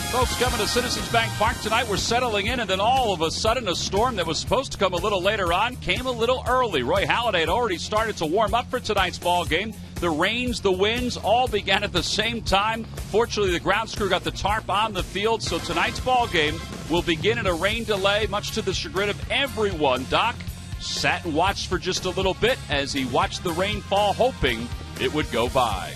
Folks, coming to Citizens Bank Park tonight, we're settling in, and then all of a sudden a storm that was supposed to come a little later on came a little early. Roy Halladay had already started to warm up for tonight's ball game. The rains, the winds all began at the same time. Fortunately, the grounds crew got the tarp on the field, so tonight's ball game will begin in a rain delay, much to the chagrin of everyone. Doc sat and watched for just a little bit as he watched the rain fall, hoping it would go by.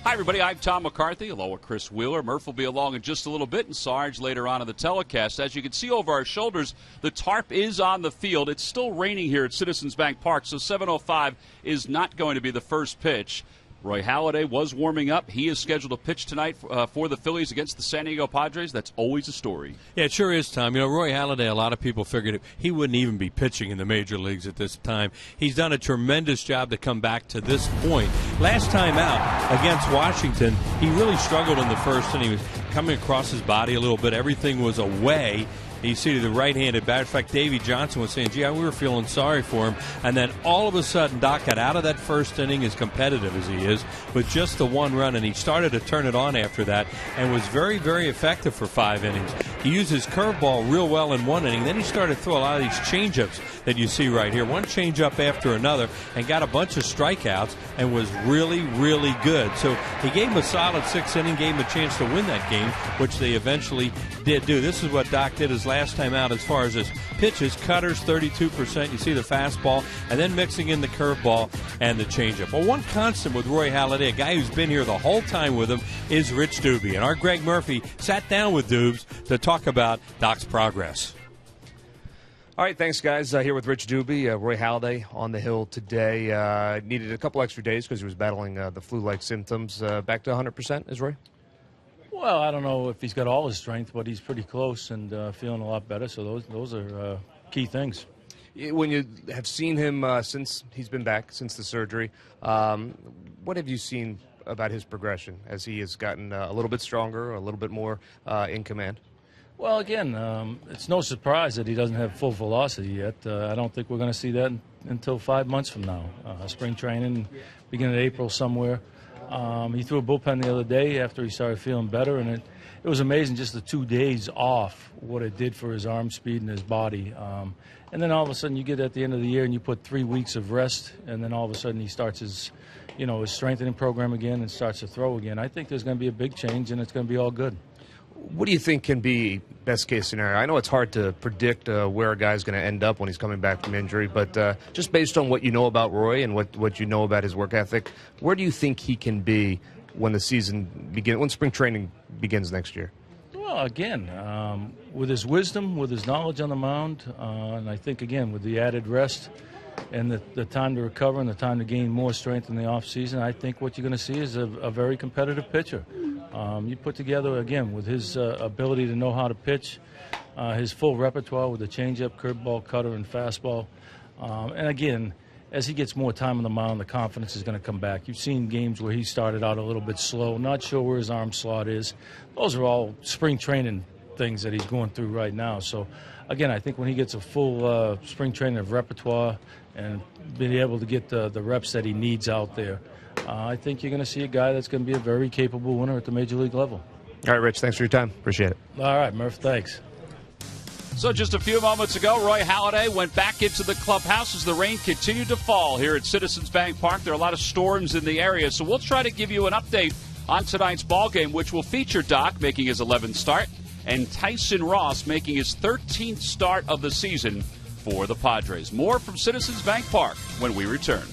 Hi, everybody. I'm Tom McCarthy, along with Chris Wheeler. Murph will be along in just a little bit, and Sarge later on in the telecast. As you can see over our shoulders, the tarp is on the field. It's still raining here at Citizens Bank Park, so 7:05 is not going to be the first pitch. Roy Halladay was warming up. He is scheduled to pitch tonight for the Phillies against the San Diego Padres. That's always a story. Yeah, it sure is, Tom. You know, Roy Halladay, a lot of people figured he wouldn't even be pitching in the major leagues at this time. He's done a tremendous job to come back to this point. Last time out against Washington, he really struggled in the first inning. He was coming across his body a little bit. Everything was away. You see the right-handed batter. In fact, Davey Johnson was saying, we were feeling sorry for him. And then all of a sudden, Doc got out of that first inning, as competitive as he is, with just the one run, and he started to turn it on after that and was very, very effective for 5 innings. He used his curveball real well in 1 inning. Then he started to throw a lot of these changeups that you see right here, one changeup after another, and got a bunch of strikeouts and was really, really good. So he gave him a solid 6th inning, gave him a chance to win that game, which they eventually did do. This is what Doc did his last time out as far as his pitches. Cutters 32%. You see the fastball, and then mixing in the curveball and the changeup. Well, one constant with Roy Halladay, a guy who's been here the whole time with him, is Rich Doobie. And our Greg Murphy sat down with Doobes to talk about Doc's progress. All right, thanks, guys. Here with Rich Doobie. Roy Halladay on the hill today. Needed a couple extra days because he was battling the flu-like symptoms. Back to 100%, is Roy? Well, I don't know if he's got all his strength, but he's pretty close and feeling a lot better. So those are key things. When you have seen him since he's been back, since the surgery, what have you seen about his progression as he has gotten a little bit stronger, a little bit more in command? Well, again, it's no surprise that he doesn't have full velocity yet. I don't think we're going to see that until 5 months from now. Spring training, beginning of April somewhere. He threw a bullpen the other day after he started feeling better, and it was amazing just the 2 days off, what it did for his arm speed and his body. And then all of a sudden you get at the end of the year and you put 3 weeks of rest, and then all of a sudden he starts his strengthening program again and starts to throw again. I think there's going to be a big change, and it's going to be all good. What do you think can be best-case scenario? I know it's hard to predict where a guy's going to end up when he's coming back from injury, but just based on what you know about Roy and what you know about his work ethic, where do you think he can be when the season begins, when spring training begins next year? Well, again, with his wisdom, with his knowledge on the mound, and I think, again, with the added rest and the time to recover and the time to gain more strength in the offseason, I think what you're going to see is a very competitive pitcher. You put together, again, with his ability to know how to pitch, his full repertoire with the changeup, curveball, cutter, and fastball. And, again, as he gets more time on the mound, the confidence is going to come back. You've seen games where he started out a little bit slow, not sure where his arm slot is. Those are all spring training things that he's going through right now. So, again, I think when he gets a full spring training of repertoire and being able to get the reps that he needs out there, I think you're going to see a guy that's going to be a very capable winner at the major league level. All right, Rich, thanks for your time. Appreciate it. All right, Murph, thanks. So just a few moments ago, Roy Halladay went back into the clubhouse as the rain continued to fall here at Citizens Bank Park. There are a lot of storms in the area, so we'll try to give you an update on tonight's ballgame, which will feature Doc making his 11th start and Tyson Ross making his 13th start of the season for the Padres. More from Citizens Bank Park when we return.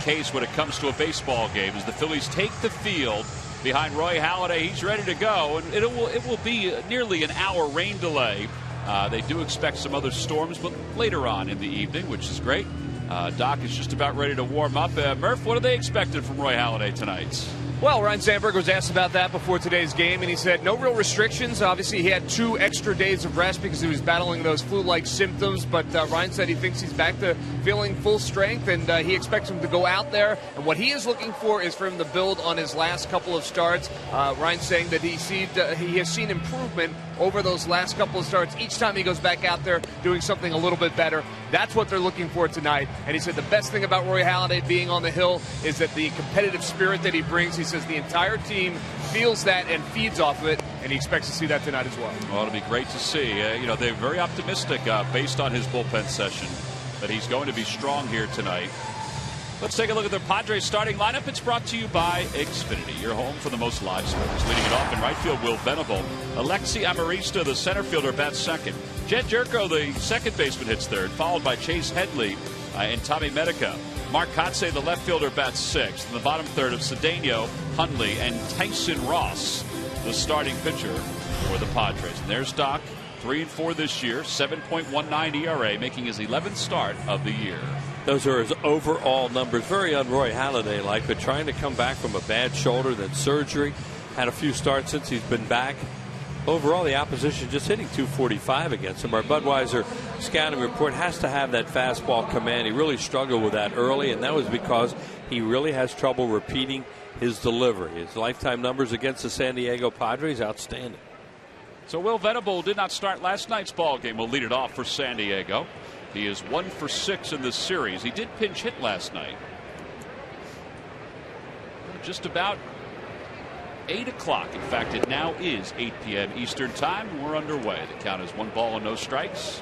case when it comes to a baseball game as the Phillies take the field behind Roy Halladay. He's ready to go, and it will be nearly an hour rain delay. They do expect some other storms, but later on in the evening, which is great. Doc is just about ready to warm up. Murph, what are they expecting from Roy Halladay tonight? Well, Ryan Sandberg was asked about that before today's game, and he said no real restrictions. Obviously, he had 2 extra days of rest because he was battling those flu-like symptoms, but Ryan said he thinks he's back to feeling full strength, and he expects him to go out there. And what he is looking for is for him to build on his last couple of starts. Ryan's saying that he has seen improvement over those last couple of starts. Each time he goes back out there doing something a little bit better. That's what they're looking for tonight. And he said the best thing about Roy Halladay being on the hill is that the competitive spirit that he brings, he says the entire team feels that and feeds off of it, and he expects to see that tonight as well. Well, it'll be great to see. They're very optimistic based on his bullpen session that he's going to be strong here tonight. Let's take a look at the Padres starting lineup. It's brought to you by Xfinity, your home for the most live sports. Leading it off in right field, Will Venable. Alexi Amarista, the center fielder, bats second. Jed Jerko, the second baseman, hits third, followed by Chase Headley and Tommy Medica. Mark Kotze, the left fielder, bats sixth. In the bottom third of Cedeno, Hundley, and Tyson Ross, the starting pitcher for the Padres. And there's Doc, 3-4 this year, 7.19 ERA, making his 11th start of the year. Those are his overall numbers. Very un-Roy Halladay-like, but trying to come back from a bad shoulder, then surgery. Had a few starts since he's been back. Overall, the opposition just hitting .245 against him. Our Budweiser scouting report has to have that fastball command. He really struggled with that early, and that was because he really has trouble repeating his delivery. His lifetime numbers against the San Diego Padres, outstanding. So Will Venable did not start last night's ball game. We'll lead it off for San Diego. He is 1 for 6 in this series. He did pinch hit last night. Just about 8 o'clock. In fact, it now is 8 p.m. Eastern time, and we're underway. The count is 1 ball and no strikes.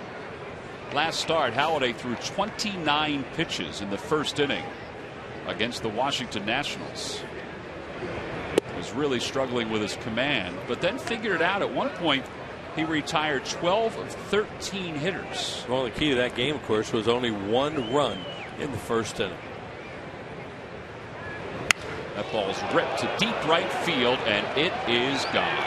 Last start, Halladay threw 29 pitches in the first inning against the Washington Nationals. Was really struggling with his command, but then figured it out. At one point, he retired 12 of 13 hitters. Well, the key to that game, of course, was only 1 run in the first inning. That ball's ripped to deep right field, and it is gone.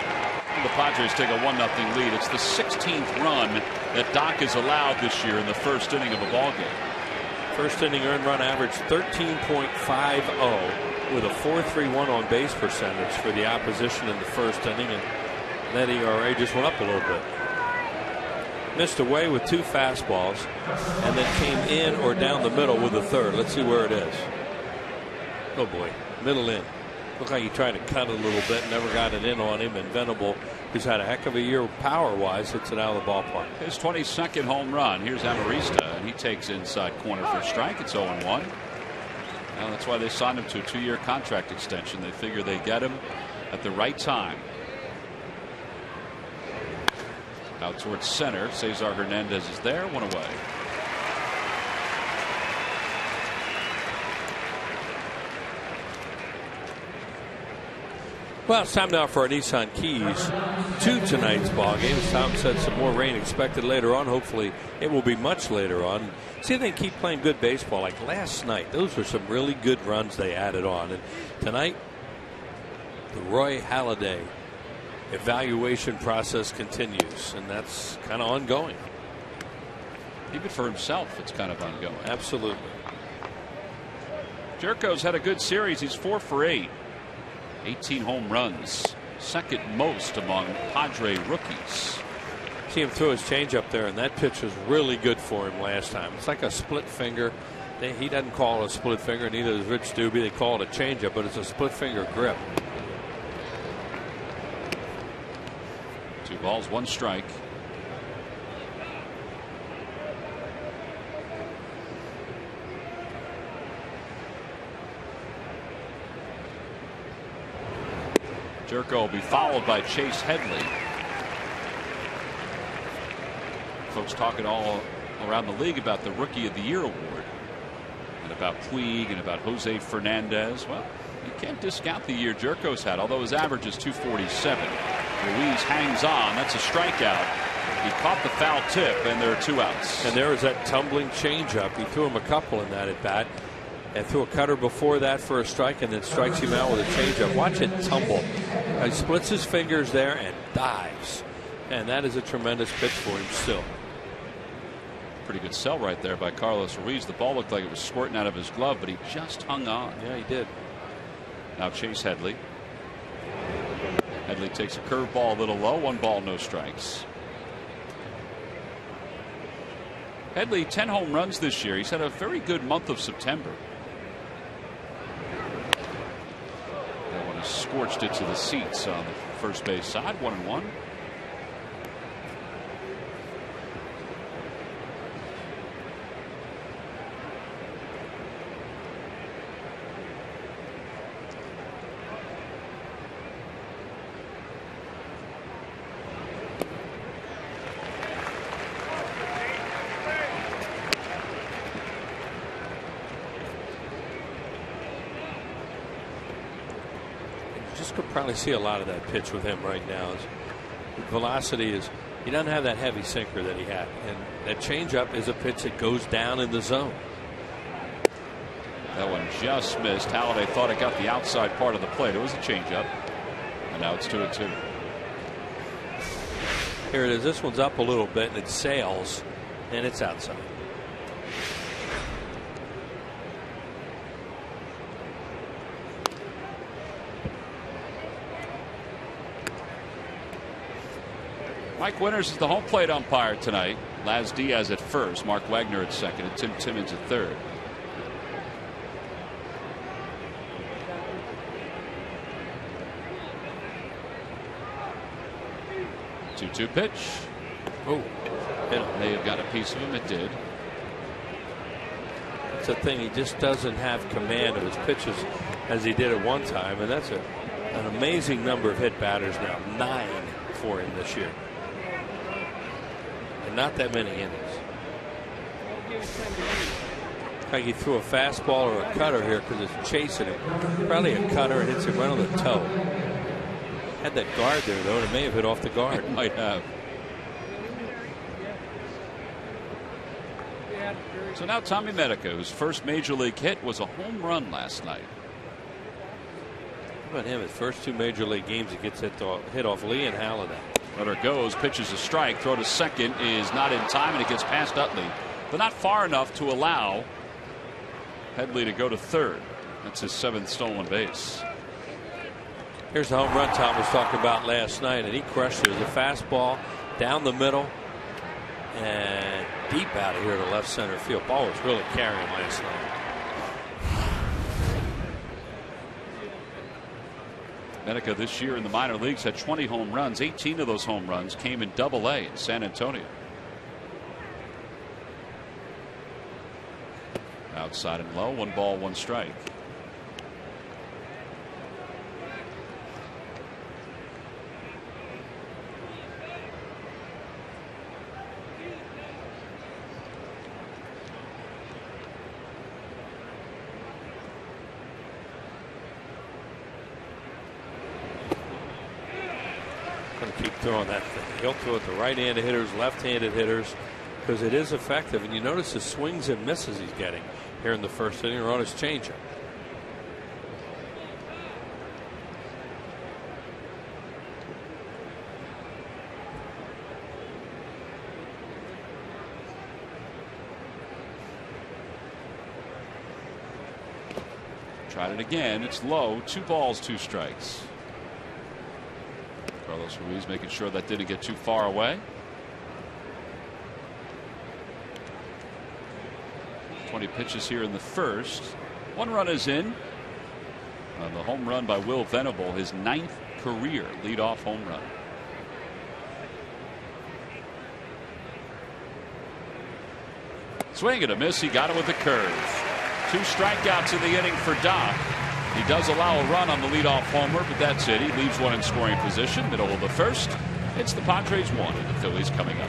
The Padres take a 1-0 lead. It's the 16th run that Doc has allowed this year in the first inning of a ball game. First inning earned run average 13.50 with a .431 on base percentage for the opposition in the first inning, and that ERA just went up a little bit. Missed away with 2 fastballs and then came in or down the middle with the third. Let's see where it is. Oh boy, middle in. Looked like he tried to cut a little bit, never got it in on him. And Venable, who's had a heck of a year power-wise, hits it out of the ballpark. His 22nd home run. Here's Amarista, and he takes inside corner for a strike. It's 0-1. Well, that's why they signed him to a 2-year contract extension. They figure they get him at the right time. Out towards center. Cesar Hernandez is there. 1 away. Well, it's time now for our Nissan keys to tonight's ball game. As Tom said, some more rain expected later on. Hopefully it will be much later on. See if they can keep playing good baseball. Like last night, those were some really good runs they added on. And tonight, the Roy Halladay evaluation process continues, and that's kind of ongoing. Even for himself, it's kind of ongoing. Absolutely. Jerko's had a good series. He's 4 for 8. 18 home runs, second most among Padre rookies. See him throw his changeup there, and that pitch was really good for him last time. It's like a split finger. He doesn't call it a split finger, neither does Rich Doobie. They call it a changeup, but it's a split finger grip. 2 balls, 1 strike. Jerko will be followed by Chase Headley. Folks talking all around the league about the Rookie of the Year award and about Puig and about Jose Fernandez. Well, you can't discount the year Jerko's had, although his average is .247. Ruiz hangs on. That's a strikeout. He caught the foul tip, and there are 2 outs. And there was that tumbling changeup. He threw him a couple in that at bat. and threw a cutter before that for a strike, and then strikes him out with a changeup. Watch it tumble. He splits his fingers there and dives, and that is a tremendous pitch for him still. Pretty good sell right there by Carlos Ruiz. The ball looked like it was squirting out of his glove, but he just hung on. Yeah, he did. Now Chase Headley. Headley takes a curveball a little low. 1 ball, no strikes. Headley, 10 home runs this year. He's had a very good month of September. That one has scorched it to the seats on the first base side. 1-1. Could probably see a lot of that pitch with him right now. His velocity is, he doesn't have that heavy sinker that he had, and that changeup is a pitch that goes down in the zone. That one just missed. Halladay thought it got the outside part of the plate. It was a changeup, and now it's 2-2. Here it is. This one's up a little bit and it sails, and it's outside. Mike Winters is the home plate umpire tonight. Laz Diaz at first, Mark Wagner at second, and Tim Timmons at third. Two-two pitch. Oh, It may have got a piece of him. It did. It's a thing. He just doesn't have command of his pitches as he did at one time, and that's an amazing number of hit batters now. 9 for him this year. Not that many innings. Like he threw a fastball or a cutter here because it's chasing him. Probably a cutter, and hits him right on the toe. Had that guard there though, and it may have hit off the guard. It might have. So now Tommy Medica, whose first major league hit was a home run last night. How about him? His first 2 major league games, he gets hit off Lee and Halladay. Runner goes, pitches a strike, throw to second is not in time, and it gets past Utley, but not far enough to allow Headley to go to third. That's his 7th stolen base. Here's the home run Tom was talking about last night, and he crushed it. It was a fastball down the middle and deep out of here to left center field. Ball was really carrying last night. Medica this year in the minor leagues had 20 home runs. 18 of those home runs came in Double-A in San Antonio. Outside and low, 1 ball, 1 strike. Keep throwing that thing. He'll throw it to right-handed hitters, left-handed hitters, because it is effective. And you notice the swings and misses he's getting here in the first inning or on his changeup. Tried it again. It's low. 2 balls, 2 strikes. Carlos Ruiz making sure that didn't get too far away. 20 pitches here in the first. 1 run is in. The home run by Will Venable, his 9th career leadoff home run. Swing and a miss. He got it with the curve. 2 strikeouts in the inning for Doc. He does allow a run on the leadoff homer, but that's it. He leaves one in scoring position, middle of the first. It's the Padres 1 and the Phillies coming up.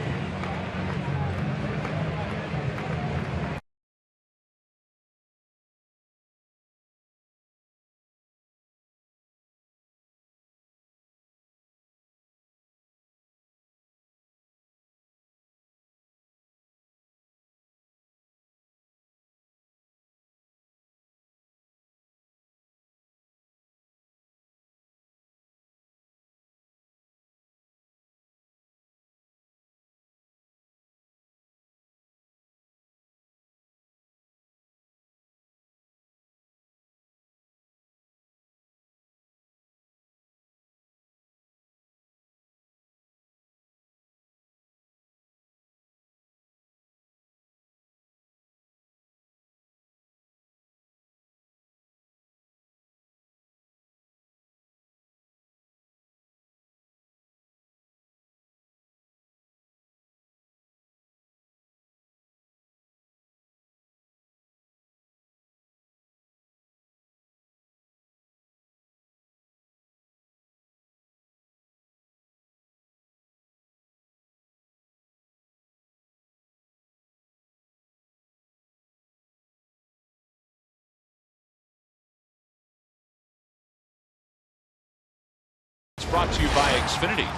brought to you by Xfinity,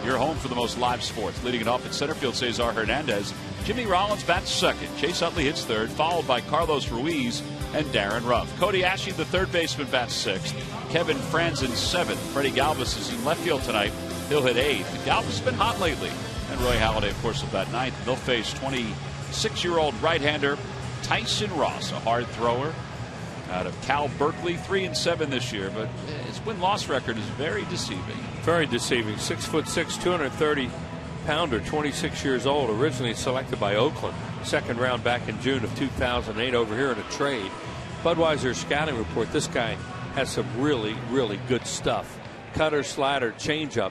your home for the most live sports. Leading it off at center field, Cesar Hernandez. Jimmy Rollins bats second. Chase Utley hits third, followed by Carlos Ruiz and Darren Ruff. Cody Ashley, the third baseman, bats sixth. Kevin Franzen, seventh. Freddie Galvis is in left field tonight. He'll hit eighth. Galvis has been hot lately. And Roy Halladay, of course, will bat ninth. They'll face 26-year-old right-hander Tyson Ross, a hard thrower out of Cal Berkeley, 3-7 this year, but his win-loss record is very deceiving. Very deceiving. 6'6", 230-pounder, 26 years old, originally selected by Oakland. Second round back in June of 2008 over here in a trade. Budweiser scouting report, this guy has some really, really good stuff. Cutter, slider, changeup.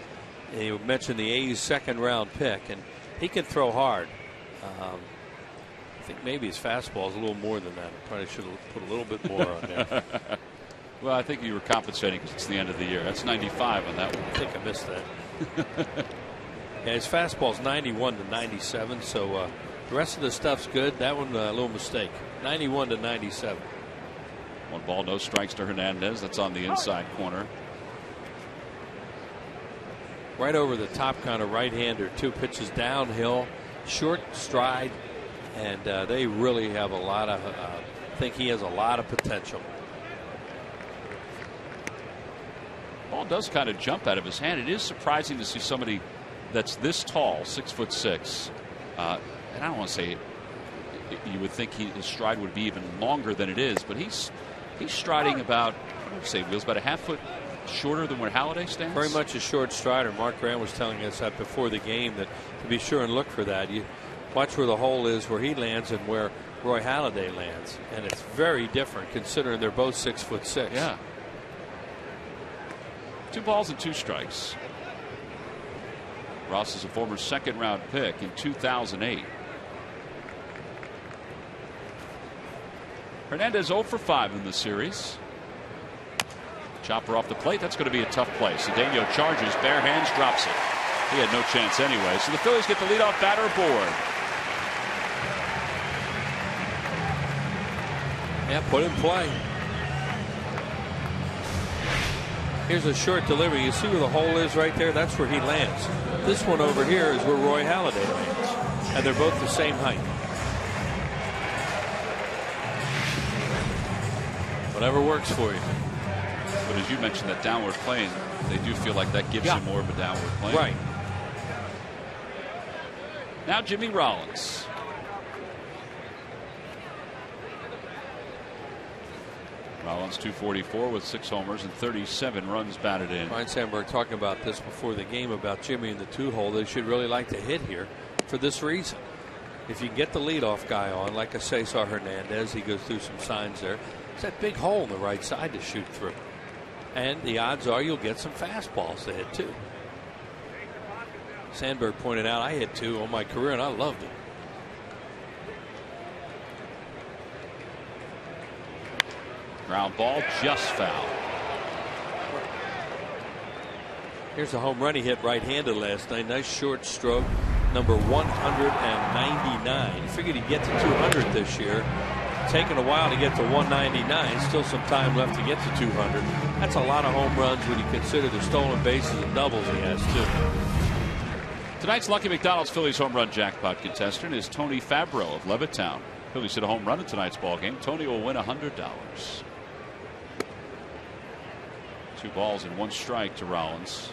And you mentioned the A's second round pick, and he can throw hard. I think maybe his fastball is a little more than that. I probably should have put a little bit more on there. Well, I think you were compensating because it's the end of the year. That's 95 on that one. I think I missed that. Yeah, his fastball is 91 to 97, so the rest of the stuff's good. That one, a little mistake. 91 to 97. 1 ball, no strikes to Hernandez. That's on the inside corner. Right over the top, kind of right-hander. 2 pitches downhill, short stride, and they really have a lot of. Think he has a lot of potential. Ball does kind of jump out of his hand. It is surprising to see somebody that's this tall, 6'6". And I don't want to say you would think his stride would be even longer than it is, but he's striding about, I would say, Wheels, about a half foot shorter than where Halladay stands. Very much a short strider. Mark Graham was telling us that before the game, that to be sure and look for that. You watch where the hole is, where he lands, and where Roy Halladay lands, and it's very different considering they're both 6'6". Yeah. 2 balls and 2 strikes. Ross is a former second round pick in 2008. Hernandez 0 for 5 in the series. Chopper off the plate. That's going to be a tough play. Cedeno charges, bare hands, drops it. He had no chance anyway. So the Phillies get the leadoff batter aboard. Yeah, put in play. Here's a short delivery. You see where the hole is right there? That's where he lands. This one over here is where Roy Halladay lands. And they're both the same height. Whatever works for you. But as you mentioned, that downward plane, they do feel like that gives him more of a downward plane. Right. Now Jimmy Rollins. Rollins 244 with 6 homers and 37 runs batted in. Ryan Sandberg talking about this before the game about Jimmy in the 2-hole. They should really like to hit here for this reason. If you can get the leadoff guy on, like I say, saw Hernandez, he goes through some signs there. It's that big hole on the right side to shoot through. And the odds are you'll get some fastballs to hit too. Sandberg pointed out I hit 2 on my career and I loved it. Ground ball, just foul. Here's a home run he hit right-handed last night. Nice short stroke, number 199. Figured he'd get to 200 this year. Taking a while to get to 199. Still some time left to get to 200. That's a lot of home runs when you consider the stolen bases and doubles he has too. Tonight's Lucky McDonald's Phillies home run jackpot contestant is Tony Fabro of Levittown. Phillies hit a home run in tonight's ball game. Tony will win $100. 2 balls and 1 strike to Rollins.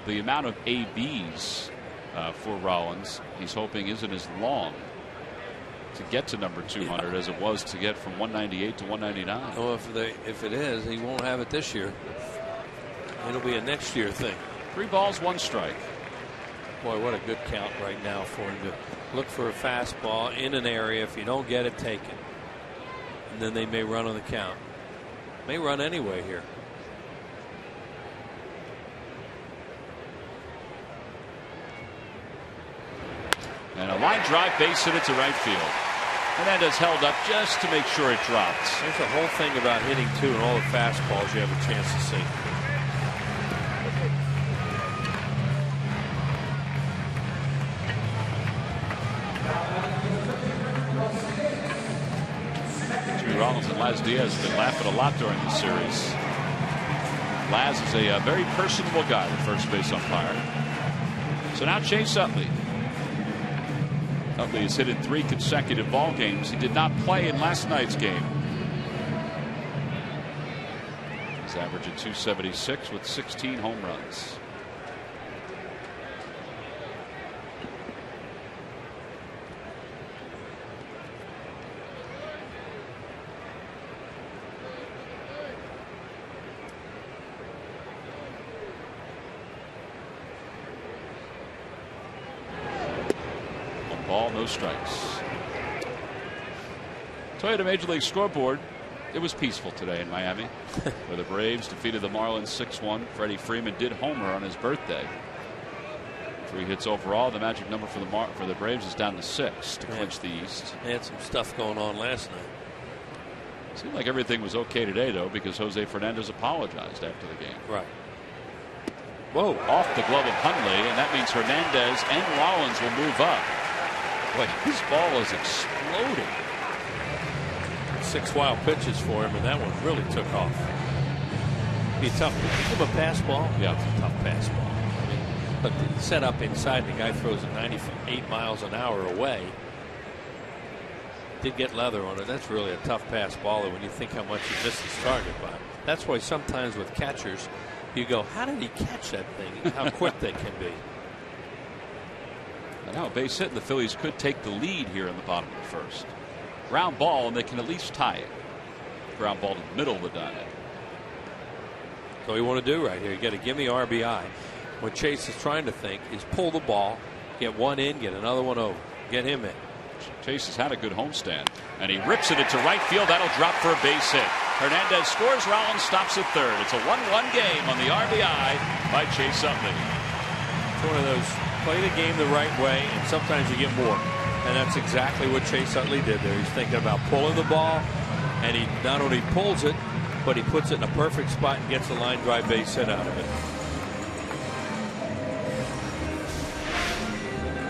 The amount of ABs for Rollins, he's hoping isn't as long to get to number 200 as it was to get from 198 to 199. Well, if it is, he won't have it this year. It'll be a next year thing. 3 balls, 1 strike. Boy, what a good count right now for him to look for a fastball in an area. If you don't get it, take it. And then they may run on the count. May run anyway here. And a line drive base hit it to right field. Hernandez held up just to make sure it dropped. There's a whole thing about hitting 2 and all the fastballs you have a chance to see. Rollins and Laz Diaz have been laughing a lot during the series. Laz is a very personable guy, the first base umpire. So now Chase Utley. Utley has hit in 3 consecutive ball games. He did not play in last night's game. He's averaging .276 with 16 home runs. Ball, no strikes. Toyota Major League Scoreboard. It was peaceful today in Miami, where the Braves defeated the Marlins 6-1. Freddie Freeman did homer on his birthday. 3 hits overall. The magic number for the Braves is down to 6 to clinch the East. They had some stuff going on last night. Seemed like everything was okay today, though, because Jose Fernandez apologized after the game. Right. Whoa! Off the glove of Hundley, and that means Hernandez and Rollins will move up. Boy, his ball is exploding. 6 wild pitches for him, and that one really took off. Be tough to give him a pass ball. Yeah, it's a tough pass ball. I mean, but set up inside, the guy throws it 98 miles an hour away. Did get leather on it. That's really a tough pass ball when you think how much he missed his target by. That's why sometimes with catchers, you go, how did he catch that thing? How quick they can be. Now a base hit, and the Phillies could take the lead here in the bottom of the first. Ground ball, and they can at least tie it. Ground ball to the middle of the diamond. So what you want to do right here, you got to give me RBI. What Chase is trying to think is pull the ball, get one in, get another one over, get him in. Chase has had a good homestand, and he rips it into right field. That'll drop for a base hit. Hernandez scores. Rollins stops at third. It's a 1-1 game on the RBI by Chase Utley. It's one of those. Play the game the right way, and sometimes you get more. And that's exactly what Chase Utley did there. He's thinking about pulling the ball, and he not only pulls it, but he puts it in a perfect spot and gets a line drive base hit out of it.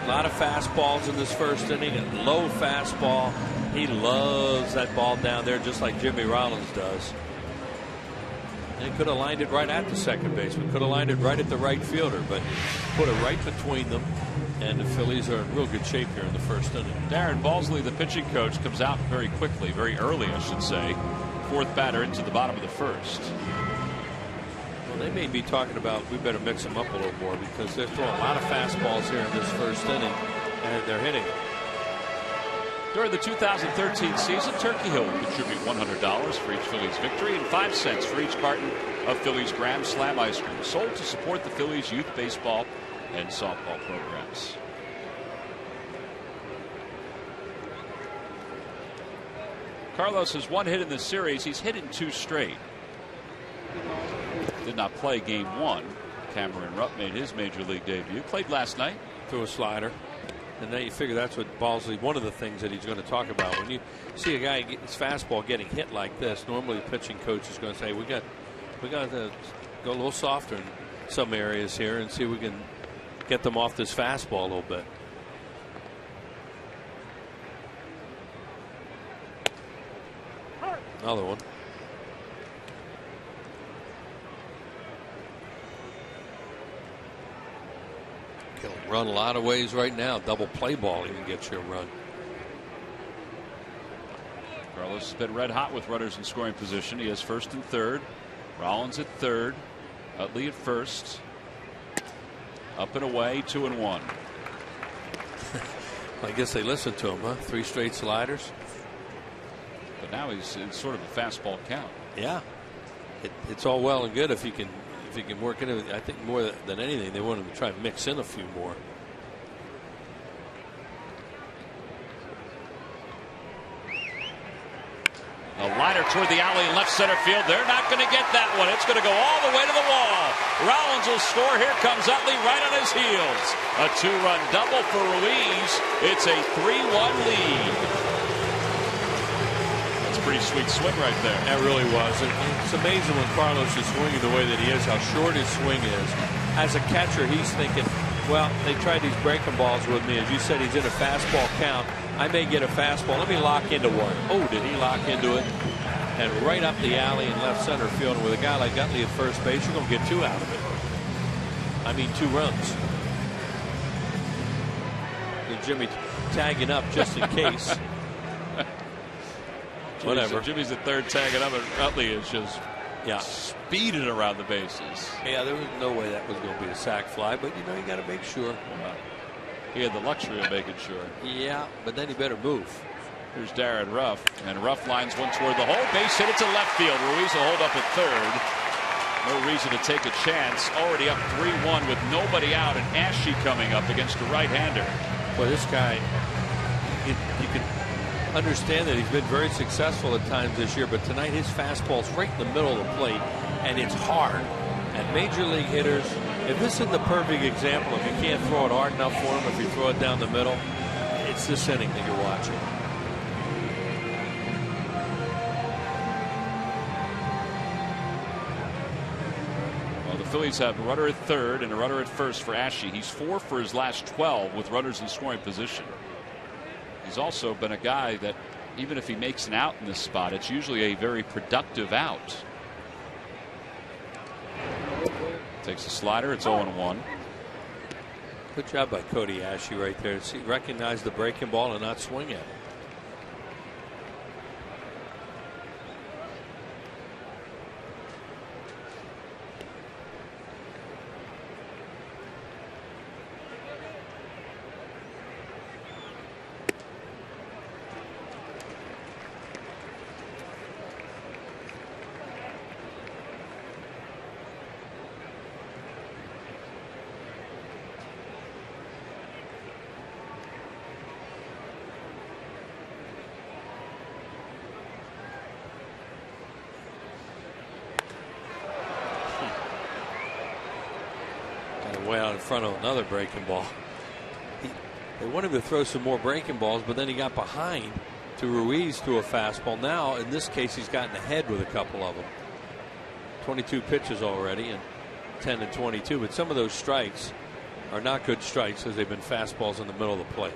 A lot of fastballs in this first inning, a low fastball. He loves that ball down there just like Jimmy Rollins does. And he could have lined it right at the second baseman, could have lined it right at the right fielder, but put it right between them. And the Phillies are in real good shape here in the first inning. Darren Balsley, the pitching coach, comes out very quickly, very early, I should say. 4th batter into the bottom of the first. Well, they may be talking about we better mix them up a little more because they're throwing a lot of fastballs here in this first inning, and they're hitting. During the 2013 season, Turkey Hill will contribute $100 for each Phillies victory and 5 cents for each carton of Phillies Grand Slam ice cream, sold to support the Phillies youth baseball and softball programs. Carlos has 1 hit in the series. He's hit in 2 straight. Did not play game 1. Cameron Rupp made his major league debut. Played last night. Threw a slider. And then you figure that's what Balsley, one of the things that he's going to talk about. When you see a guy get his fastball getting hit like this, normally the pitching coach is going to say, we got to go a little softer in some areas here and see if we can get them off this fastball a little bit. Another one. He'll run a lot of ways right now. Double play ball even gets you a run. Carlos has been red hot with runners in scoring position. He has first and third. Rollins at third. Utley at first. Up and away, 2-1. I guess they listened to him, huh? 3 straight sliders. But now he's in sort of a fastball count. Yeah, it's all well and good if you can work in it. I think more than anything, they want him to try and mix in a few more. A liner toward the alley in left center field. They're not going to get that one. It's going to go all the way to the wall. Rollins will score. Here comes Utley right on his heels. A 2-run double for Ruiz. It's a 3-1 lead. That's a pretty sweet swing right there. That really was. It's amazing when Carlos is swinging the way that he is, how short his swing is. As a catcher, he's thinking, well, they tried these breaking balls with me. As you said, he's in a fastball count. I may get a fastball. Let me lock into one. Oh, did he lock into it? and right up the alley in left center field. And with a guy like Utley at first base, you're going to get 2 out of it. I mean, 2 runs. And Jimmy tagging up just in case. Whatever. Jimmy's at third tagging up, and Utley is just Yeah. speeding around the bases. Yeah, there was no way that was going to be a sac fly, but you know, you got to make sure. He had the luxury of making sure. Yeah, but then he better move. Here's Darren Ruff, and Ruff lines one toward the hole. Base hit it to left field. Ruiz will hold up at third. No reason to take a chance. Already up 3-1 with nobody out, and Ashe coming up against a right-hander. Well, this guy, you can understand that he's been very successful at times this year, but tonight his fastball's right in the middle of the plate, and it's hard. And major league hitters, if this is the perfect example, if you can't throw it hard enough for him, if you throw it down the middle, it's this inning that you're watching. Well, the Phillies have a runner at third and a runner at first for Ashe. He's 4 for his last 12 with runners in scoring position. He's also been a guy that even if he makes an out in this spot, it's usually a very productive out. Takes a slider. It's 0-1. Good job by Cody Ashe right there. See, recognize the breaking ball and not swing it. Way out in front of another breaking ball. They wanted him to throw some more breaking balls, but then he got behind to Ruiz to a fastball. Now, in this case, he's gotten ahead with a couple of them. 22 pitches already, and 10 and 22. But some of those strikes are not good strikes as they've been fastballs in the middle of the plate.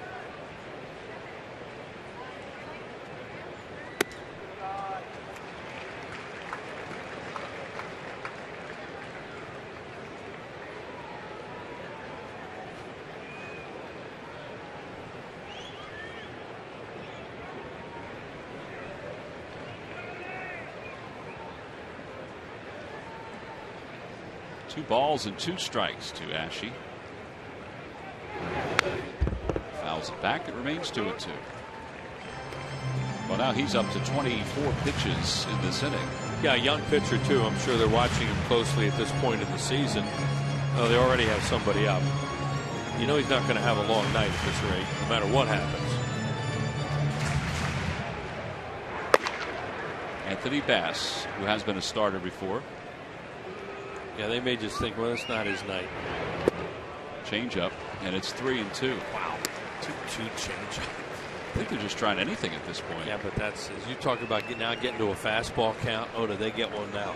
Two balls and 2 strikes to Ashe. Fouls it back. It remains 2-2. Well, now he's up to 24 pitches in this inning. Yeah, a young pitcher too. I'm sure they're watching him closely at this point in the season. Oh, they already have somebody up. You know he's not going to have a long night at this rate, no matter what happens. Anthony Bass, who has been a starter before. Yeah, they may just think, well, it's not his night. Change up, and it's 3-2. Wow. 2-2 change up. I think they're just trying anything at this point. Yeah, but that's, as you talk about getting to a fastball count. Oh, do they get one now?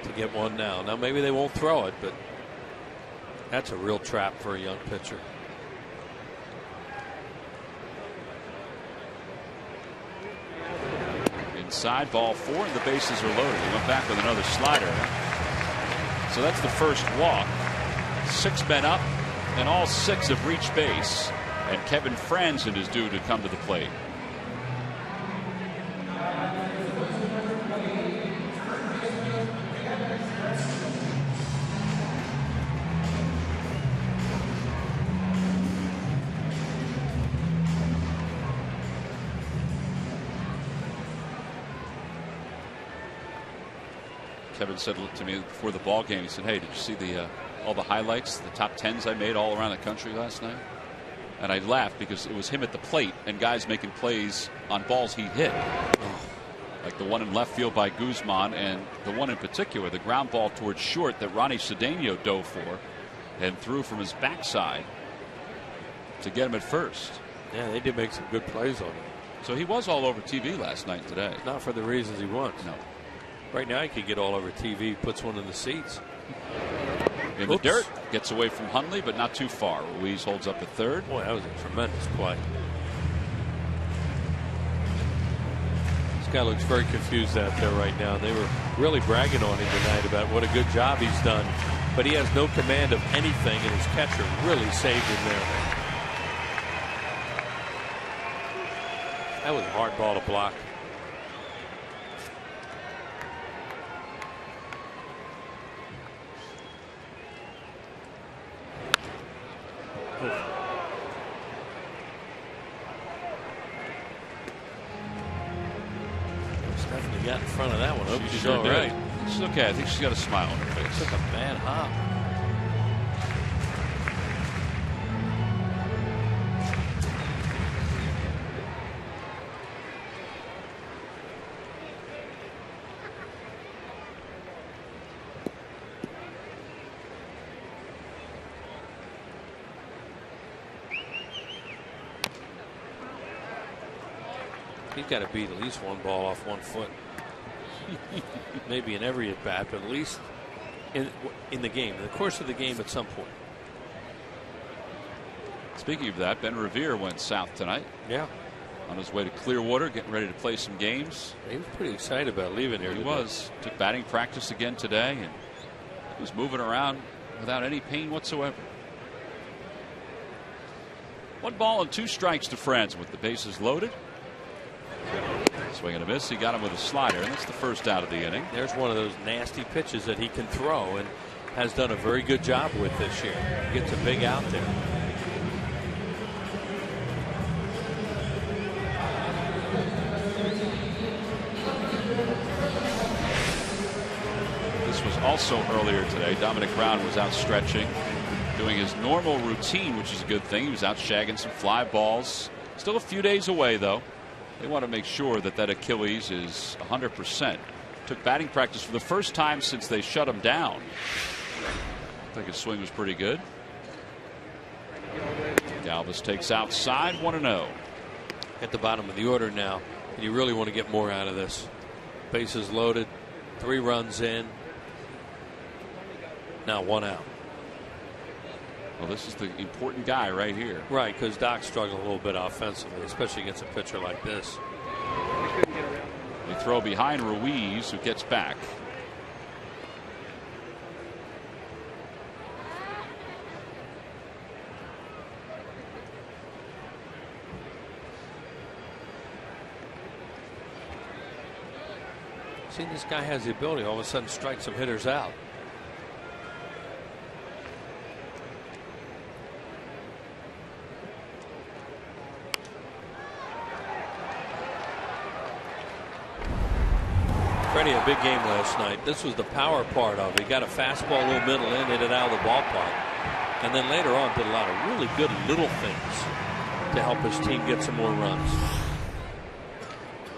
To get one now. Now, maybe they won't throw it, but that's a real trap for a young pitcher. Inside, ball 4, and the bases are loaded. He went back with another slider. So that's the first walk. 6 men up, and all 6 have reached base. And Kevin Franzen is due to come to the plate. Kevin said to me before the ball game, he said, hey, did you see all the highlights, the top 10s I made all around the country last night? And I laughed because it was him at the plate and guys making plays on balls he hit. Like the one in left field by Guzman, and the one in particular, the ground ball towards short that Ronnie Cedeno dove for and threw from his backside to get him at first. Yeah, they did make some good plays on him. So he was all over TV last night and today. Not for the reasons he wants. No. Right now he could get all over TV, puts one in the seats. In the dirt, gets away from Hundley, but not too far. Ruiz holds up at third. Boy, that was a tremendous play. guy looks very confused out there right now. They were really bragging on him tonight about what a good job he's done. But he has no command of anything, and his catcher really saved him there. That was a hard ball to block. Stephanie got in front of that one. Hope she's all right. She's okay. I think she's got a smile on her face. Took a bad hop. He's got to beat at least one ball off 1 foot. Maybe in every at bat, but at least in the game, in the course of the game, at some point. Speaking of that, Ben Revere went south tonight. Yeah. On his way to Clearwater, getting ready to play some games. He was pretty excited about leaving here. He was. Took batting practice again today, and was moving around without any pain whatsoever. 1 ball and 2 strikes to Friends with the bases loaded. Swing and a miss. He got him with a slider, and that's the first out of the inning. There's one of those nasty pitches that he can throw and has done a very good job with this year. Gets a big out there. This was also earlier today. Dominic Brown was out stretching, doing his normal routine, which is a good thing. He was out shagging some fly balls. Still a few days away, though. They want to make sure that that Achilles is 100%. Took batting practice for the first time since they shut him down. I think his swing was pretty good. Galvis takes outside, 1-0. At the bottom of the order now, and you really want to get more out of this. Bases loaded, 3 runs in. Now 1 out. Well, this is the important guy right here. Right, because Doc's struggling a little bit offensively, especially against a pitcher like this. They throw behind Ruiz, who gets back. See, this guy has the ability all of a sudden to strike some hitters out. Freddie had a big game last night. This was the power part of it. He got a fastball a little middle in, hit it out of the ballpark. And then later on did a lot of really good little things to help his team get some more runs.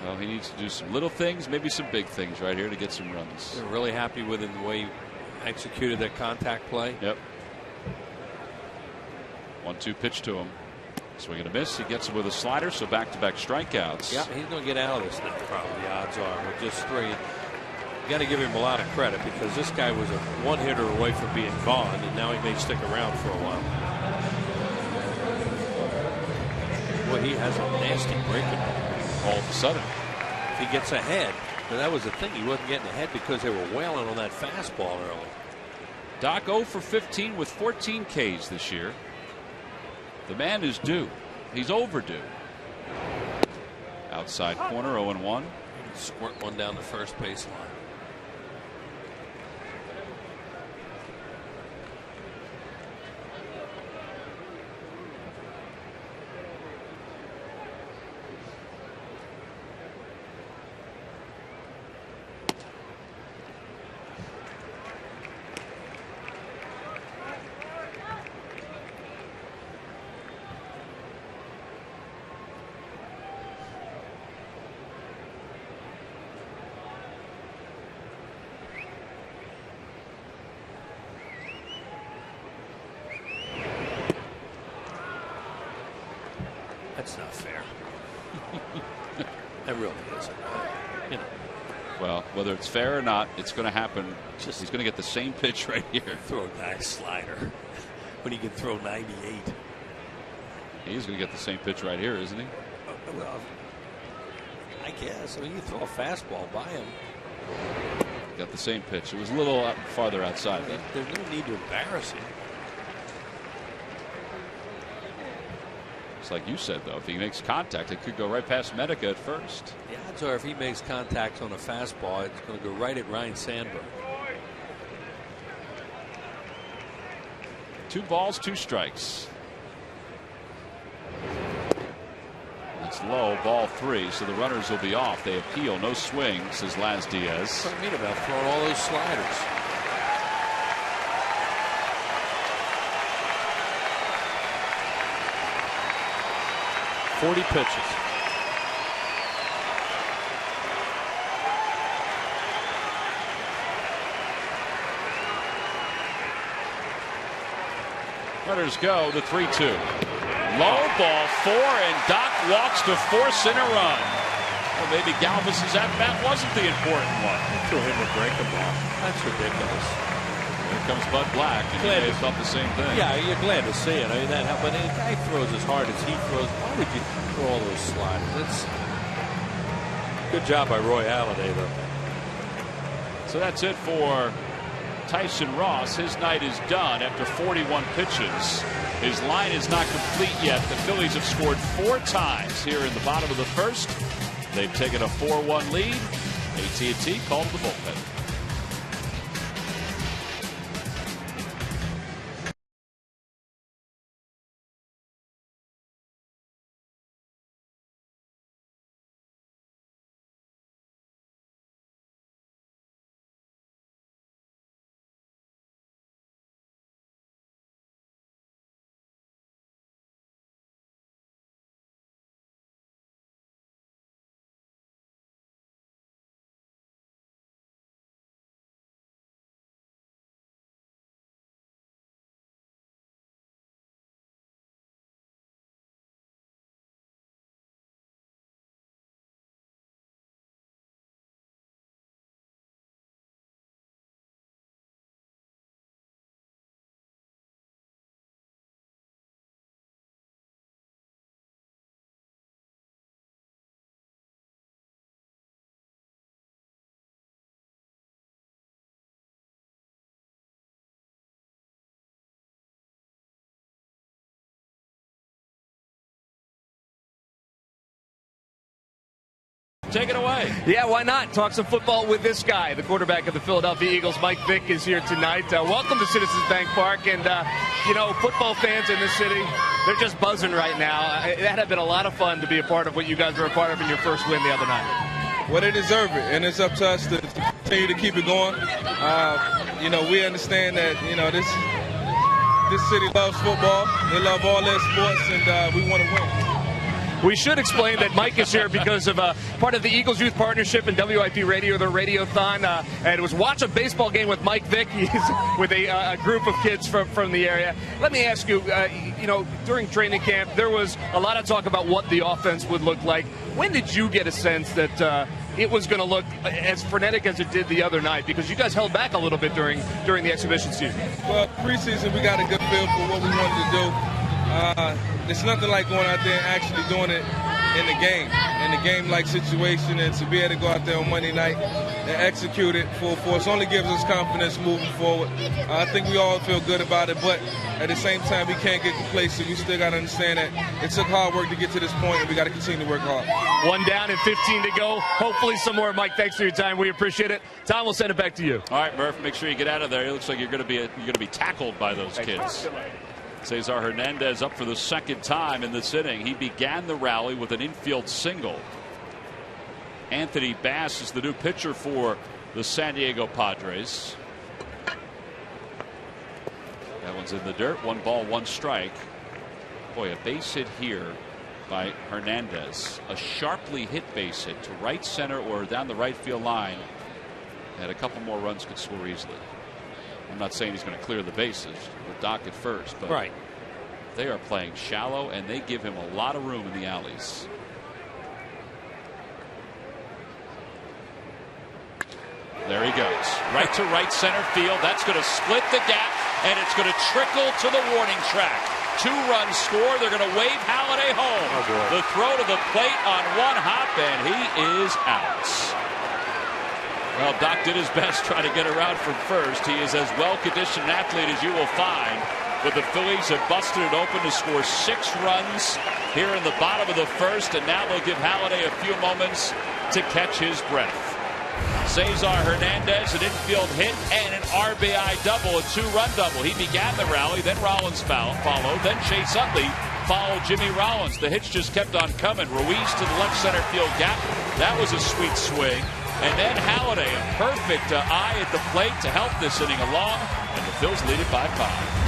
Well, he needs to do some little things, maybe some big things right here to get some runs. They're really happy with him the way he executed that contact play. Yep. 1-2 pitch to him. Swing and a miss. He gets him with a slider, so back-to-back strikeouts. Yeah, he's going to get out of this now, probably. The odds are with just 3. You got to give him a lot of credit because this guy was a 1-hitter away from being gone, and now he may stick around for a while. Boy, he has a nasty breaking ball. All of a sudden, if he gets ahead, and that was the thing, he wasn't getting ahead because they were wailing on that fastball early. Doc 0 for 15 with 14 Ks this year. The man is due. He's overdue. Outside corner, 0-1. Squirt one down the first baseline. That's not fair. That really isn't. You know. Well, whether it's fair or not, it's going to happen. He's going to get the same pitch right here. Throw a nice slider when he can throw 98. He's going to get the same pitch right here, isn't he? Well, I guess. I mean, you throw a fastball by him. Got the same pitch. It was a little farther outside. There's no need to embarrass him. It's like you said, though. If he makes contact, it could go right past Medica at first. The odds are if he makes contact on a fastball, it's going to go right at Ryan Sandberg. 2 balls, 2 strikes. It's low, ball 3, so the runners will be off. They appeal, no swing, says Laz Diaz. That's what I mean about throwing all those sliders. .40 pitches. Runners go, the 3-2. Low, ball 4, and Doc walks to force in a run. Well, maybe Galvis's at-bat wasn't the important one. Threw him a breaking ball. That's ridiculous. Here comes Bud Black, and he may have felt the same thing. Yeah, you're glad to see it. I mean, but a guy throws as hard as he throws. Why would you throw all those sliders? It's good job by Roy Halladay, though. So that's it for Tyson Ross. His night is done after 41 pitches. His line is not complete yet. The Phillies have scored 4 times here in the bottom of the first. They've taken a 4-1 lead. AT&T called the bullpen. Take it away. Yeah, why not? Talk some football with this guy, the quarterback of the Philadelphia Eagles. Mike Vick is here tonight. Welcome to Citizens Bank Park. And, football fans in this city, they're just buzzing right now. That had been a lot of fun to be a part of what you guys were a part of in your first win the other night. Well, they deserve it, and it's up to us to continue to keep it going. We understand that, this city loves football. They love all their sports, and we want to win. We should explain that Mike is here because of part of the Eagles Youth Partnership and WIP Radio, their Radiothon. And it was watch a baseball game with Mike Vick. He's with a group of kids from the area. Let me ask you, during training camp, there was a lot of talk about what the offense would look like. When did you get a sense that it was going to look as frenetic as it did the other night? Because you guys held back a little bit during the exhibition season. Well, preseason, we got a good feel for what we wanted to do. It's nothing like going out there and actually doing it in the game-like situation, and to be able to go out there on Monday night and execute it full force only gives us confidence moving forward. I think we all feel good about it, but at the same time, we can't get complacent. We still got to understand that it took hard work to get to this point, and we got to continue to work hard. 1 down and 15 to go. Hopefully some more. Mike, thanks for your time. We appreciate it. Tom, we'll send it back to you. All right, Murph, make sure you get out of there. It looks like you're going to be tackled by those kids. Cesar Hernandez up for the second time in this inning. He began the rally with an infield single. Anthony Bass is the new pitcher for the San Diego Padres. That one's in the dirt. 1 ball, 1 strike. Boy, a base hit here by Hernandez. A sharply hit base hit to right center or down the right field line. And a couple more runs could score easily. I'm not saying he's going to clear the bases with Doc at first, but right. They are playing shallow, and they give him a lot of room in the alleys. There he goes. Right to right center field. That's going to split the gap, and it's going to trickle to the warning track. 2-run score. They're going to wave Halladay home. Oh, the throw to the plate on one hop, and he is out. Well, Doc did his best trying to get around from first. He is as well-conditioned an athlete as you will find. But the Phillies have busted it open to score 6 runs here in the bottom of the first, and now they'll give Halladay a few moments to catch his breath. Cesar Hernandez, an infield hit and an RBI double, a 2-run double. He began the rally, then Rollins followed, then Chase Utley followed Jimmy Rollins. The hits just kept on coming. Ruiz to the left center field gap. That was a sweet swing. And then Halladay, a perfect eye at the plate to help this inning along, and the Phils lead it by 5.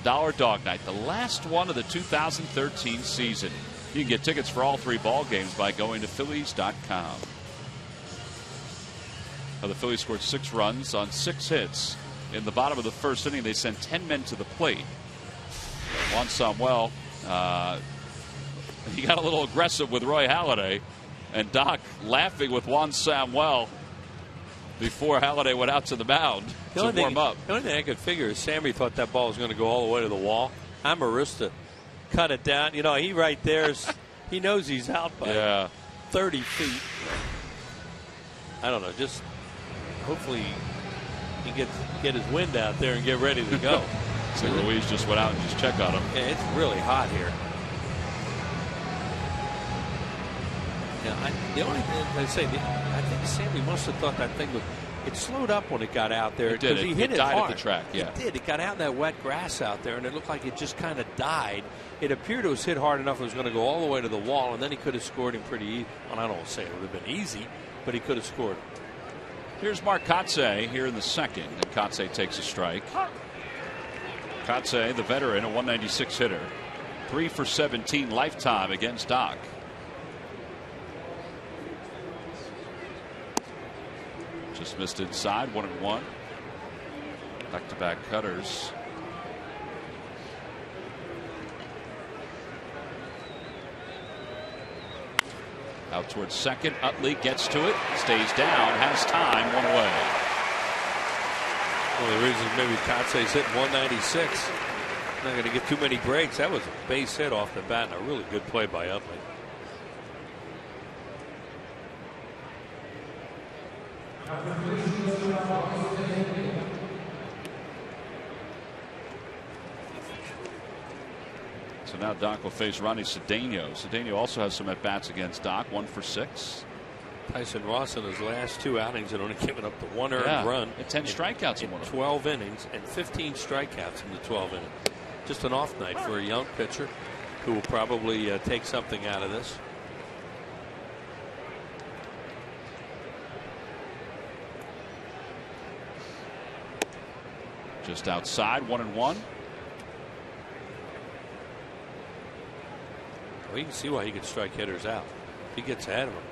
$1 Dog Night, the last one of the 2013 season. You can get tickets for all 3 ball games by going to Phillies.com. Now, the Phillies scored 6 runs on 6 hits. In the bottom of the first inning, they sent 10 men to the plate. Juan Samuel, he got a little aggressive with Roy Halladay, and Doc laughing with Juan Samuel before Halladay went out to the mound to warm up. The only thing I could figure is Sammy thought that ball was going to go all the way to the wall. Amarista cut it down. You know, he right there, he knows he's out by 30 feet. I don't know, just hopefully he get his wind out there and get ready to go. So Ruiz just went out and just checked on him. Yeah, it's really hot here. Yeah, the only thing I say, I think Sammy must have thought that thing it slowed up when it got out there. It did. He hit it died hard at the track. Yeah, it did. It got out in that wet grass out there, and it looked like it just kind of died. It appeared it was hit hard enough it was going to go all the way to the wall, and then he could have scored him pretty easy. Well, I don't say it would have been easy, but he could have scored. Here's Mark Kotsay here in the second, and Kotsay takes a strike. Kotsay, the veteran, a 196 hitter, 3 for 17 lifetime against Doc. Just missed inside, 1-1. Back-to-back cutters. Out towards second. Utley gets to it, stays down, has time, 1 away. One of the reasons maybe Kotsay's hitting 196. Not going to get too many breaks. That was a base hit off the bat and a really good play by Utley. So now Doc will face Ronnie Cedeno. Cedeno also has some at-bats against Doc, 1 for 6. Tyson Ross in his last 2 outings had only given up the 1 earned run. And 10 strikeouts in 12 innings and 15 strikeouts in the 12 innings. Just an off night for a young pitcher who will probably take something out of this. Just outside, 1-1. Well, you can see why he could strike hitters out. He gets ahead of them.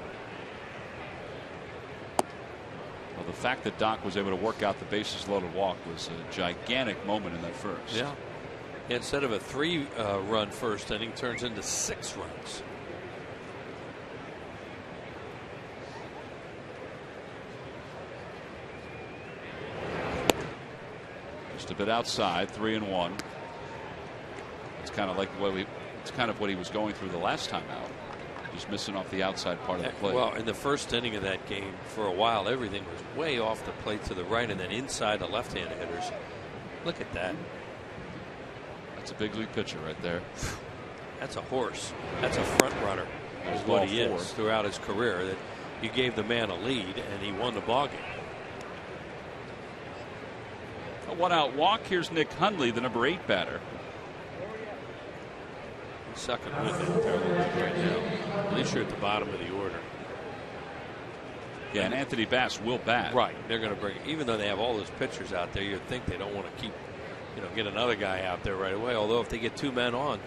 Well, the fact that Doc was able to work out the bases loaded walk was a gigantic moment in that first. Yeah. Instead of a 3-run first inning, turns into 6 runs. Just a bit outside, 3-1. It's kind of like the way it's kind of what he was going through the last time out. Just missing off the outside part of the plate. Well, in the first inning of that game, for a while, everything was way off the plate to the right and then inside the left-handed hitters. Look at that. That's a big league pitcher right there. That's a horse. That's a front runner. Is what he is throughout his career. That you gave the man a lead and he won the ball game. A 1-out walk. Here's Nick Hundley, the number 8 batter. He's sucking wind out there a little bit right now. At least you're at the bottom of the order. Yeah, and Anthony Bass will bat. Right. They're going to bring, even though they have all those pitchers out there, you'd think they don't want to keep, get another guy out there right away. Although if they get 2 men on,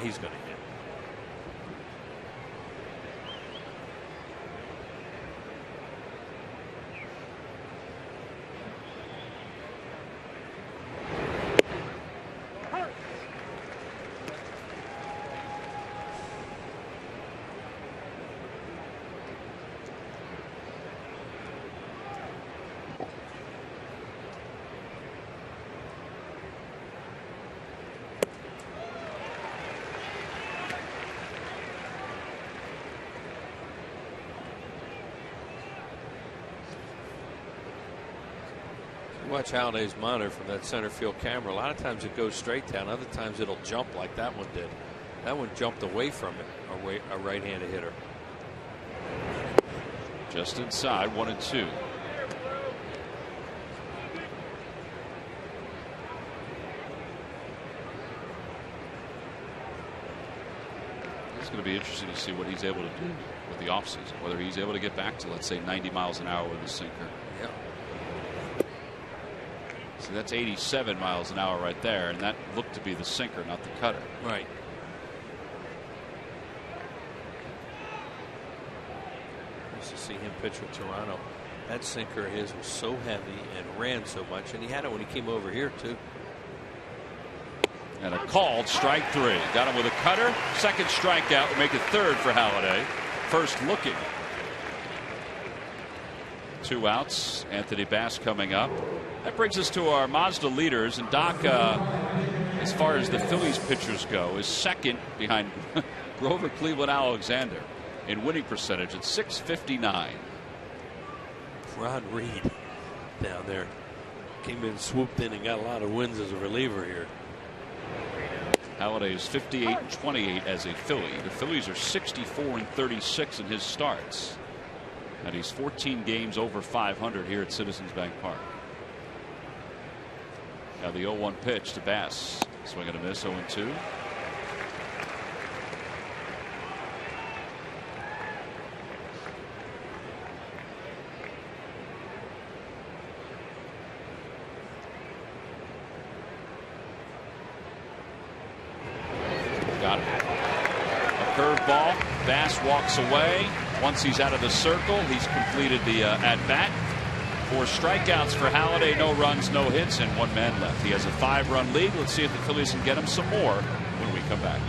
he's going to hit. Watch Halliday's monitor from that center field camera. A lot of times it goes straight down. Other times it'll jump like that one did. That one jumped away from it. A right-handed hitter. Just inside, 1-2. It's going to be interesting to see what he's able to do with the offseason. Whether he's able to get back to, let's say, 90 miles an hour with a sinker. Yeah. So that's 87 miles an hour right there, and that looked to be the sinker, not the cutter. Right. Used to see him pitch with Toronto. That sinker of his was so heavy and ran so much, and he had it when he came over here too. And a called strike 3. Got him with a cutter. Second strikeout would make it 3rd for Halladay. First looking. 2 outs. Anthony Bass coming up. That brings us to our Mazda leaders. And Doc, as far as the Phillies pitchers go, is second behind Grover Cleveland Alexander in winning percentage at .659. Ron Reed down there came in, swooped in, and got a lot of wins as a reliever here. Halladay is 58-28 as a Philly. The Phillies are 64-36 in his starts. And he's 14 games over 500 here at Citizens Bank Park. Now the 0-1 pitch to Bass. Swing and a miss, 0-2. Got it. A curveball. Bass walks away. Once he's out of the circle, he's completed the at-bat. 4 strikeouts for Halladay, no runs, no hits, and 1 man left. He has a 5-run lead. Let's see if the Phillies can get him some more when we come back.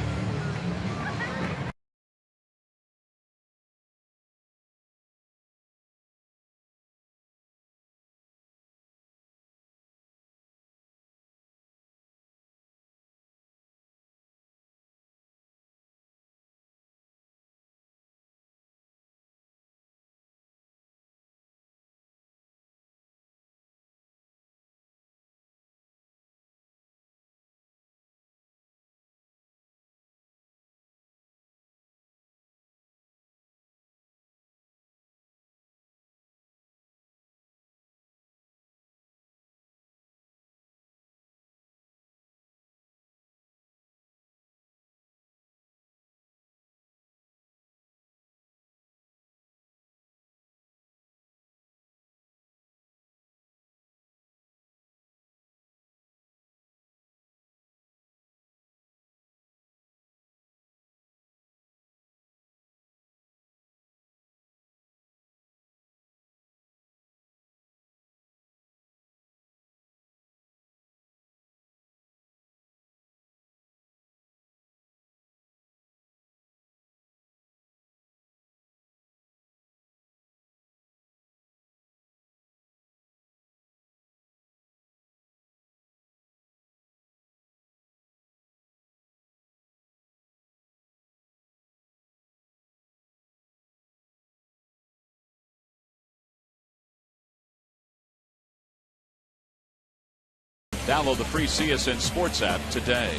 Download the free CSN Sports app today.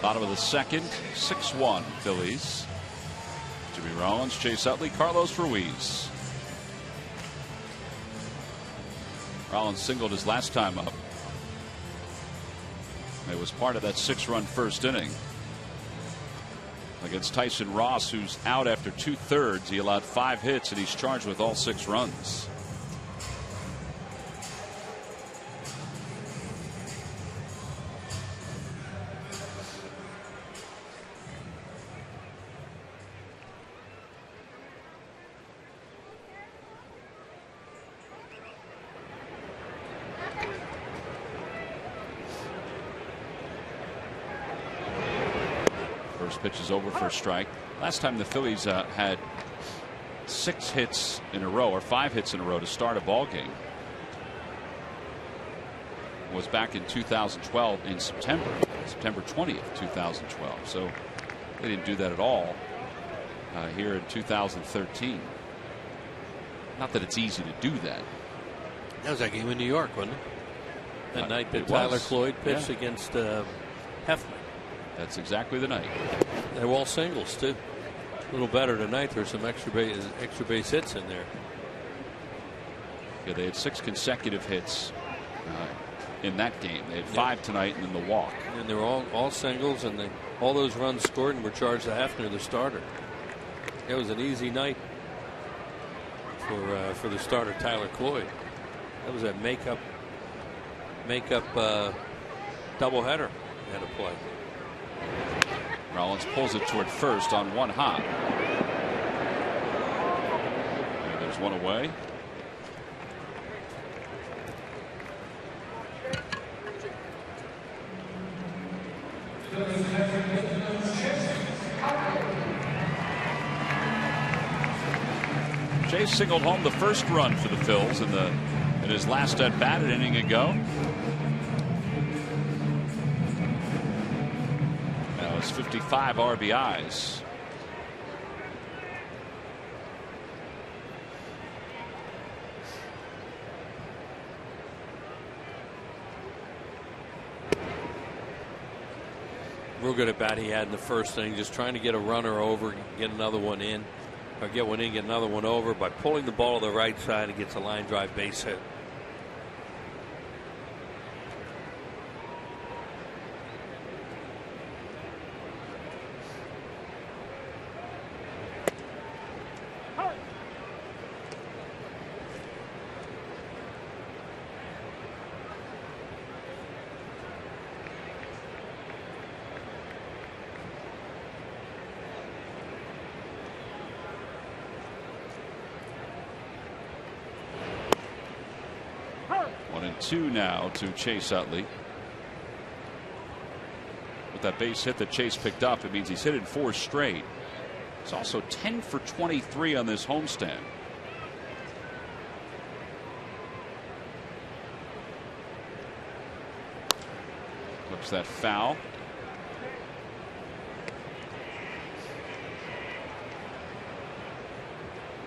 Bottom of the second, 6-1 Phillies. Jimmy Rollins, Chase Utley, Carlos Ruiz. Rollins singled his last time up. It was part of that 6-run first inning against Tyson Ross, who's out after 2/3. He allowed 5 hits, and he's charged with all 6 runs. First pitch is over for a strike. Last time the Phillies had 6 hits in a row, or 5 hits in a row to start a ball game, was back in 2012 in September 20th, 2012. So they didn't do that at all here in 2013. Not that it's easy to do that. That was that game in New York, wasn't it? That night that it Tyler was. Cloyd pitched Yeah. against Hefner. That's exactly the night. They were all singles too. A little better tonight. There's some extra base hits in there. Yeah, they had 6 consecutive hits in that game. They had 5 tonight and then the walk. And they were all singles, and all those runs scored and were charged to Hefner, the starter. It was an easy night for the starter Tyler Cloyd. That was a makeup doubleheader he had to play. Rollins pulls it toward first on 1 hop. There's 1 away. Chase singled home the first run for the Phils in his last at bat an inning ago. Now it's 55 RBIs. Real good at bat he had in the first inning, just trying to get a runner over, get another one in, or get one in, get another one over by pulling the ball to the right side and gets a line drive base hit. Two now to Chase Utley. With that base hit that Chase picked up, it means he's hit it 4 straight. He's also 10 for 23 on this homestand. Looks that foul.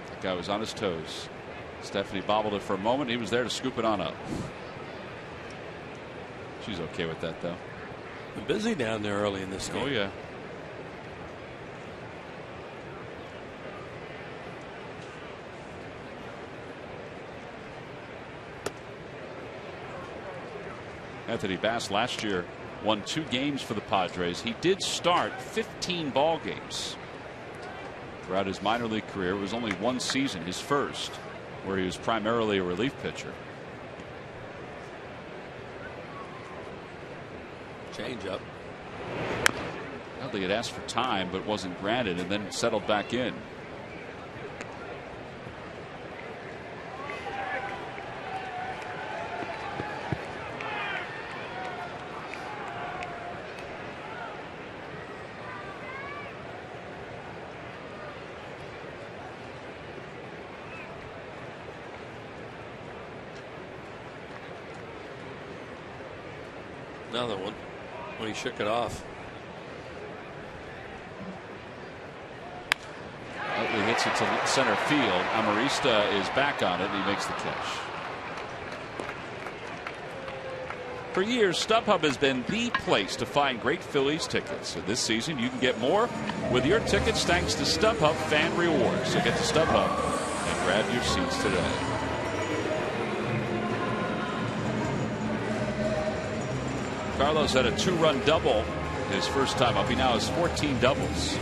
The guy was on his toes. Stephanie bobbled it for a moment. He was there to scoop it on up. She's okay with that, though. Been busy down there early in this game. Oh, yeah. Anthony Bass last year won 2 games for the Padres. He did start 15 ball games throughout his minor league career. It was only 1 season, his first, where he was primarily a relief pitcher. Change up. Utley had asked for time but wasn't granted, and then settled back in. Another one when he shook it off. Utley hits gets it to center field. Amarista is back on it, and he makes the catch. For years, StubHub has been the place to find great Phillies tickets. So this season, you can get more with your tickets thanks to StubHub Fan Rewards. So get to StubHub and grab your seats today. Carlos had a 2-run double his first time up. He now has 14 doubles.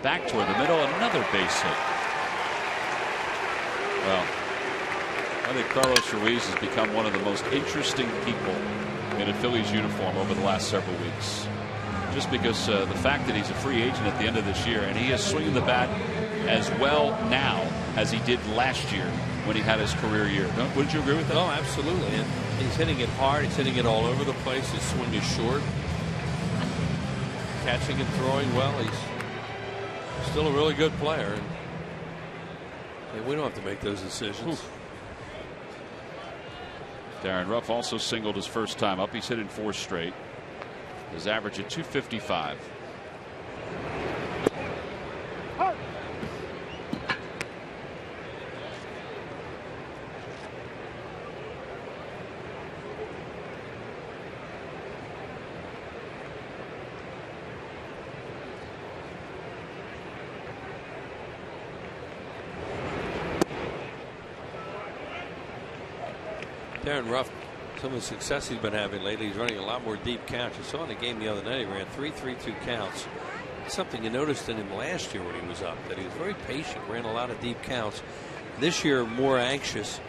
Back toward the middle, another base hit. Well, I think Carlos Ruiz has become one of the most interesting people in a Phillies uniform over the last several weeks. Just because the fact that he's a free agent at the end of this year, and he is swinging the bat as well now as he did last year when he had his career year. Wouldn't you agree with that? Oh, absolutely. And he's hitting it hard. He's hitting it all over the place. His swing is short. Catching and throwing well. He's still a really good player. And we don't have to make those decisions. Oof. Darren Ruff also singled his first time up. He's hit in 4 straight. His average at 255. Darren Ruff, some of the success he's been having lately, he's running a lot more deep counts. You saw in the game the other night, he ran 3-3-2 counts. Something you noticed in him last year when he was up, that he was very patient, ran a lot of deep counts. This year, more anxious,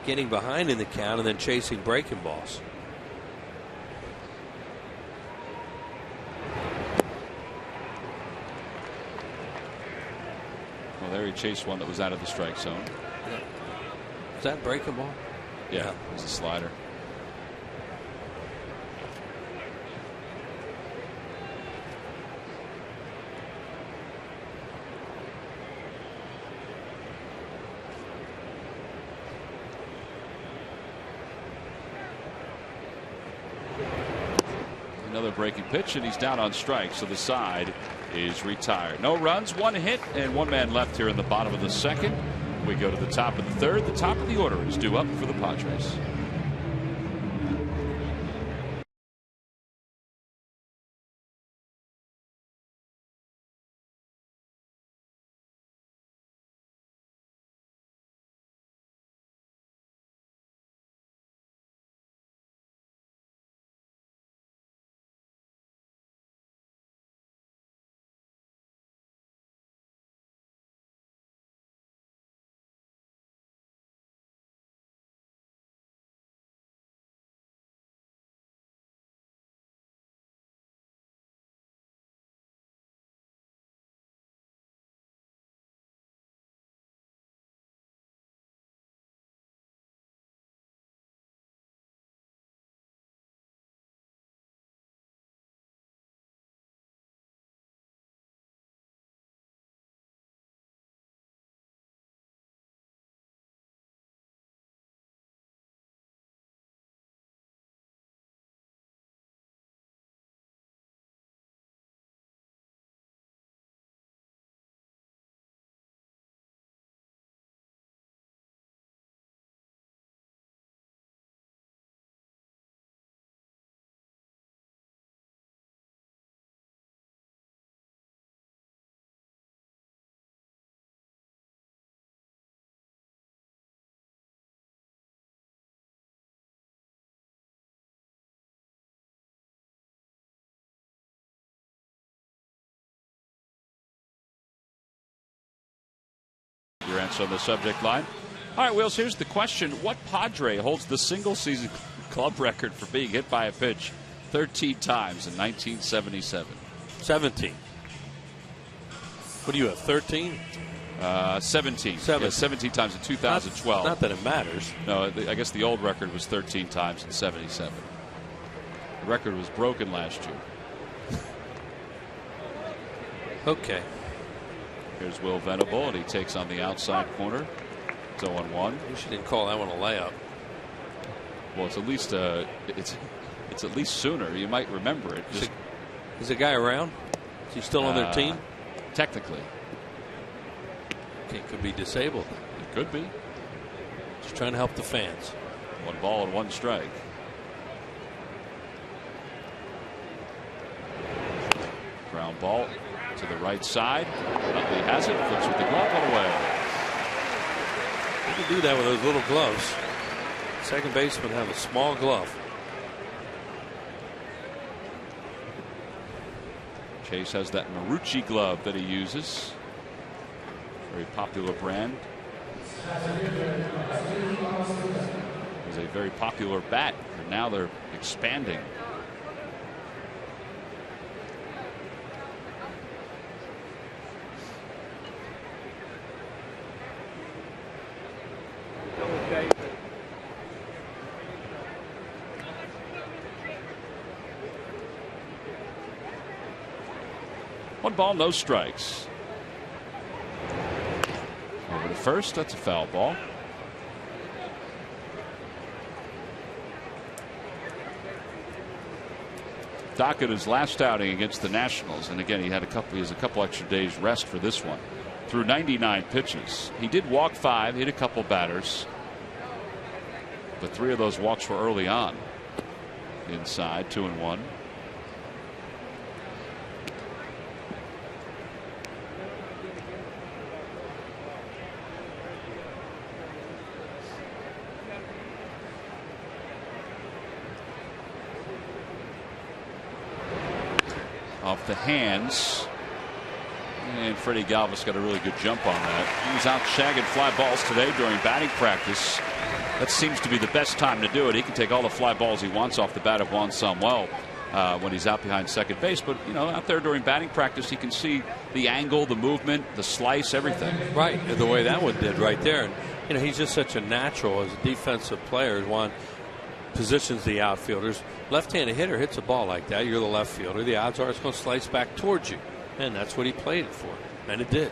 getting behind in the count and then chasing breaking balls. Well, there he chased one that was out of the strike zone. Is that breaking ball? Yeah, it was a slider. Another breaking pitch, and he's down on strike, so the side is retired. No runs, 1 hit, and 1 man left here in the bottom of the second. We go to the top of the third. The top of the order is due up for the Padres. Your answer on the subject line. All right, Wills, here's the question. What Padre holds the single-season club record for being hit by a pitch 13 times in 1977? 17. What do you have, 13? 17. 17 times in 2012. Not that it matters. No, I guess the old record was 13 times in 77. The record was broken last year. Okay. Here's Will Venable, and he takes on the outside corner. It's 0-1. She didn't call that one a layup. Well, it's at least it's at least sooner. You might remember it. Is the guy around? Is he still on their team? Technically. Okay, could be disabled. It could be. Just trying to help the fans. 1 ball and 1 strike. Ground ball to the right side. Nutley has it. Flips with the glove and away. You can do that with those little gloves. Second baseman have a small glove. Chase has that Marucci glove that he uses. Very popular brand. It was a very popular bat, and now they're expanding. One ball, no strikes. Over to first. That's a foul ball. Doc at his last outing against the Nationals, and again he has a couple extra days rest for this one. Through 99 pitches, he did walk 5, hit a couple batters, but 3 of those walks were early on. Inside, 2-1. Off the hands, and Freddie Galvis got a really good jump on that. He was out shagging fly balls today during batting practice. That seems to be the best time to do it. He can take all the fly balls he wants off the bat of Juan Samuel when he's out behind second base. But you know, out there during batting practice, he can see the angle, the movement, the slice, everything. Right, and the way that one did right there. And you know, he's just such a natural as a defensive player. Juan positions the outfielders. Left-handed hitter hits a ball like that, you're the left fielder, the odds are it's going to slice back towards you, and that's what he played it for, and it did.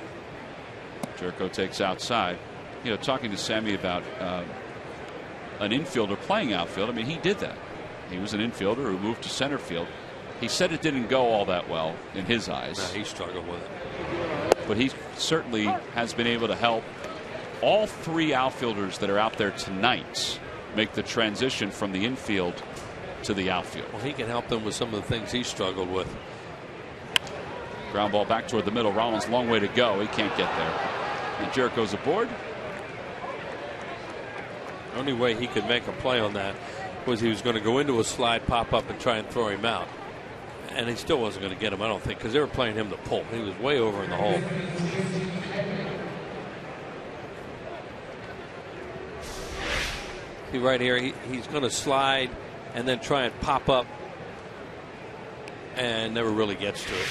Jerko takes outside. You know, talking to Sammy about an infielder playing outfield, I mean, he did that. He was an infielder who moved to center field. He said it didn't go all that well in his eyes. No, he struggled with it. But he certainly has been able to help all 3 outfielders that are out there tonight make the transition from the infield to the outfield. Well, he can help them with some of the things he struggled with. Ground ball back toward the middle. Rollins, long way to go. He can't get there. And Jericho's aboard. The only way he could make a play on that was he was going to go into a slide, pop up, and try and throw him out. And he still wasn't going to get him, I don't think, because they were playing him to pull. He was way over in the hole. See right here, he's going to slide and then try and pop up and never really gets to it.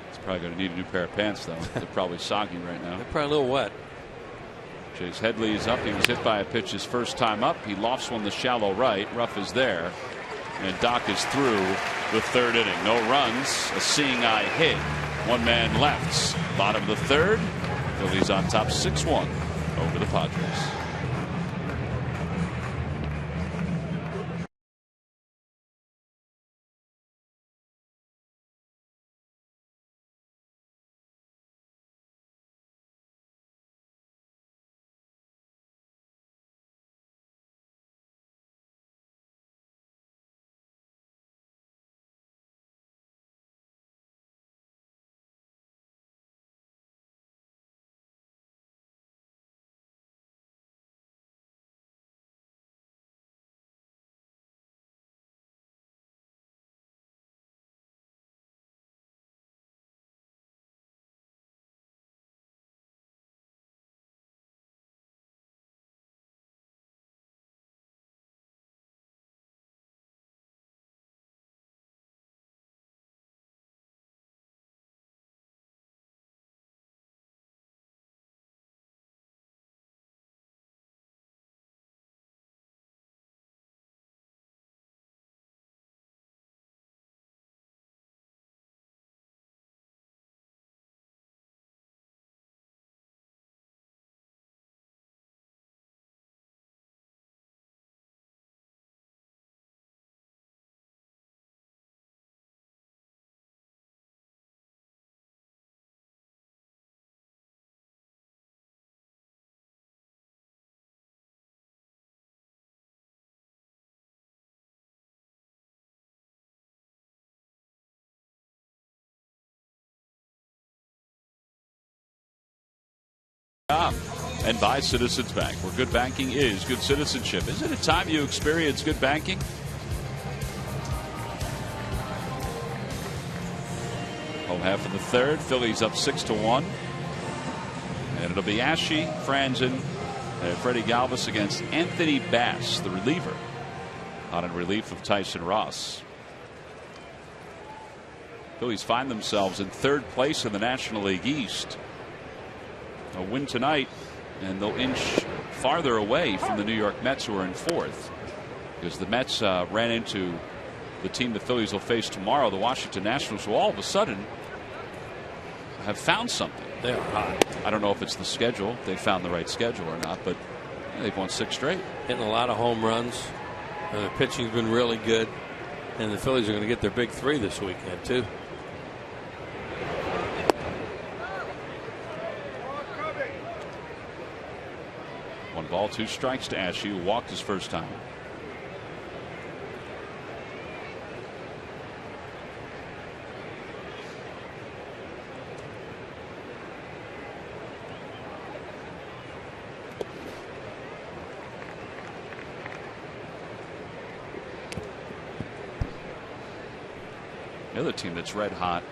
He's probably going to need a new pair of pants, though. They're probably soggy right now. They're probably a little wet. Chase Headley is up. He was hit by a pitch his first time up. He lofts one to shallow right. Ruff is there. And Doc is through the 3rd inning. No runs. A seeing eye hit. 1 man left. Bottom of the 3rd. Phillies on top 6-1 over the Padres. And by Citizens Bank, where good banking is good citizenship. Is it a time you experience good banking? Home half of the third. Phillies up 6-1. And it'll be Ashe, Franzen, and Freddie Galvis against Anthony Bass, the reliever, on in relief of Tyson Ross. Phillies find themselves in third place in the National League East. A win tonight, and they'll inch farther away from the New York Mets, who are in fourth, because the Mets ran into the team the Phillies will face tomorrow, the Washington Nationals, who all of a sudden have found something. They're hot. I don't know if it's the schedule. They found the right schedule or not, but they've won 6 straight. Hitting a lot of home runs. The pitching's been really good, and the Phillies are going to get their big 3 this weekend too. One ball, 2 strikes to Ashe, who walked his first time. The other team that's red hot,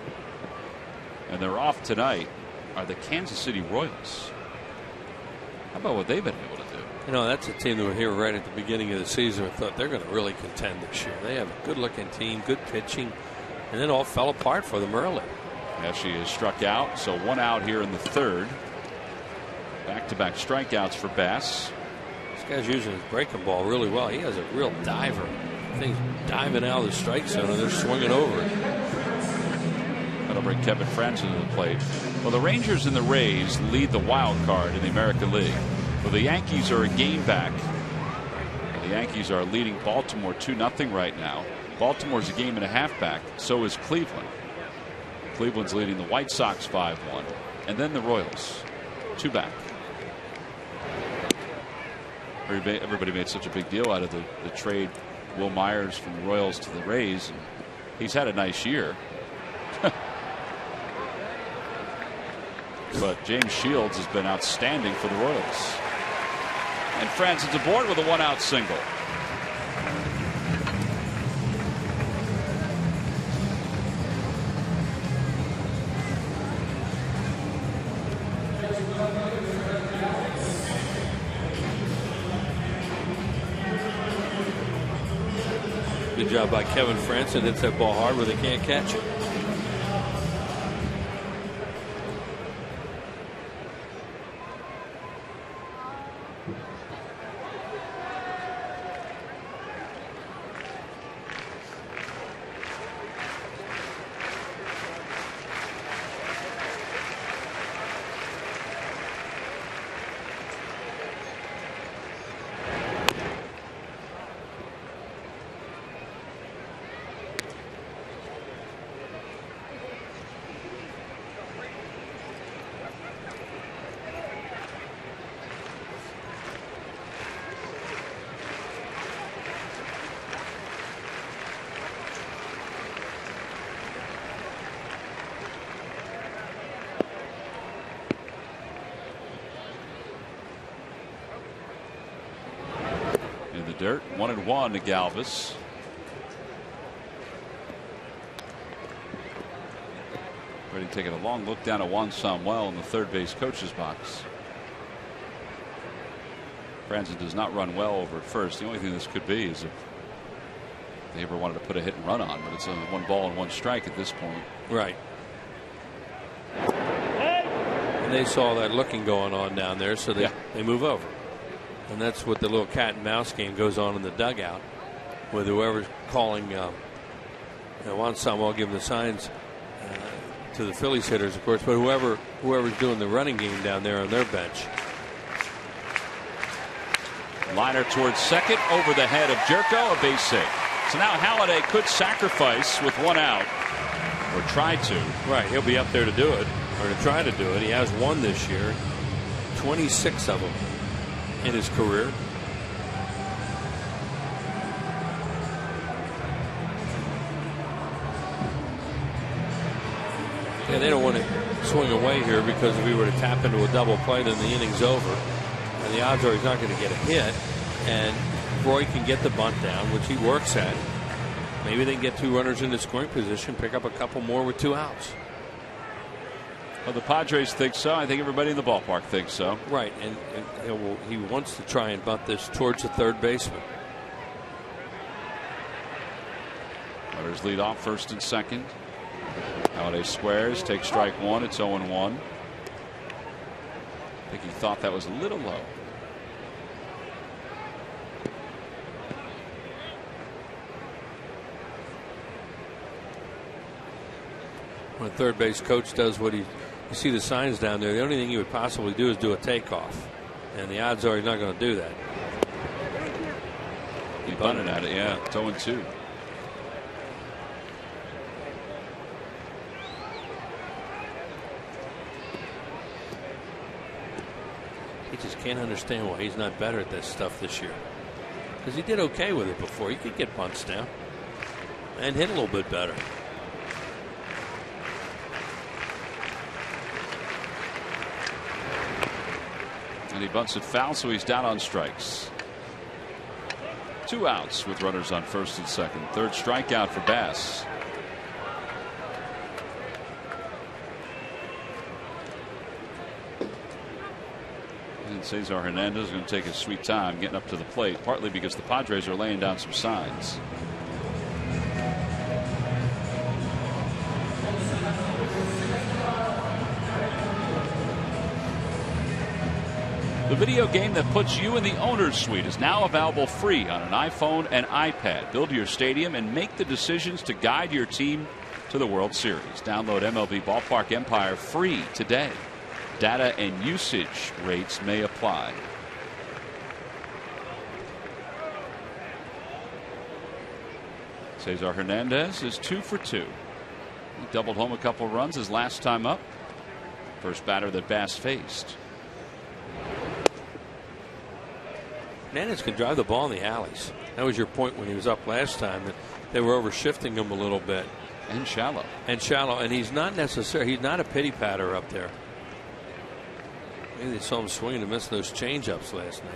and they're off tonight, are the Kansas City Royals. How about what they've been able to do? You know, that's a team that were here right at the beginning of the season. I thought they're going to really contend this year. They have a good-looking team, good pitching, and it all fell apart for them early. Ashe is struck out, so 1 out here in the third. Back-to-back strikeouts for Bass. This guy's using his breaking ball really well. He has a real diver. Things diving out of the strike zone, and they're swinging over it. That'll bring Kevin Franzen to the plate. Well, the Rangers and the Rays lead the wild card in the American League. Well, the Yankees are a game back. The Yankees are leading Baltimore 2-0 right now. Baltimore's a game and a half back. So is Cleveland. Cleveland's leading the White Sox 5-1. And then the Royals 2 back. Everybody made such a big deal out of the trade Will Myers from the Royals to the Rays. He's had a nice year. But James Shields has been outstanding for the Royals. And Franzen's aboard with a 1-out single. Good job by Kevin Franzen. Hits that ball hard where they can't catch it. Dirt 1-1 to Galvis. Ready taking a long look down at Juan Samuel in the third base coach's box. Franzen does not run well over at first. The only thing this could be is if they ever wanted to put a hit and run on, but it's a 1 ball and 1 strike at this point. Right. And they saw that looking going on down there, so they move over. And that's what the little cat and mouse game goes on in the dugout, with whoever's calling Juan Samuel giving the signs to the Phillies hitters, of course, but whoever's doing the running game down there on their bench. Liner towards second, over the head of Jerko, a base hit. So now Halladay could sacrifice with 1 out, or try to. Right, he'll be up there to do it, or to try to do it. He has 1 this year, 26 of them in his career. Yeah, they don't want to swing away here, because if he were to tap into a double play, then the inning's over. And the odds are he's not going to get a hit. And Roy can get the bunt down, which he works at. Maybe they can get 2 runners into scoring position, pick up a couple more with 2 outs. Well, the Padres think so. I think everybody in the ballpark thinks so. Right, and he wants to try and bunt this towards the third baseman. Runners lead off first and second. Halladay squares, takes strike 1. It's 0-1. I think he thought that was a little low. When a third base coach does what you see the signs down there, the only thing he would possibly do is do a takeoff. And the odds are he's not going to do that. He bunted at it, yeah. It's 0-2. He just can't understand why he's not better at this stuff this year. Because he did okay with it before. He could get bunts down and hit a little bit better. And he bunts it foul, so he's down on strikes. 2 outs with runners on first and second. Third strikeout for Bass. And Cesar Hernandez is going to take his sweet time getting up to the plate, partly because the Padres are laying down some signs. The video game that puts you in the owner's suite is now available free on an iPhone and iPad. Build your stadium and make the decisions to guide your team to the World Series. Download MLB Ballpark Empire free today. Data and usage rates may apply. Cesar Hernandez is 2 for 2. He doubled home a couple runs his last time up. First batter that Bass faced. Hernandez can drive the ball in the alleys. That was your point when he was up last time, that they were overshifting him a little bit. And shallow. And shallow. And he's not necessarily, he's not a pity patter up there. Maybe they saw him swinging and miss those changeups last night.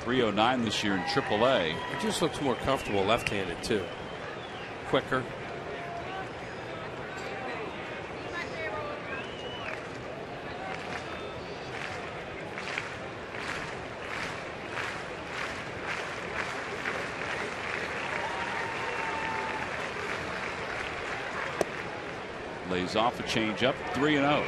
.309 this year in AAA. He just looks more comfortable left-handed too. Quicker. Lays off a changeup, 3-0.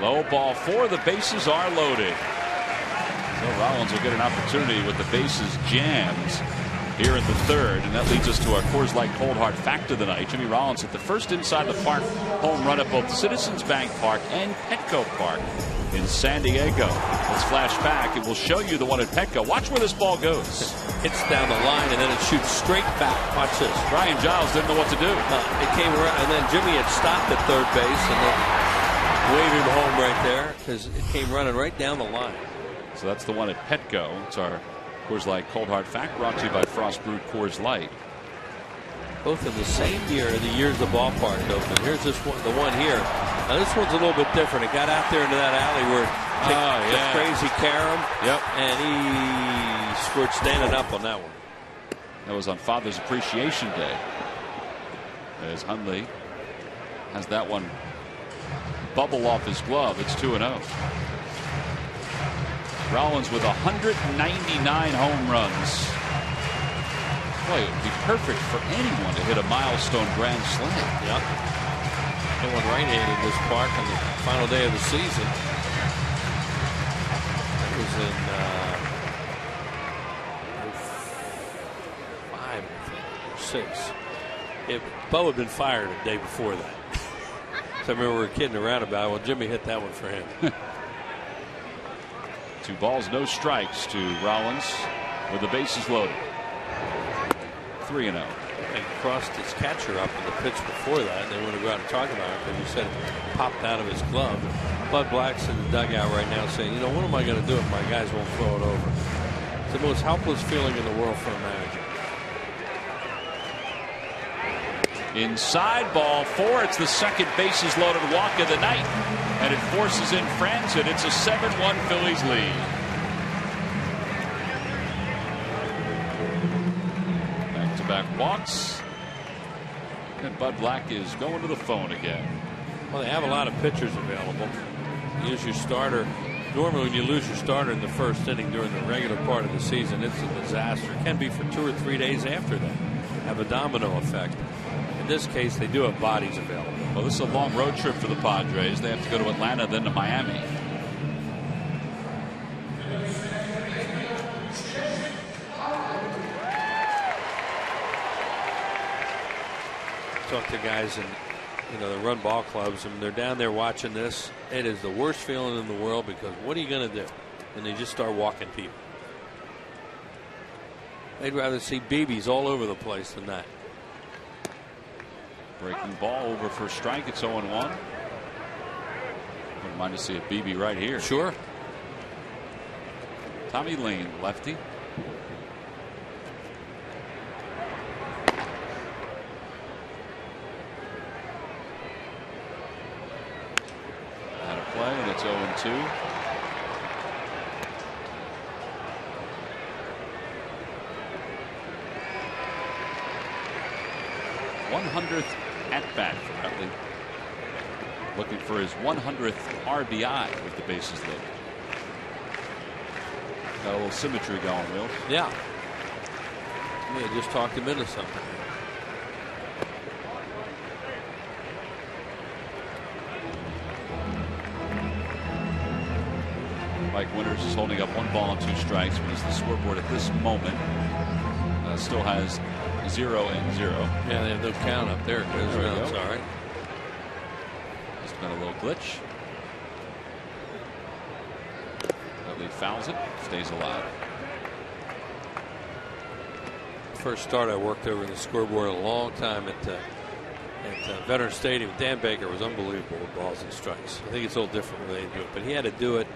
Low ball 4. The bases are loaded. So Rollins will get an opportunity with the bases jammed here in the third, and that leads us to our Coors Light Cold Hard Fact of the night. Jimmy Rollins hit the first inside the park home run at both Citizens Bank Park and Petco Park in San Diego. Let's flash back and we'll show you the one at Petco. Watch where this ball goes. Hits down the line and then it shoots straight back. Watch this. Brian Giles didn't know what to do. It came around, and then Jimmy had stopped at third base and then waved him home right there because it came running right down the line. So that's the one at Petco. It's our Coors Light Cold Hard Fact, brought to you by Frost Brewed Coors Light. Both in the same year, the years the ballpark opened. Here's this one, the one here. Now this one's a little bit different. It got out there into that alley where the crazy carom. Yep. And he scored standing up on that one. That was on Father's Appreciation Day. As Hundley has that one bubble off his glove. It's 2-0. Rollins with 199 home runs. Boy, it would be perfect for anyone to hit a milestone grand slam. Yep. Going right-handed this park on the final day of the season. It was in 05, I think, or 6. Bo had been fired a day before that. So I remember we were kidding around about it. Well, Jimmy hit that one for him. 2 balls, no strikes to Rollins with the bases loaded. 3-0. And crossed his catcher up in the pitch before that, and they want to go out and talk about it because he said it popped out of his glove. Bud Black's in the dugout right now saying, you know, what am I going to do if my guys won't throw it over? It's the most helpless feeling in the world for a manager. Inside, ball 4. It's the second bases loaded walk of the night, and it forces in Franzen. It's a 7-1 Phillies lead. Back-to-back walks, and Bud Black is going to the phone again. Well, they have a lot of pitchers available. Use your starter. Normally, when you lose your starter in the first inning during the regular part of the season, it's a disaster. It can be for 2 or 3 days after that. Have a domino effect. In this case, they do have bodies available. Well, this is a long road trip for the Padres. They have to go to Atlanta, then to Miami. Talk to guys in, you know, the run ball clubs, and they're down there watching this. It is the worst feeling in the world because what are you going to do? And they just start walking people. They'd rather see BBs all over the place than that. Breaking ball over for a strike. It's 0-1. Wouldn't mind to see a BB right here. Sure. Tommy Lane, lefty. Had a play, and it's 0-2. th at bat for Utley. Looking for his 100th RBI with the bases loaded. Got a little symmetry going, Will. Yeah. May have just talked him into something. Mike Winters is holding up 1 ball and 2 strikes, but the scoreboard at this moment still has 0-0. Yeah, they have no count up there. It's all right. Just been a little glitch. Utley fouls it, stays alive. First start I worked over the scoreboard a long time at Veterans Stadium. Dan Baker was unbelievable with balls and strikes. I think it's a little different when they do it, but he had to do it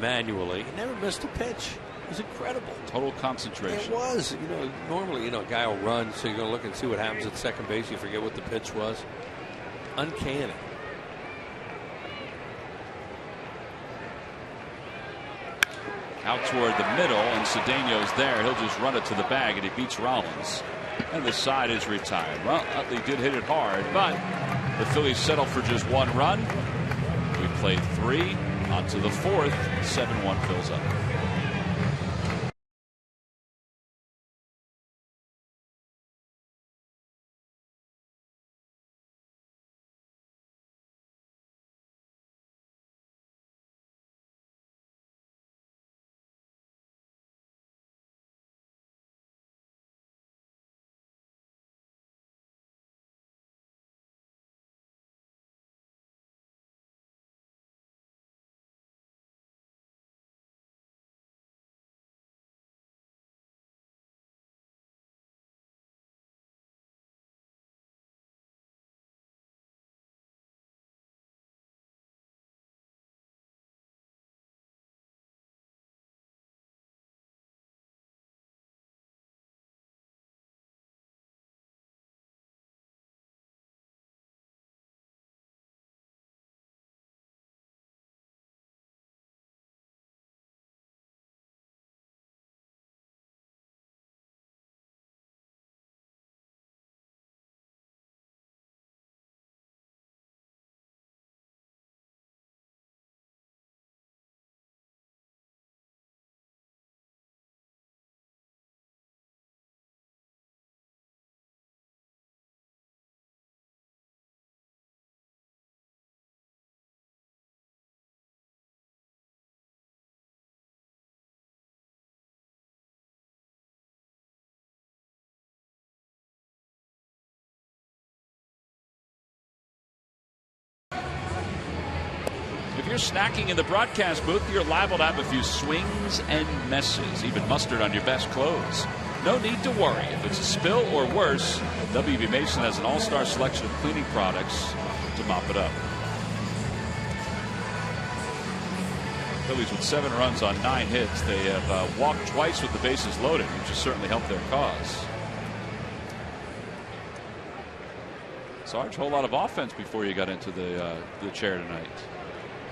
manually. He never missed a pitch. It was incredible. Total concentration. It was. You know, normally, you know, a guy will run, so you're going to look and see what happens at second base. You forget what the pitch was. Uncanny. Out toward the middle, and Cedeno's there. He'll just run it to the bag, and he beats Rollins. And the side is retired. Well, Utley did hit it hard, but the Phillies settle for just 1 run. We played 3. On to the 4th. 7-1 Phillies up. if you're snacking in the broadcast booth, you're liable to have a few swings and messes, even mustard on your best clothes. No need to worry. If it's a spill or worse, W.B. Mason has an all-star selection of cleaning products to mop it up. Phillies with 7 runs on 9 hits. They have walked twice with the bases loaded, which has certainly helped their cause. Sarge, a whole lot of offense before you got into the chair tonight.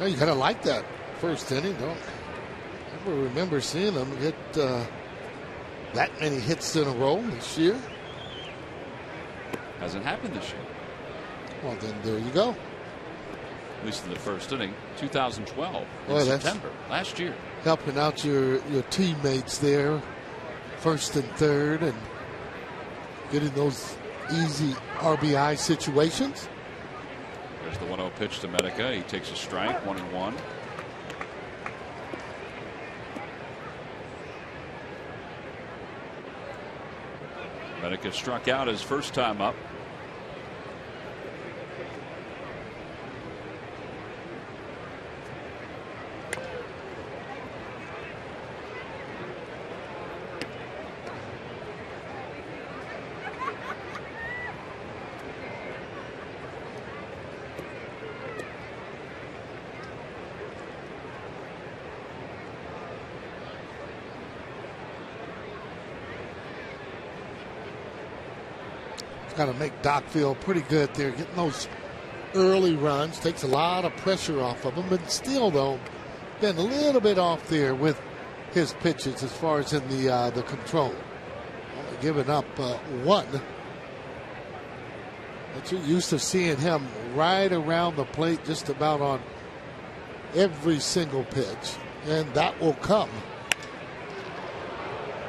Well, you kind of like that first inning, don't I never remember seeing them get that many hits in a row this year. Hasn't happened this year. Well, then there you go. At least in the first inning, 2012, Boy, September, last year. Helping out your teammates there, first and third, and getting those easy RBI situations. There's the 1-0 pitch to Medica. He takes a strike, 1-1. Medica struck out his first time up. Got to make Doc feel pretty good there, getting those early runs. Takes a lot of pressure off of him, but still, though, been a little bit off there with his pitches as far as in the control. Only giving up 1. But you're used to seeing him right around the plate just about on every single pitch, and that will come.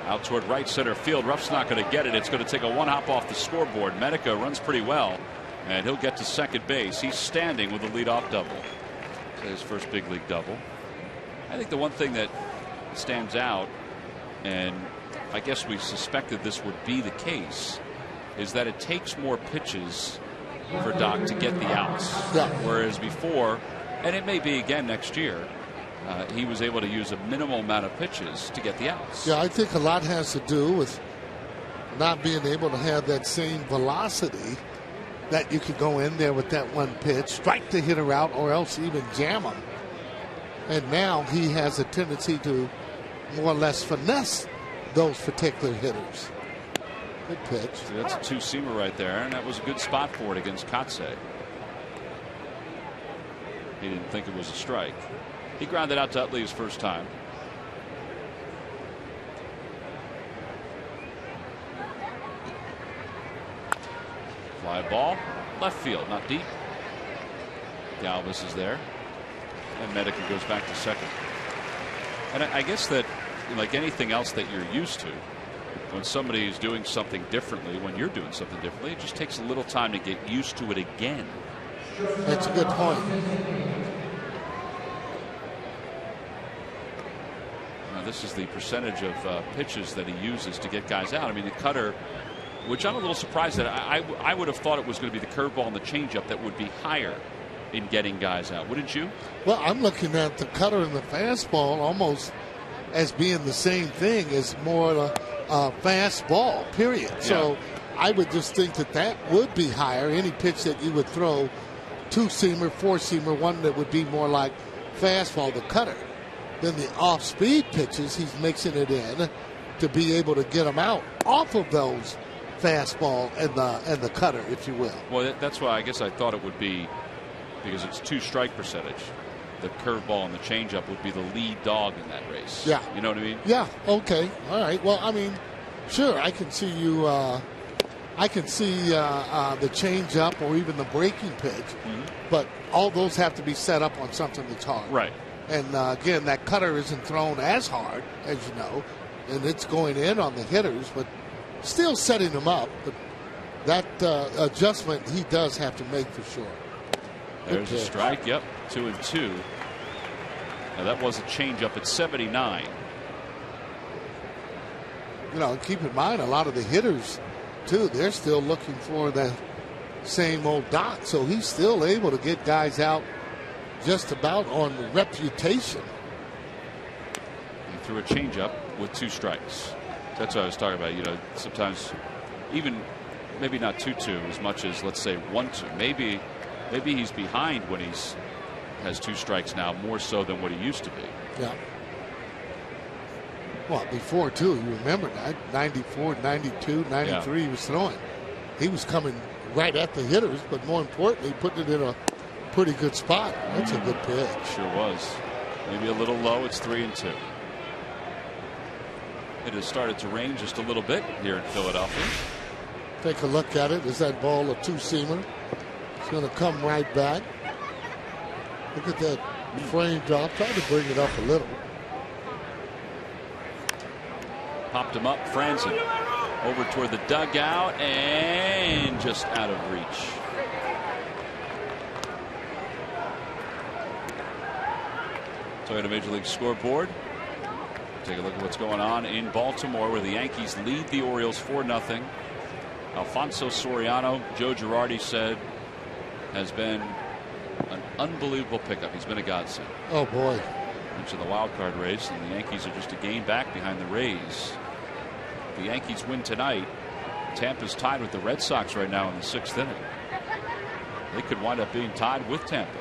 Out toward right center field. Ruff's not going to get it. It's going to take a 1-hop off the scoreboard. Medica runs pretty well, and he'll get to second base. He's standing with a leadoff double. His first big league double. I think the one thing that stands out, and I guess we suspected this would be the case, is that it takes more pitches for Doc to get the outs. Yeah. Whereas before, and it may be again next year, he was able to use a minimal amount of pitches to get the outs. Yeah, I think a lot has to do with not being able to have that same velocity that you could go in there with that one pitch, strike the hitter out, or else even jam him. And now he has a tendency to more or less finesse those particular hitters. Good pitch. So that's a 2-seamer right there, and that was a good spot for it against Kotsay. He didn't think it was a strike. He grounded out to Utley his first time. Fly ball, left field, not deep. Galvis is there, and Medica goes back to second. And I guess that, like anything else that you're used to, when somebody is doing something differently, when you're doing something differently, it just takes a little time to get used to it again. That's a good point. This is the percentage of pitches that he uses to get guys out. I mean, the cutter, which I'm a little surprised that I would have thought it was going to be the curveball and the changeup that would be higher in getting guys out. Wouldn't you? Well, I'm looking at the cutter and the fastball almost as being the same thing, as more a fastball, period. Yeah. So I would just think that would be higher. Any pitch that you would throw, 2-seamer, 4-seamer, one that would be more like fastball, the cutter. Then the off-speed pitches, he's mixing it in to be able to get them out off of those fastball and the cutter, if you will. Well, that's why I guess I thought it would be, because it's 2-strike percentage. The curveball and the changeup would be the lead dog in that race. Yeah. You know what I mean? Yeah. Okay. All right. Well, I mean, sure, I can see you. I can see the changeup or even the breaking pitch, but all those have to be set up on something that's hard. Right. And again, that cutter isn't thrown as hard, as you know, and it's going in on the hitters, but still setting them up. But that adjustment he does have to make for sure. There's a strike. Yep, 2-2. Now that was a changeup at 79. You know, keep in mind a lot of the hitters too. They're still looking for the same old Doc, so he's still able to get guys out just about on reputation. He threw a changeup with 2 strikes. That's what I was talking about. You know, sometimes even maybe not 2-2 as much as, let's say, 1-2. Maybe he's behind when has 2 strikes now, more so than what he used to be. Yeah. Well, before, too, you remember that 94, 92, 93, He was throwing. He was coming right at the hitters, but more importantly, putting it in a pretty good spot. That's a good pitch. Sure was. Maybe a little low. It's 3-2. It has started to rain just a little bit here in Philadelphia. Take a look at it. Is that ball a 2-seamer? It's going to come right back. Look at that frame drop. Try to bring it up a little. Popped him up. Franzen over toward the dugout and just out of reach. Toyota Major League Scoreboard. Take a look at what's going on in Baltimore, where the Yankees lead the Orioles 4-0. Alfonso Soriano, Joe Girardi said, has been an unbelievable pickup. He's been a godsend. Oh, boy. Into the wild card race, and the Yankees are just a game back behind the Rays. The Yankees win tonight. Tampa's tied with the Red Sox right now in the 6th inning. They could wind up being tied with Tampa.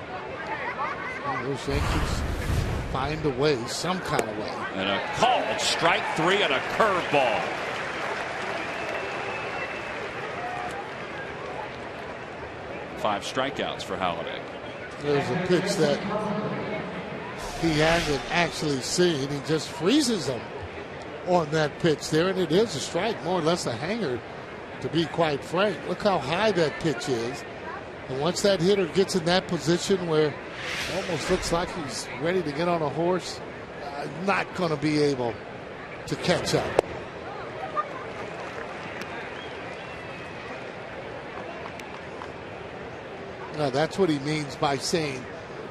Well, those Yankees find a way, some kind of way. And a called strike 3 and a curveball. Five strikeouts for Halladay. There's a pitch that he hasn't actually seen. He just freezes them on that pitch there, and it is a strike, more or less a hanger, to be quite frank. Look how high that pitch is. And once that hitter gets in that position where it almost looks like he's ready to get on a horse, not going to be able to catch up. Now, that's what he means by saying,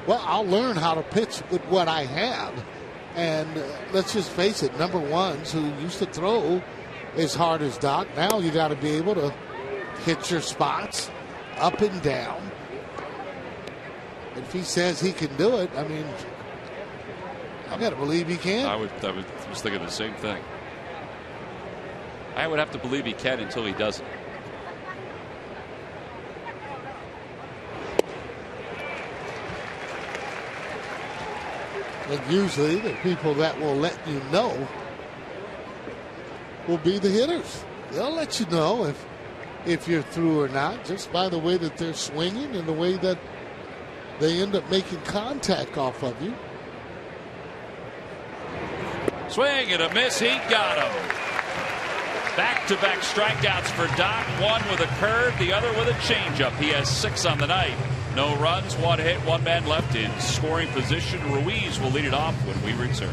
well, I'll learn how to pitch with what I have. And let's just face it, number ones who used to throw as hard as Doc, now you got to be able to hit your spots up and down. If he says he can do it, I mean, I got to believe he can. I was thinking the same thing. I would have to believe he can until he doesn't. And usually the people that will let you know will be the hitters. They'll let you know if you're through or not, just by the way that they're swinging and the way that they end up making contact off of you. Swing and a miss. He got him. Back-to-back strikeouts for Doc. One with a curve, the other with a changeup. He has 6 on the night. No runs, 1 hit, 1 man left in scoring position. Ruiz will lead it off when we return.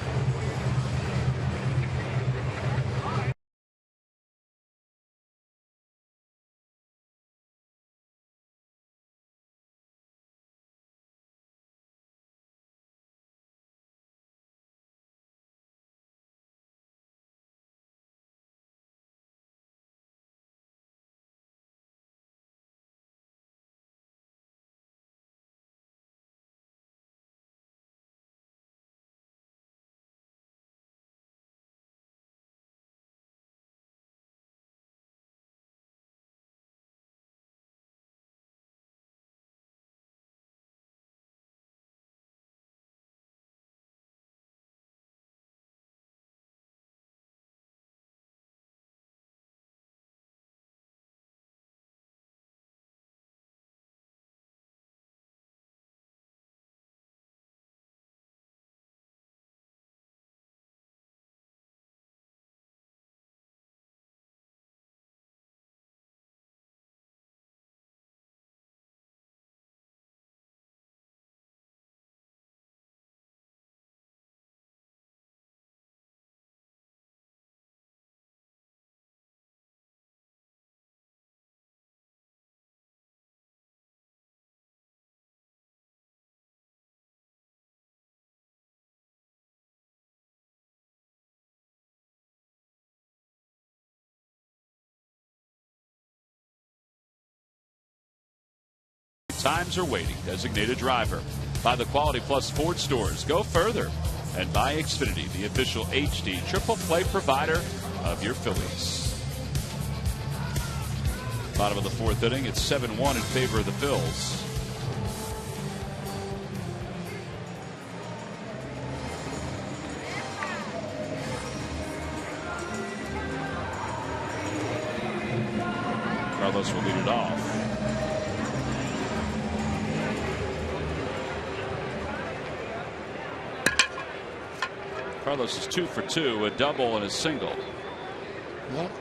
Times are waiting. Designated driver. by the Quality Plus Ford stores. Go further and buy Xfinity, the official HD triple play provider of your Phillies. Bottom of the fourth inning, it's 7-1 in favor of the Phils. Carlos will lead it off. Carlos is 2 for 2, a double and a single. Yep,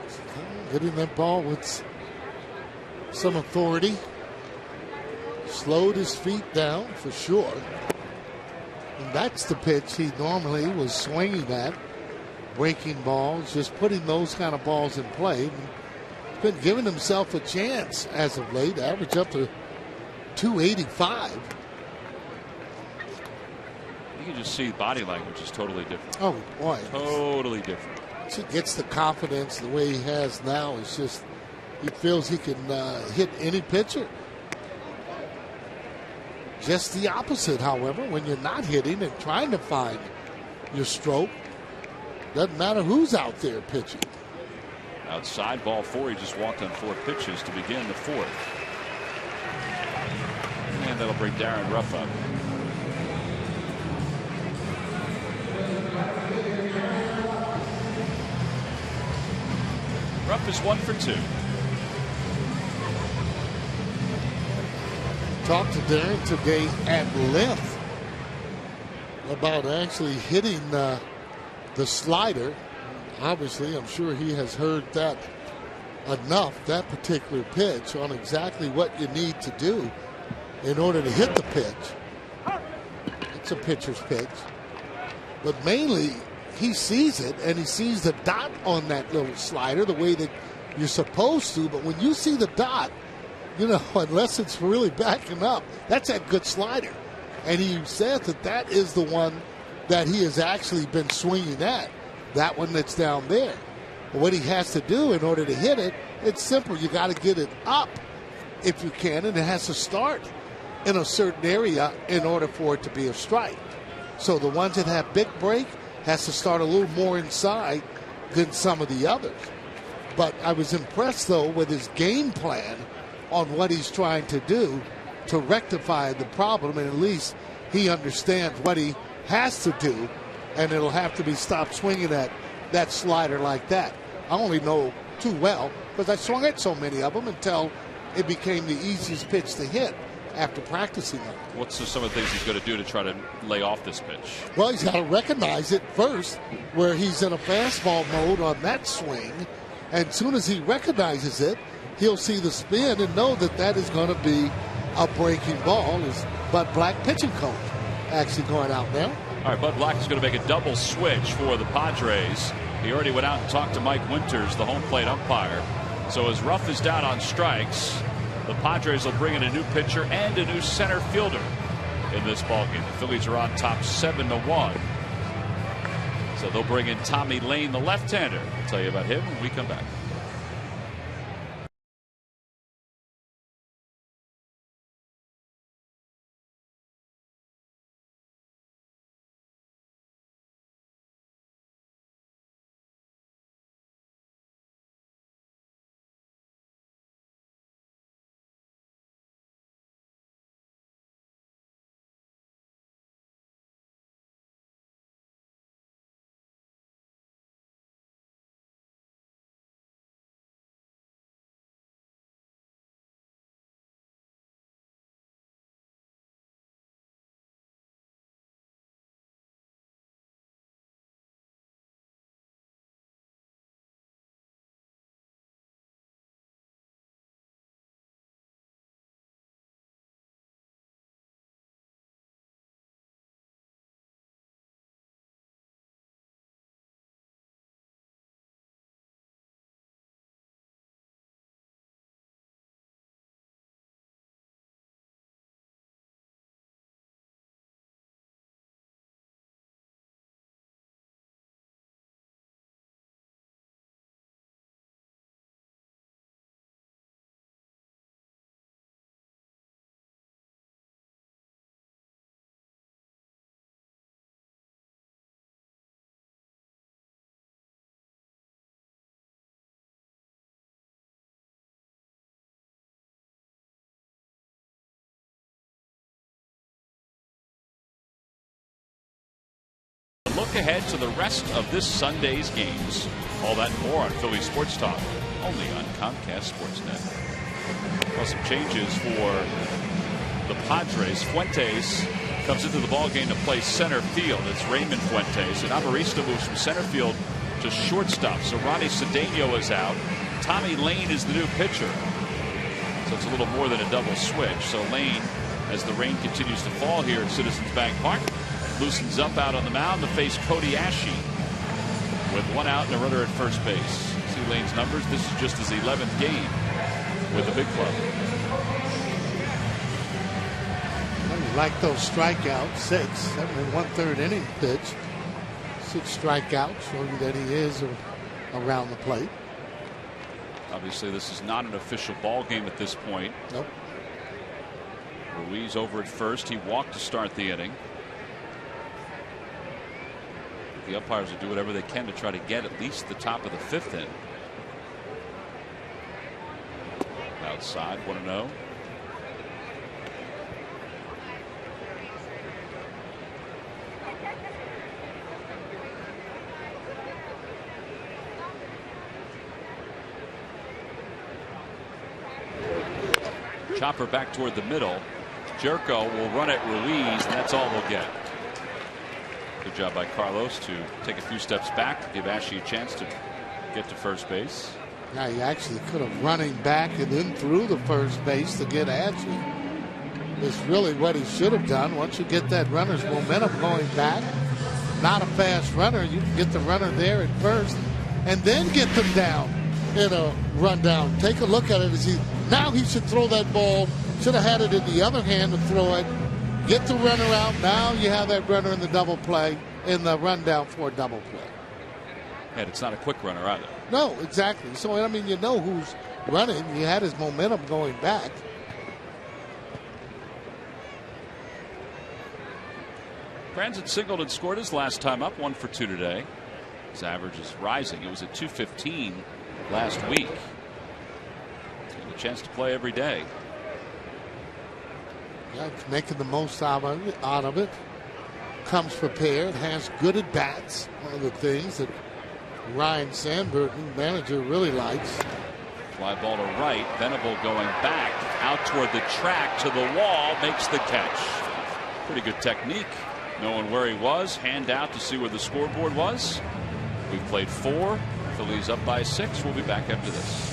hitting that ball with some authority. Slowed his feet down for sure. And that's the pitch he normally was swinging at. Breaking balls, just putting those kind of balls in play. He's been giving himself a chance as of late, average up to 285. You can just see body language is totally different. Oh, boy. Totally different. He gets the confidence the way he has now. It's just he feels he can hit any pitcher. Just the opposite, however, when you're not hitting and trying to find your stroke. Doesn't matter who's out there pitching. Outside, ball 4. He just walked on 4 pitches to begin the 4th. And that'll bring Darren Ruff up. Ruff is 1 for 2. Talked to Darren today at length about actually hitting the slider. Obviously, I'm sure he has heard that enough, that particular pitch, on exactly what you need to do in order to hit the pitch. It's a pitcher's pitch. But mainly, he sees it, and he sees the dot on that little slider the way that you're supposed to. But when you see the dot, you know, unless it's really backing up, that's a good slider. And he said that that is the one that he has actually been swinging at, that one that's down there. But what he has to do in order to hit it, it's simple. You got to get it up if you can, and it has to start in a certain area in order for it to be a strike. So the ones that have big break has to start a little more inside than some of the others. But I was impressed, though, with his game plan on what he's trying to do to rectify the problem, and at least he understands what he has to do, and it'll have to be stopped swinging at that slider like that. I only know too well because I swung at so many of them until it became the easiest pitch to hit after practicing them. What's some of the things he's going to do to try to lay off this pitch? Well, he's got to recognize it first, where he's in a fastball mode on that swing, and as soon as he recognizes it, he'll see the spin and know that that is going to be a breaking ball. Is Bud Black, pitching coach, actually going out now. All right, Bud Black is going to make a double switch for the Padres. He already went out and talked to Mike Winters, the home plate umpire. So as Ruff is down on strikes, the Padres will bring in a new pitcher and a new center fielder in this ballgame. The Phillies are on top 7-1. So they'll bring in Tommy Lane, the left-hander. I'll tell you about him when we come back. look ahead to the rest of this Sunday's games. All that and more on Philly Sports Talk, only on Comcast Sportsnet. Well, some changes for the Padres. Fuentes comes into the ballgame to play center field. It's Raymond Fuentes. And Amarista moves from center field to shortstop. So Ronnie Cedeno is out. Tommy Lane is the new pitcher. So it's a little more than a double switch. So Lane, as the rain continues to fall here at Citizens Bank Park, loosens up out on the mound to face Cody Ashe with one out and a runner at first base. See Lane's numbers. This is just his 11th game with the big club. Well, you like those strikeouts. 7 1/3 inning pitch. 6 strikeouts, showing that he is around the plate. Obviously, this is not an official ball game at this point. Nope. Ruiz over at first. He walked to start the inning. The umpires will do whatever they can to try to get at least the top of the 5th inning. Outside, 1-0. Chopper back toward the middle. Jerko will run at Ruiz, and that's all we'll get. Good job by Carlos to take a few steps back to give Ashe a chance to get to first base. Yeah, he actually could have running back and then through the first base to get Ashe. It's really what he should have done. Once you get that runner's momentum going back, not a fast runner, you can get the runner there at first and then get them down in a rundown. Take a look at it. Now he should throw that ball. Should have had it in the other hand to throw it. Get the runner out. Now you have that runner in the double play, in the rundown for a double play. And it's not a quick runner either. No, exactly. So, I mean, you know who's running. He had his momentum going back. Brandon Singleton scored his last time up, 1 for 2 today. His average is rising. It was at 215 last week. Getting a chance to play every day. Yeah, it's making the most out of it. Comes prepared, has good at bats. One of the things that Ryan Sandberg, manager, really likes. Fly ball to right. Venable going back out toward the track to the wall, makes the catch. Pretty good technique. Knowing where he was, hand out to see where the scoreboard was. We've played 4. Phillies up by 6. We'll be back after this.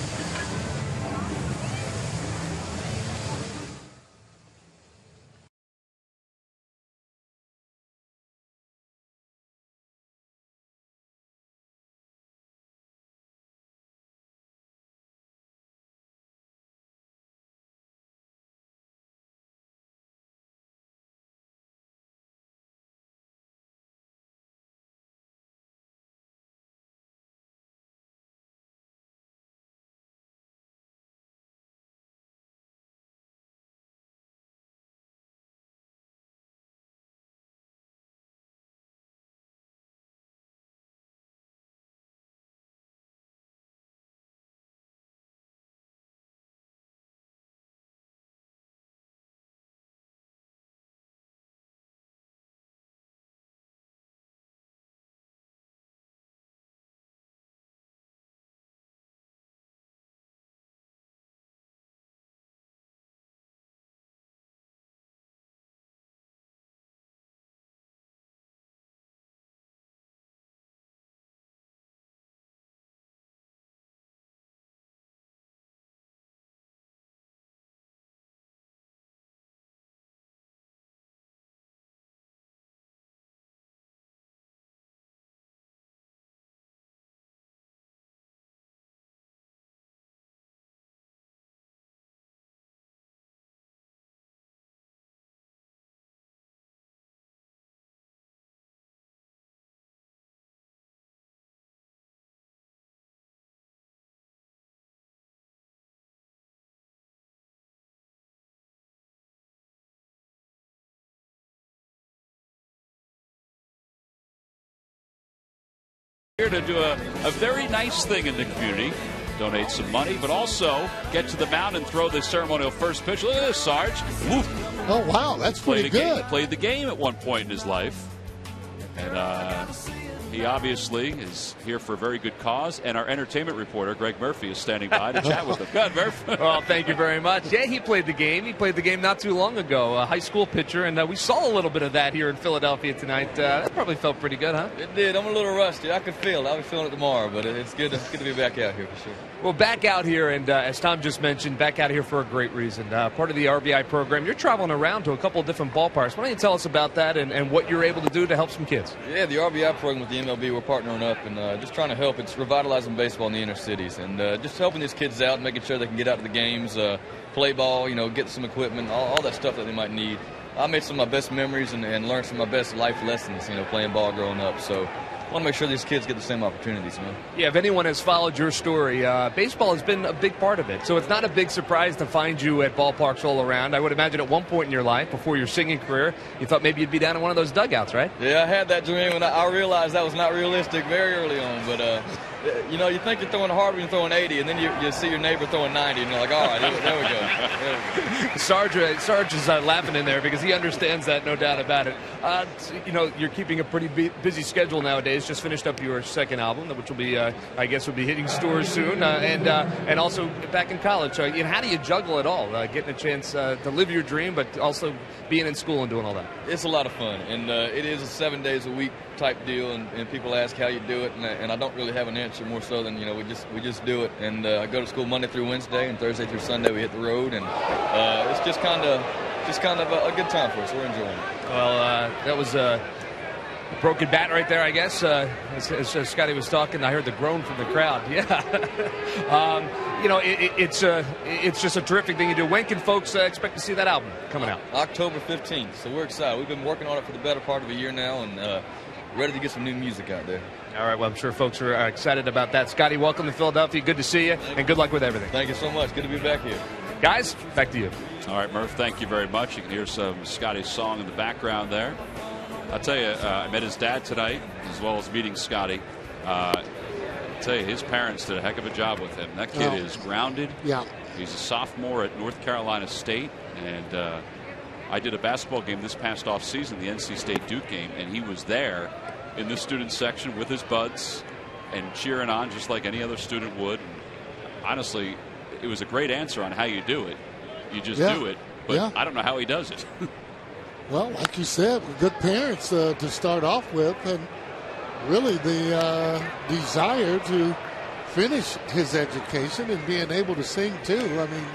Here to do a very nice thing in the community. Donate some money, but also get to the mound and throw the ceremonial first pitch. Look at this, Sarge. Woof. Oh, wow, that's pretty good. Played the game at one point in his life. And he obviously is here for a very good cause, and our entertainment reporter, Greg Murphy, is standing by to chat with him. Go ahead, Murph. Well, thank you very much. Yeah, he played the game. He played the game not too long ago, a high school pitcher, and we saw a little bit of that here in Philadelphia tonight. That probably felt pretty good, huh? It did. I'm a little rusty. I could feel it. I'll be feeling it tomorrow, but it's good to be back out here for sure. Well, back out here, and as Tom just mentioned, back out here for a great reason. Part of the RBI program. You're traveling around to a couple of different ballparks. Why don't you tell us about that and what you're able to do to help some kids? Yeah, the RBI program with the MLB, we're partnering up and just trying to help. It's revitalizing baseball in the inner cities and just helping these kids out, making sure they can get out to the games, play ball, get some equipment, all that stuff that they might need. I made some of my best memories and learned some of my best life lessons, playing ball growing up. So I want to make sure these kids get the same opportunities, man. Yeah, if anyone has followed your story, baseball has been a big part of it. So it's not a big surprise to find you at ballparks all around. I would imagine at one point in your life, before your singing career, you thought maybe you'd be down in one of those dugouts, right? Yeah, I had that dream, and I realized that was not realistic very early on. But, you think you're throwing hard when you're throwing 80, and then you see your neighbor throwing 90, and you're like, all right, there we go. There we go. Sarge is laughing in there because he understands that, no doubt about it. You're keeping a pretty busy schedule nowadays. Just finished up your second album, which will be, I guess, will be hitting stores soon, and also back in college. So, how do you juggle it all? Getting a chance to live your dream, but also being in school and doing all that. It's a lot of fun, and it is a 7 days a week type deal, and people ask how you do it, and I don't really have an answer more so than we just do it. And I go to school Monday through Wednesday, and Thursday through Sunday we hit the road, and it's just kind of a good time for us. We're enjoying it. Well, that was a broken bat right there, I guess. As Scotty was talking, I heard the groan from the crowd. Yeah, it's just a terrific thing you do. When can folks expect to see that album coming out? October 15th. So we're excited. We've been working on it for the better part of a year now, and ready to get some new music out there. All right, well, I'm sure folks are excited about that. Scotty, welcome to Philadelphia. Good to see you, and good luck with everything. Thank you so much. Good to be back here. Guys, back to you. All right, Murph, thank you very much. You can hear some Scotty's song in the background there. I'll tell you, I met his dad tonight, as well as meeting Scotty. I'll tell you, his parents did a heck of a job with him. That kid is grounded. Yeah. He's a sophomore at North Carolina State, and I did a basketball game this past offseason, the NC State-Duke game, and he was there in the student section with his buds and cheering on just like any other student would. And honestly, it was a great answer on how you do it. You just do it, but I don't know how he does it. Well, like you said, good parents to start off with, and really the desire to finish his education and being able to sing too. I mean,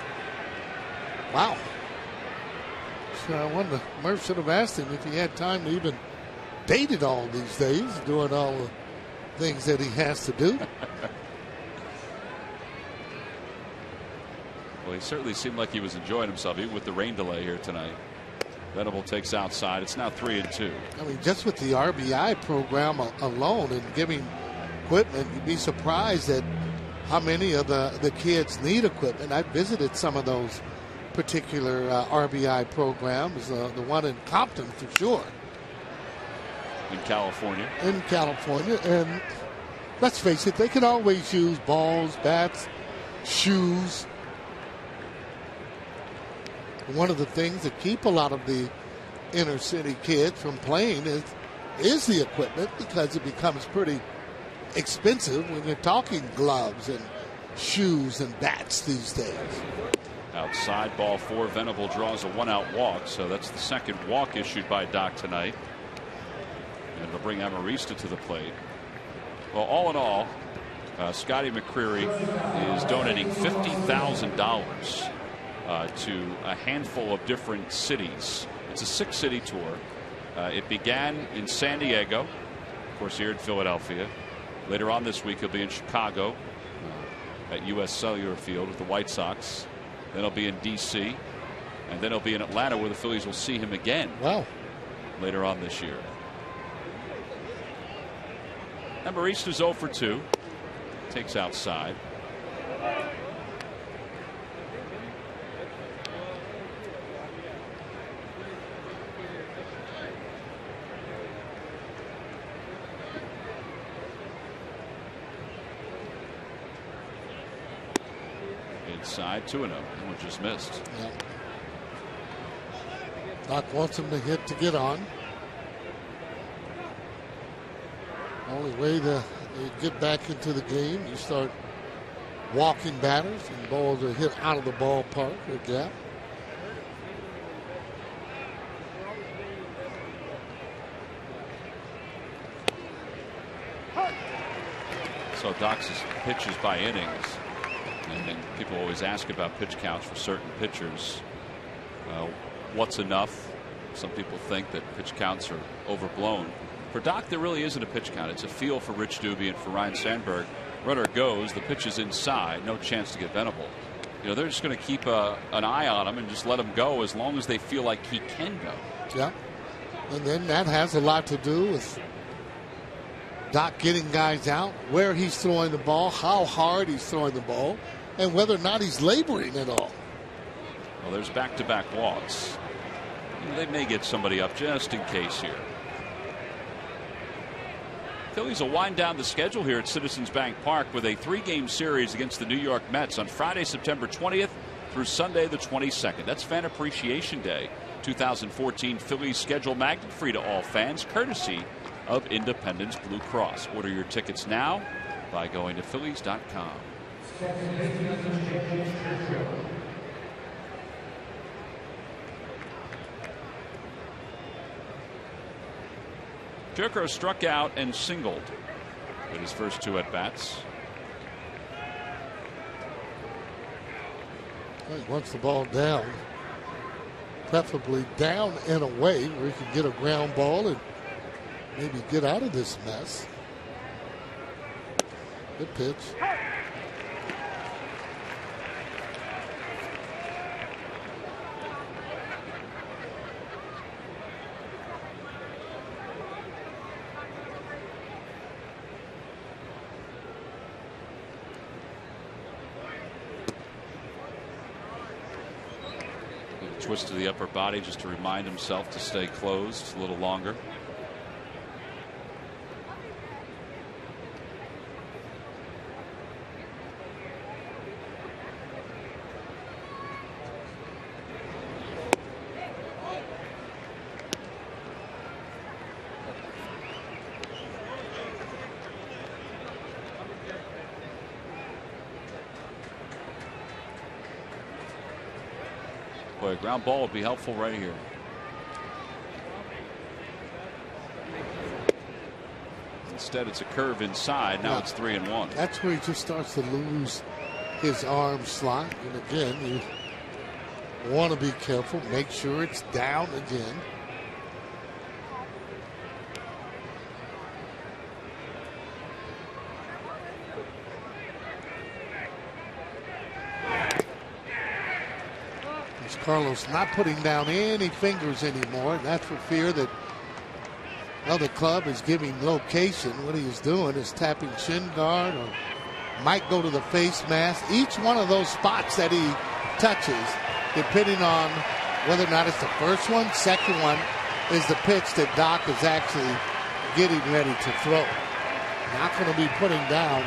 wow. So I wonder, Murph should have asked him if he had time to even date it all these days, doing all the things that he has to do. Well, he certainly seemed like he was enjoying himself, even with the rain delay here tonight. Venable takes outside. It's now 3-2. I mean, just with the RBI program alone and giving equipment, you'd be surprised at how many of the kids need equipment. I visited some of those particular RBI programs, the one in Compton for sure. In California. And let's face it, they can always use balls, bats, shoes. One of the things that keep a lot of the inner city kids from playing is the equipment, because it becomes pretty expensive when you're talking gloves and shoes and bats these days. Outside, ball 4. Venable draws a 1-out walk, so that's the second walk issued by Doc tonight. And it'll bring Amarista to the plate. Well, all in all, Scotty McCreery is donating $50,000 to a handful of different cities. It's a 6-city tour. It began in San Diego, of course, here in Philadelphia. Later on this week, he'll be in Chicago at U.S. Cellular Field with the White Sox. Then he'll be in D.C., and then he'll be in Atlanta, where the Phillies will see him again. Wow. Later on this year. And Marista's 0 for 2. Takes outside. Inside 2-0. One just missed. Yeah. Doc wants him to hit to get on. Only way to get back into the game, you start walking batters and balls are hit out of the ballpark or gap. So Doc's pitches by innings, and people always ask about pitch counts for certain pitchers. What's enough? Some people think that pitch counts are overblown. For Doc, there really isn't a pitch count. It's a feel for Rich Doobie and for Ryan Sandberg. Runner goes, the pitch is inside, no chance to get Venable. You know, they're just going to keep an eye on him and just let him go as long as they feel like he can go. Yeah, and then that has a lot to do with Doc getting guys out, where he's throwing the ball, how hard he's throwing the ball, and whether or not he's laboring at all. Well, there's back-to-back walks. They may get somebody up just in case here. Phillies will wind down the schedule here at Citizens Bank Park with a 3-game series against the New York Mets on Friday, September 20th through Sunday, the 22nd. That's Fan Appreciation Day. 2014 Phillies schedule magnet free to all fans, courtesy of Independence Blue Cross. Order your tickets now by going to Phillies.com. Turco struck out and singled in his first 2 at-bats. He wants the ball down, preferably down and away where he can get a ground ball and maybe get out of this mess. Good pitch. Twist to the upper body just to remind himself to stay closed a little longer. Boy, a ground ball would be helpful right here. Instead, it's a curve inside. Now it's 3-1. That's where he just starts to lose his arm slot. And again, you want to be careful. Make sure it's down again. Carlos not putting down any fingers anymore, and that's for fear that another club is giving location. What he is doing is tapping shin guard or might go to the face mask. Each one of those spots that he touches, depending on whether or not it's the first one, second one, is the pitch that Doc is actually getting ready to throw. Not going to be putting down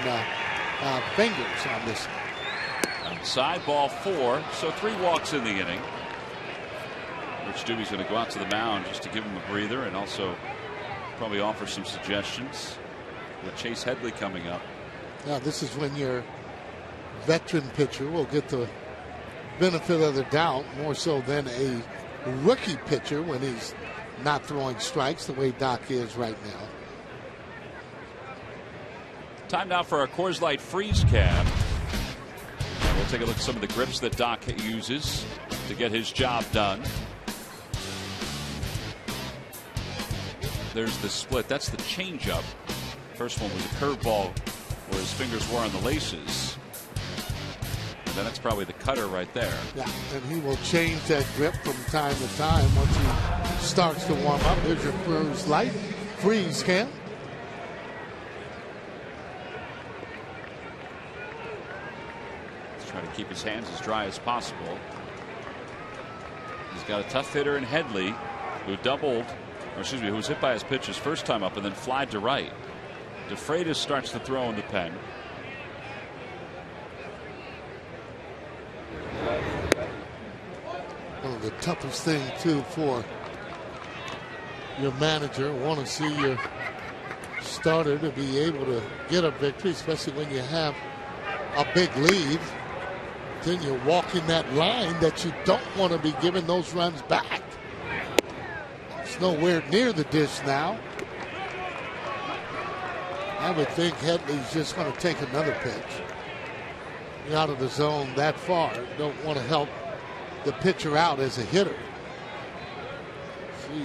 fingers on this one. Outside, ball 4, so 3 walks in the inning. Rich Doobie's going to go out to the mound just to give him a breather and also probably offer some suggestions with Chase Headley coming up. Yeah, this is when your veteran pitcher will get the benefit of the doubt more so than a rookie pitcher when he's not throwing strikes the way Doc is right now. Time now for our Coors Light Freeze Cab. We'll take a look at some of the grips that Doc uses to get his job done. There's the split. That's the changeup. First one was a curveball where his fingers were on the laces. And then that's probably the cutter right there. Yeah, and he will change that grip from time to time once he starts to warm up. There's your Coors Light Freeze Cab. Try to keep his hands as dry as possible. He's got a tough hitter in Headley, who who was hit by his pitch his first time up and then flied to right. DeFreitas starts to throw in the pen. One of the toughest thing too for your manager. Want to see your starter to be able to get a victory, especially when you have a big lead. Then you're walking that line that you don't want to be giving those runs back. It's nowhere near the dish now. I would think Headley's just going to take another pitch. You're out of the zone that far. Don't want to help the pitcher out as a hitter. See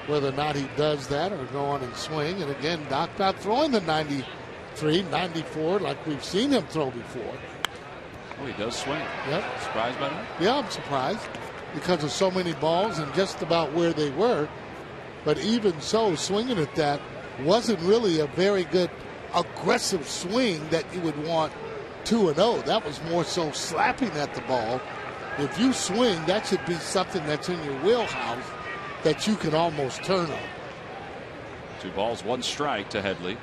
whether or not he does that or go on and swing. And again, Doc not throwing the 93, 94 like we've seen him throw before. Oh, he does swing. Yep. Surprised by that? Yeah, I'm surprised because of so many balls and just about where they were. But even so, swinging at that wasn't really a very good aggressive swing that you would want 2-0. That was more so slapping at the ball. If you swing, that should be something that's in your wheelhouse that you can almost turn on. 2 balls, 1 strike to Headley.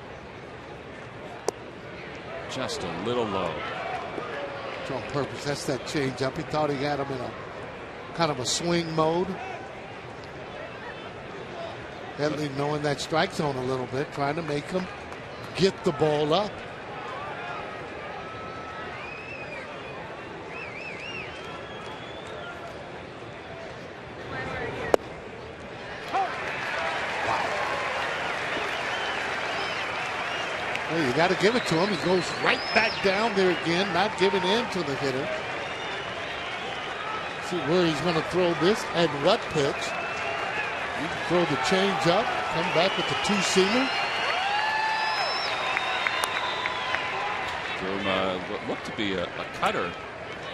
Just a little low. It's on purpose. That's that change up. He thought he had him in a kind of a swing mode. Headley knowing that strike zone a little bit, trying to make him get the ball up. Well, you got to give it to him. He goes right back down there again, not giving in to the hitter. See where he's going to throw this and what pitch. You can throw the change up, come back with the 2-seamer. Threw him what looked to be a cutter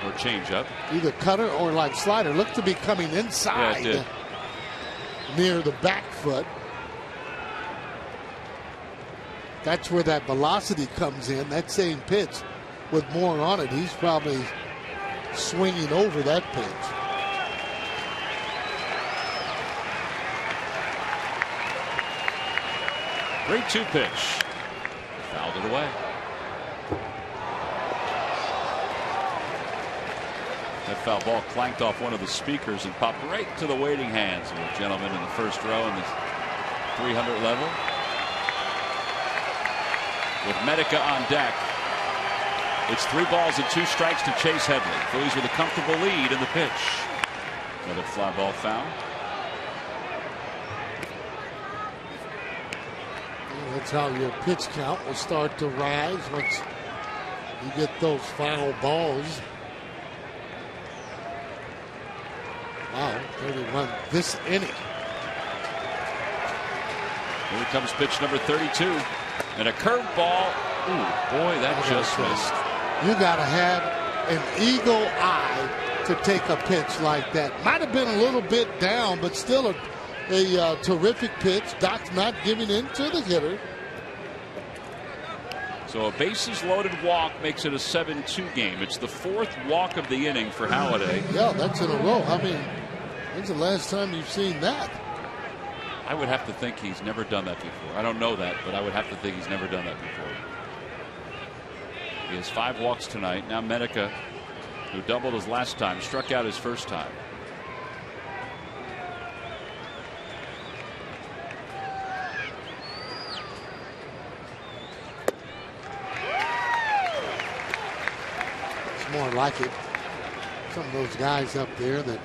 or change up. Either cutter or like slider. Looked to be coming inside. Yeah, it did. Near the back foot. That's where that velocity comes in. That same pitch with more on it. He's probably swinging over that pitch. 3-2 pitch. Fouled it away. That foul ball clanked off one of the speakers and popped right to the waiting hands of a gentleman in the first row in the 300 level. With Medica on deck, it's 3 balls and 2 strikes to Chase Headley. Phillies with a comfortable lead in the pitch. Another fly ball foul. That's how your pitch count will start to rise once you get those foul balls. Wow, 31 this inning. Here comes pitch number 32. And a curveball. Ooh, boy, that just missed. You got to have an eagle eye to take a pitch like that. Might have been a little bit down, but still a terrific pitch. Doc's not giving in to the hitter. So a bases loaded walk makes it a 7-2 game. It's the 4th walk of the inning for Halladay. Yeah, that's in a row. I mean, when's the last time you've seen that? I would have to think he's never done that before. I don't know that, but I would have to think he's never done that before. He has 5 walks tonight. Now Medica, who doubled his last time, struck out his first time. It's more like it. Some of those guys up there that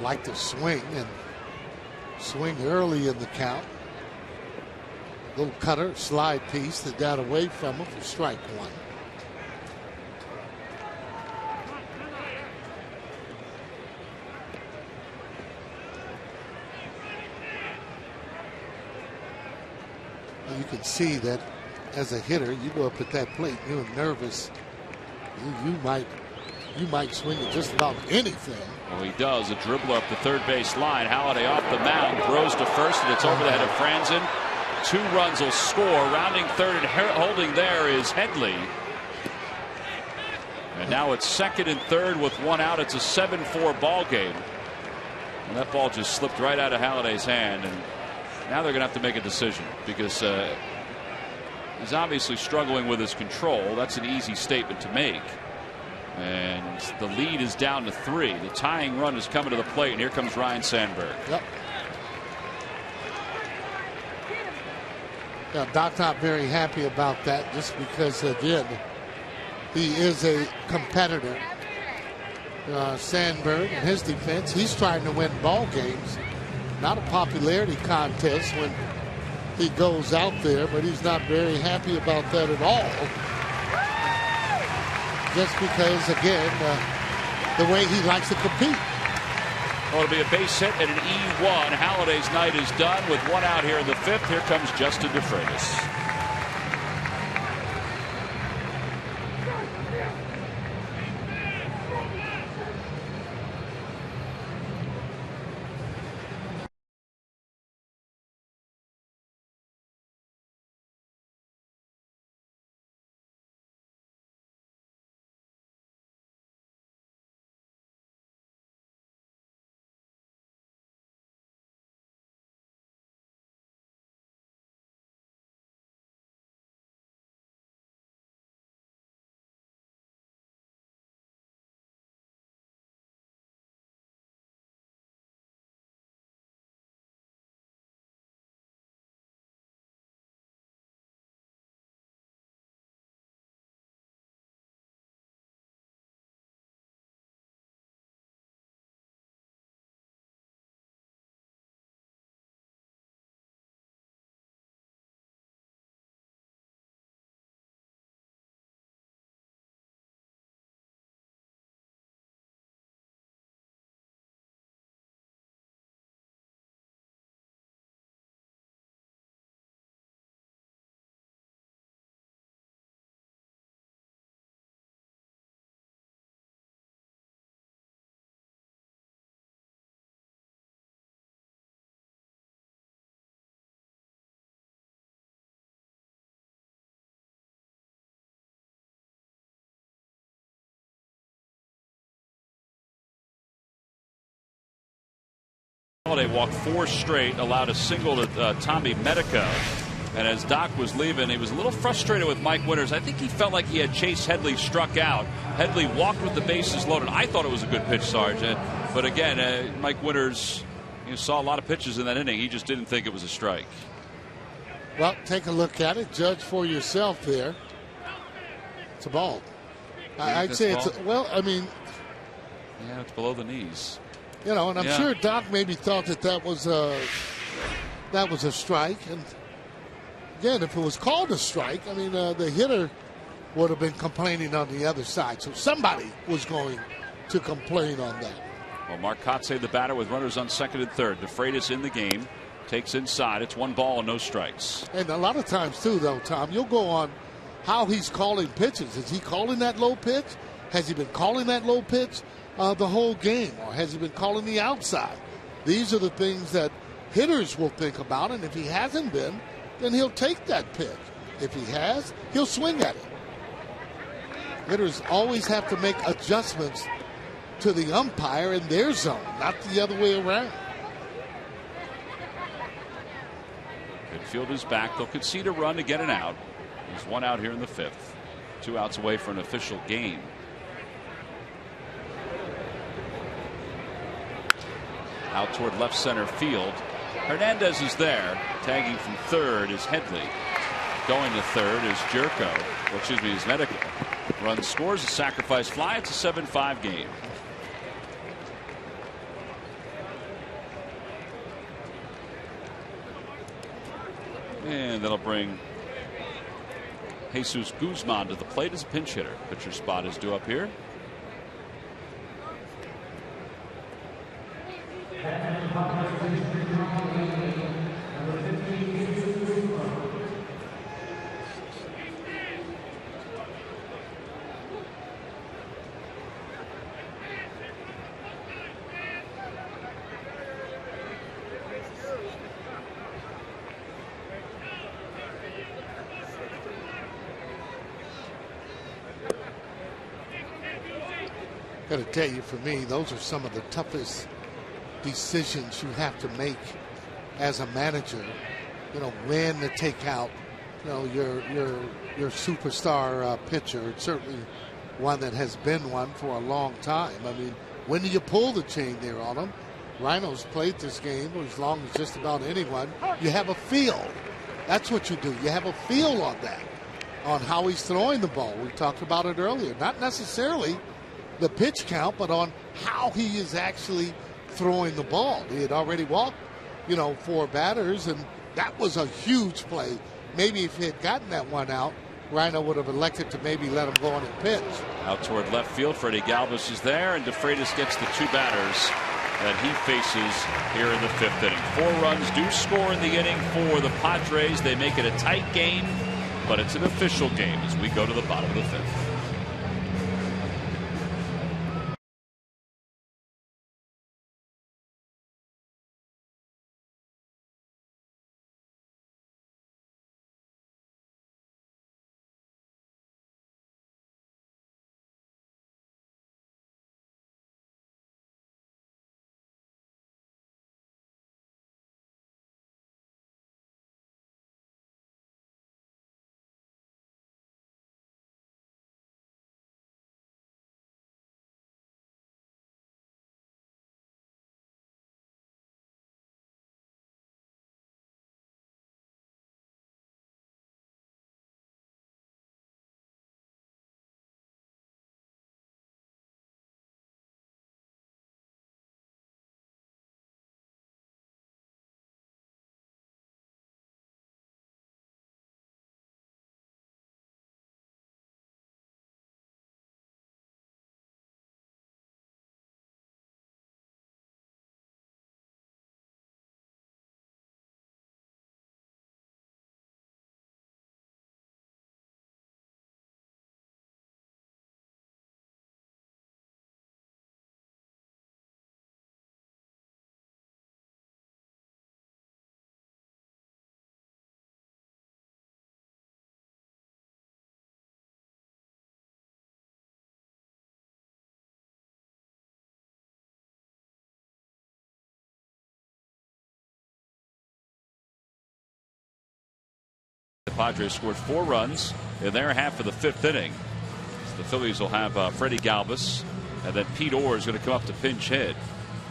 like to swing and swing early in the count. Little cutter, slide piece that got away from him for strike 1. You can see that as a hitter, you go up at that plate, you're nervous. You might swing at just about anything. Well, he does. A dribbler up the third base line. Halladay off the mound, throws to first, and it's over the head of Franzen. 2 runs will score. Rounding third and holding there is Headley. And now it's second and third with 1 out. It's a 7-4 ball game. And that ball just slipped right out of Halladay's hand. And now they're going to have to make a decision because he's obviously struggling with his control. That's an easy statement to make. And the lead is down to 3. The tying run is coming to the plate, and here comes Ryan Sandberg. Yep. Doc's not very happy about that just because, again, he is a competitor. Sandberg and his defense, he's trying to win ball games. Not a popularity contest when he goes out there, but he's not very happy about that at all. Just because, again, the way he likes to compete. Well, it'll be a base hit and an E1. Halliday's night is done with one out here in the fifth. Here comes Justin DeFreitas. Halliday walked 4 straight, allowed a single to Tommy Medico. And as Doc was leaving, he was a little frustrated with Mike Winters. I think he felt like he had Chase Headley struck out. Headley walked with the bases loaded. I thought it was a good pitch, Sergeant. But again, Mike Winters saw a lot of pitches in that inning. He just didn't think it was a strike. Well, take a look at it. Judge for yourself there. It's a ball. I'd say it's well, I mean. Yeah, it's below the knees. And I'm sure Doc maybe thought that was a strike. And again, if it was called a strike, I mean, the hitter would have been complaining on the other side. So somebody was going to complain on that. Well, Mark Kotze, the batter, with runners on second and third. DeFreitas in the game. Takes inside. It's 1 ball and no strikes. And a lot of times, too, though, Tom, you'll go on how he's calling pitches. Is he calling that low pitch? Has he been calling that low pitch the whole game, or has he been calling the outside? These are the things that hitters will think about, and if he hasn't been, then he'll take that pitch. If he has, he'll swing at it. Hitters always have to make adjustments to the umpire in their zone, not the other way around. Midfield is back. They'll concede a run to get an out. There's 1 out here in the fifth. 2 outs away for an official game. Out toward left center field. Hernandez is there. Tagging from third is Headley. Going to third is is Medico. Run scores a sacrifice fly. It's a 7-5 game. And that'll bring Jesus Guzman to the plate as a pinch hitter. Pitcher spot is due up here. Got to tell you, for me, those are some of the toughest decisions you have to make as a manager. When to take out, your superstar pitcher. It's certainly one that has been one for a long time. I mean, when do you pull the chain there on him? Rhino's played this game as long as just about anyone. You have a feel That's what you do. You have a feel on that, on how he's throwing the ball. We talked about it earlier. Not necessarily the pitch count, but on how he is actually throwing the ball. He had already walked, 4 batters, and that was a huge play. Maybe if he had gotten that one out, Rhino would have elected to maybe let him go on and pitch. Out toward left field, Freddie Galvis is there, and DeFreitas gets the 2 batters that he faces here in the 5th inning. 4 runs do score in the inning for the Padres. They make it a tight game, but it's an official game as we go to the bottom of the 5th. The Padres scored 4 runs in their half of the 5th inning. So the Phillies will have Freddie Galvis, and then Pete Orr is going to come up to pinch hit.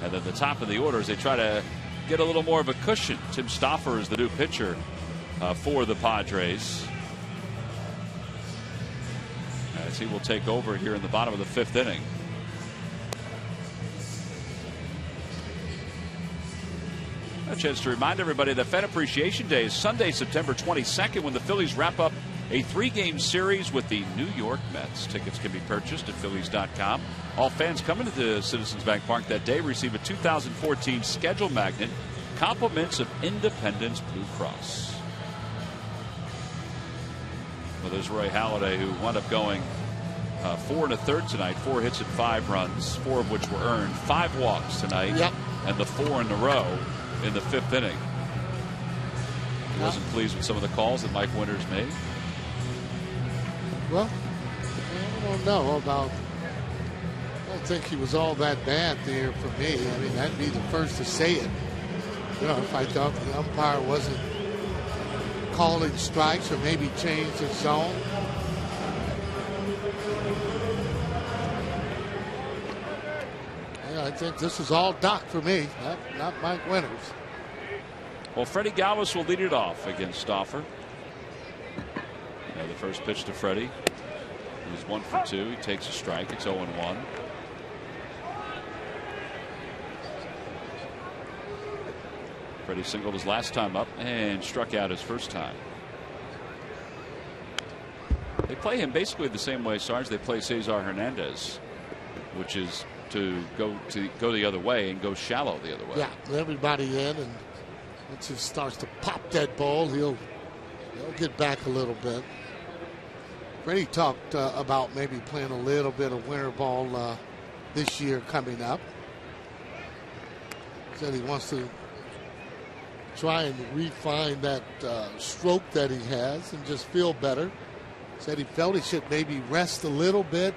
And then the top of the order as they try to get a little more of a cushion. Tim Stauffer is the new pitcher for the Padres, as he will take over here in the bottom of the 5th inning. A chance to remind everybody that Fan Appreciation Day is Sunday, September 22nd, when the Phillies wrap up a 3-game series with the New York Mets. Tickets can be purchased at Phillies.com. All fans coming to Citizens Bank Park that day receive a 2014 schedule magnet, compliments of Independence Blue Cross. Well, there's Roy Halladay, who wound up going 4 1/3 tonight, 4 hits and 5 runs, 4 of which were earned, 5 walks tonight, and the 4 in a row in the 5th inning. He wasn't pleased with some of the calls that Mike Winters made. Well, I don't know about. I don't think he was all that bad there for me. I mean, I'd be the first to say it. If I thought the umpire wasn't calling strikes or maybe changed his zone. I think this is all Doc for me, not Mike Winters. Well, Freddie Galvis will lead it off against Stauffer. The first pitch to Freddie. He's 1 for 2. He takes a strike. It's 0-1. Freddie singled his last time up and struck out his first time. They play him basically the same way, Sarge, they play Cesar Hernandez, which is to go the other way and go shallow the other way. Yeah, everybody in, and once he starts to pop that ball, he'll get back a little bit. Freddie talked about maybe playing a little bit of winter ball this year coming up. Said he wants to try and refine that stroke that he has and just feel better. Said he felt he should maybe rest a little bit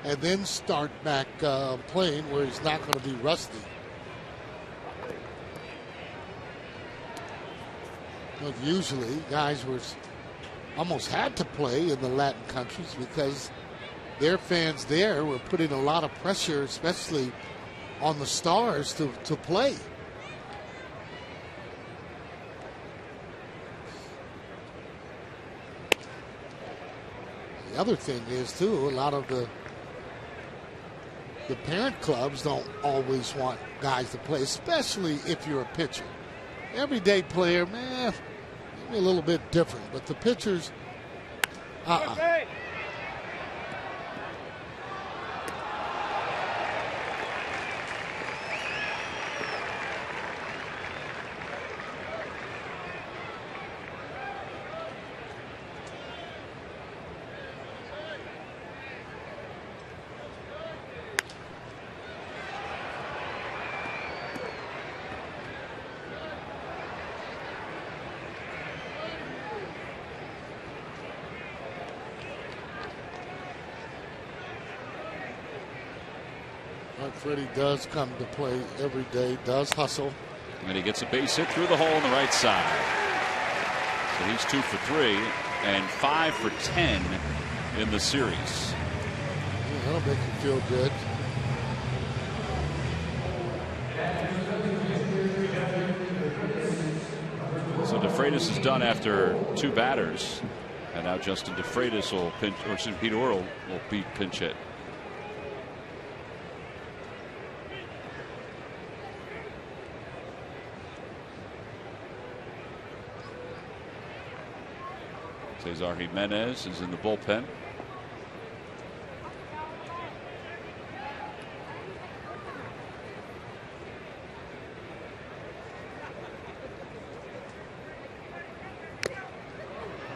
and then start back playing where he's not going to be rusty. But usually guys were almost had to play in the Latin countries because their fans there were putting a lot of pressure, especially on the stars, to play. The other thing is, too, a lot of the parent clubs don't always want guys to play, especially if you're a pitcher. Everyday player, man, maybe a little bit different, but the pitchers, Freddie does come to play every day, does hustle. And he gets a base hit through the hole on the right side. So he's 2 for 3 and 5 for 10 in the series. Yeah, that'll make you feel good. So DeFreitas is done after 2 batters. And now Justin DeFreitas will pinch, or Pete Orr will be pinch hit. Cesar Jimenez is in the bullpen.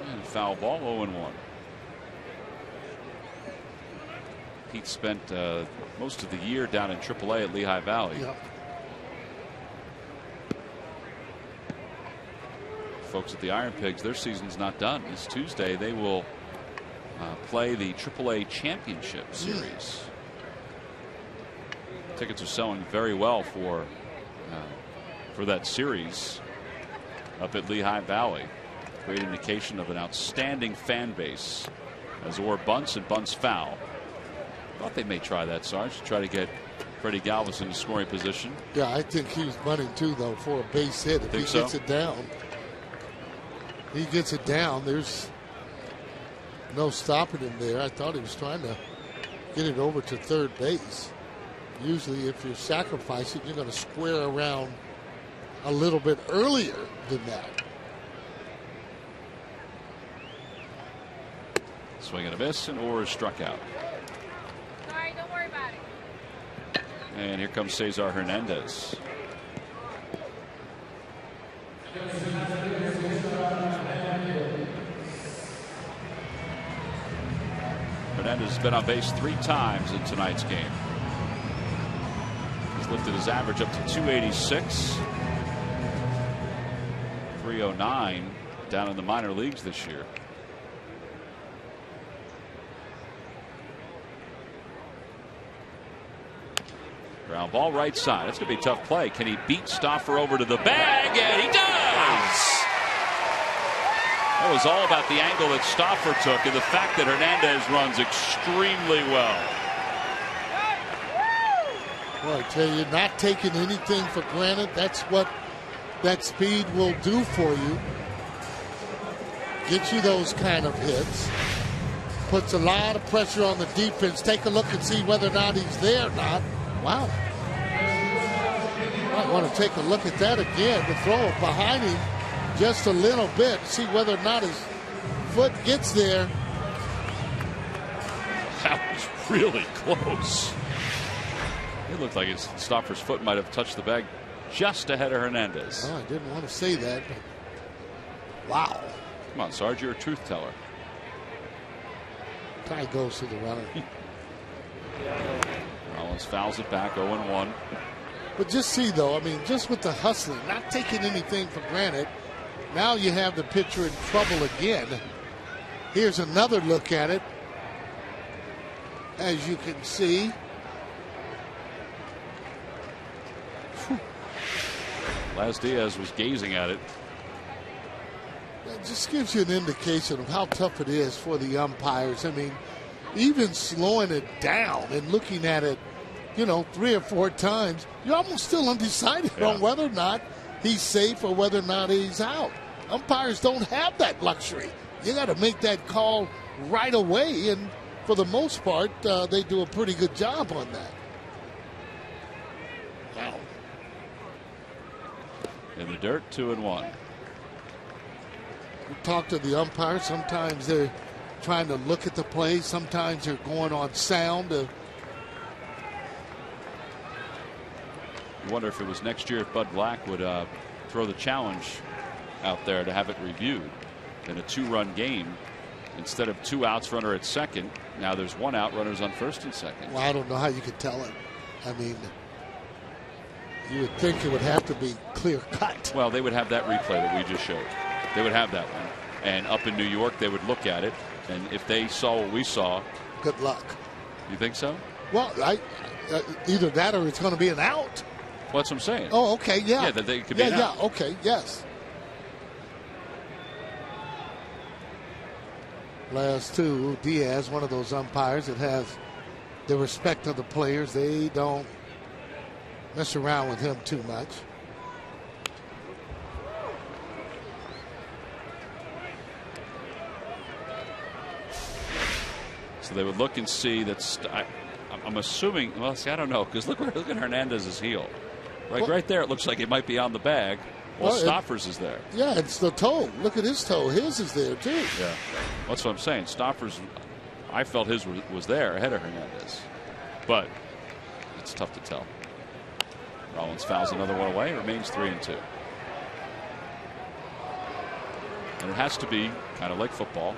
And foul ball, 0-1. Pete spent most of the year down in AAA at Lehigh Valley. Yep. Folks at the Iron Pigs, their season's not done. This Tuesday they will play the AAA Championship Series. Tickets are selling very well for that series up at Lehigh Valley. Great indication of an outstanding fan base as Orr bunts and bunts foul. Thought they may try that, Sarge, to try to get Freddie Galvis in scoring position. Yeah, I think he was bunting too, though, for a base hit. If he gets it down. He gets it down. There's no stopping him there. I thought he was trying to get it over to third base. Usually, if you're sacrificing, you're going to square around a little bit earlier than that. Swing and a miss, and Orr is struck out. Sorry, don't worry about it. And here comes Cesar Hernandez. Hernandez has been on base 3 times in tonight's game. He's lifted his average up to 286. 309 down in the minor leagues this year. Ground ball right side. That's going to be a tough play. Can he beat Stauffer over to the bag? And he does! That was all about the angle that Stauffer took and the fact that Hernandez runs extremely well. Well, I tell you, not taking anything for granted, that's what that speed will do for you. Get you those kind of hits. Puts a lot of pressure on the defense. Take a look and see whether or not he's there or not. Wow. Might want to take a look at that again to throw it behind him just a little bit. See whether or not his foot gets there. That was really close. It looked like Stauffer's foot might have touched the bag just ahead of Hernandez. Oh, I didn't want to say that, but wow. Come on, Sarge, you're a truth teller. Tie goes to the runner. Rollins fouls it back, 0-1. But just see, though, I mean, just with the hustling, not taking anything for granted, now you have the pitcher in trouble again. Here's another look at it. As you can see. Las Diaz was gazing at it. That just gives you an indication of how tough it is for the umpires. I mean, even slowing it down and looking at it, 3 or 4 times, you're almost still undecided on whether or not he's safe or whether or not he's out. Umpires don't have that luxury. You got to make that call right away, and for the most part, they do a pretty good job on that. Wow. In the dirt, 2-1. We talk to the umpires. Sometimes they're trying to look at the play. Sometimes they're going on sound. You wonder if it was next year if Bud Black would throw the challenge out there to have it reviewed in a 2-run game. Instead of 2 outs, runner at second, now there's 1 out, runners on first and second. Well, I don't know how you could tell it. I mean, you would think it would have to be clear cut. Well, they would have that replay that we just showed. They would have that one. And up in New York, they would look at it. And if they saw what we saw. Good luck. You think so? Well, either that or it's going to be an out. Well, that's what I'm saying. Oh, okay, yeah. Yeah, that they could be an out. Yeah, okay, yes. Last two, Diaz, one of those umpires that has the respect of the players. They don't mess around with him too much. So they would look and see that. I'm assuming. Well, see, I don't know because look at Hernandez's heel. Right there. It looks like it might be on the bag. Well, Stoffers is there. Yeah, it's the toe. Look at his toe. His is there too. Yeah, that's what I'm saying. Stoffers, I felt his was there ahead of Hernandez, but it's tough to tell. Rollins fouls another one away. Remains 3-2. And it has to be kind of like football,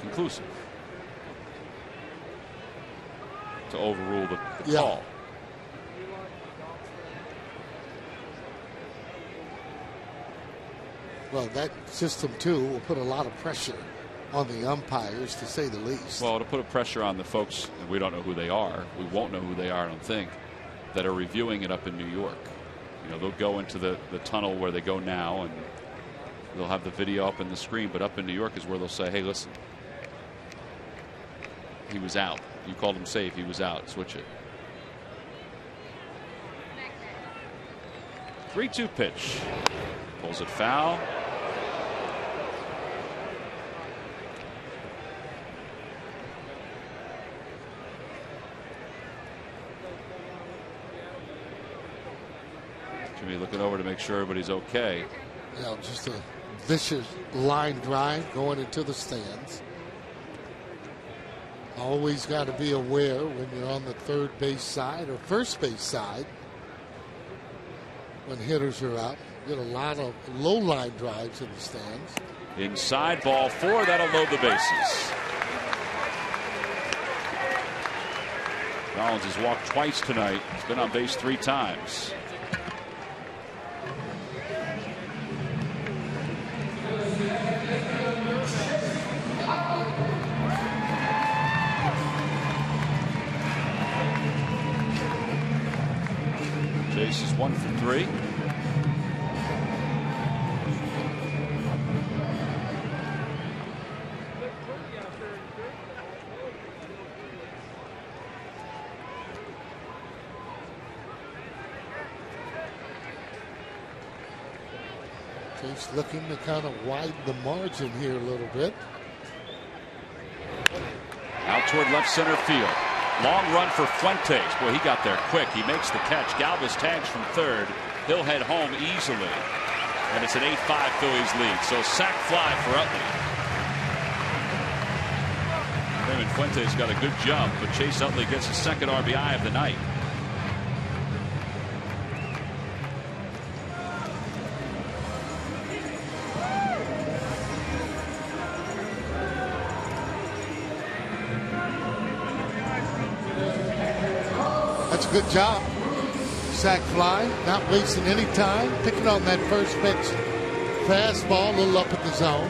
conclusive to overrule the call. Well, that system, too, will put a lot of pressure on the umpires, to say the least. Well, to put a pressure on the folks, and we don't know who they are. We won't know who they are, I don't think, that are reviewing it up in New York. You know, they'll go into the tunnel where they go now, and they'll have the video up on the screen. But up in New York is where they'll say, hey, listen, he was out. You called him safe. He was out. Switch it. 3-2 pitch. Pulls it foul. Jimmy looking over to make sure everybody's okay. Yeah, just a vicious line drive going into the stands. Always got to be aware when you're on the third base side or first base side when hitters are out. Get a lot of low line drives in the stands. Inside, ball 4. That'll load the bases. Rollins has walked twice tonight. He's been on base 3 times. Chase is 1 for 3. Chase looking to kind of widen the margin here a little bit. Out toward left center field. Long run for Fuentes. Boy, he got there quick. He makes the catch. Galvis tags from third. He'll head home easily. And it's an 8-5 Phillies lead. So sac fly for Utley. Raymond Fuentes got a good jump, but Chase Utley gets his second RBI of the night. That's a good job. Sac fly, not wasting any time, picking on that first pitch. Fastball, a little up at the zone.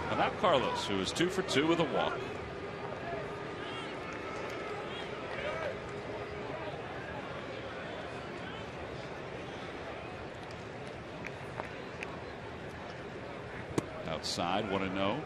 And now Carlos, who is 2 for 2 with a walk. Outside, 1-0.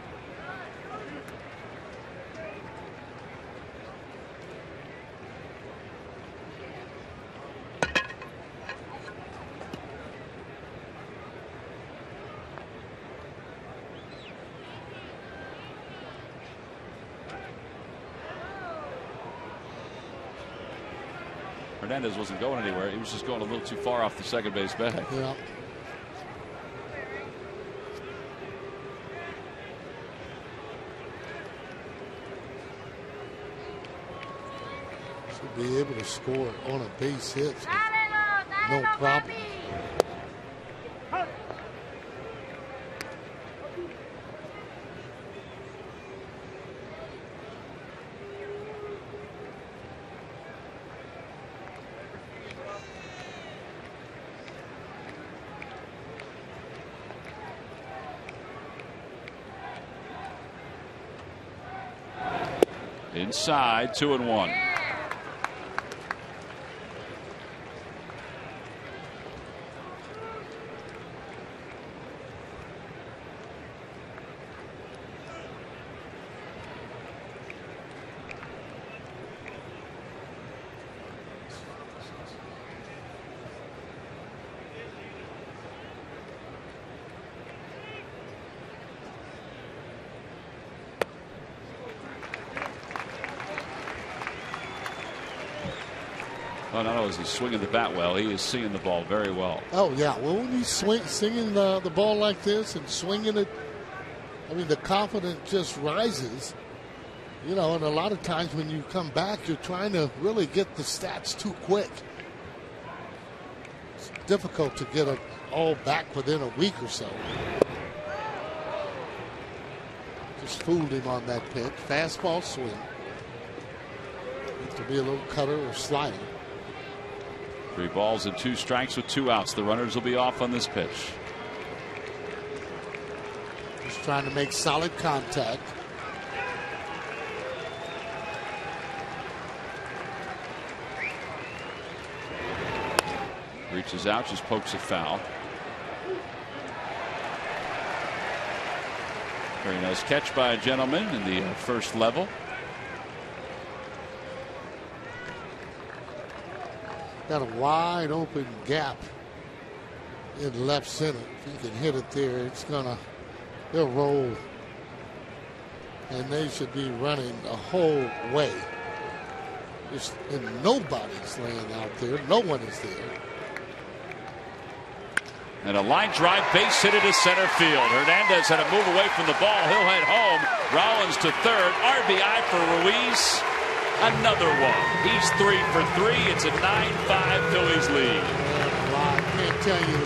Hernandez wasn't going anywhere. He was just going a little too far off the second base bag. Yeah. Should be able to score on a base hit. No problem. Inside, 2-1. Oh, not only is he swinging the bat well, he is seeing the ball very well. Oh, yeah. Well, when he's singing the ball like this and swinging it, I mean, the confidence just rises. You know, and a lot of times when you come back, you're trying to really get the stats too quick. It's difficult to get it all back within a week or so. Just fooled him on that pitch. Fastball swing. Needs to be a little cutter or slider. 3 balls and 2 strikes with 2 outs. The runners will be off on this pitch. Just trying to make solid contact. Reaches out, just pokes it foul. Very nice catch by a gentleman in the first level. Got a wide open gap in left center. If he can hit it there, it's they'll roll. And they should be running the whole way. And nobody's laying out there. No one is there. And a line drive base hit into center field. Hernandez had to move away from the ball. He'll head home. Rollins to third. RBI for Ruiz. Another one. He's 3 for 3. It's a 9-5 Phillies lead. I can't tell you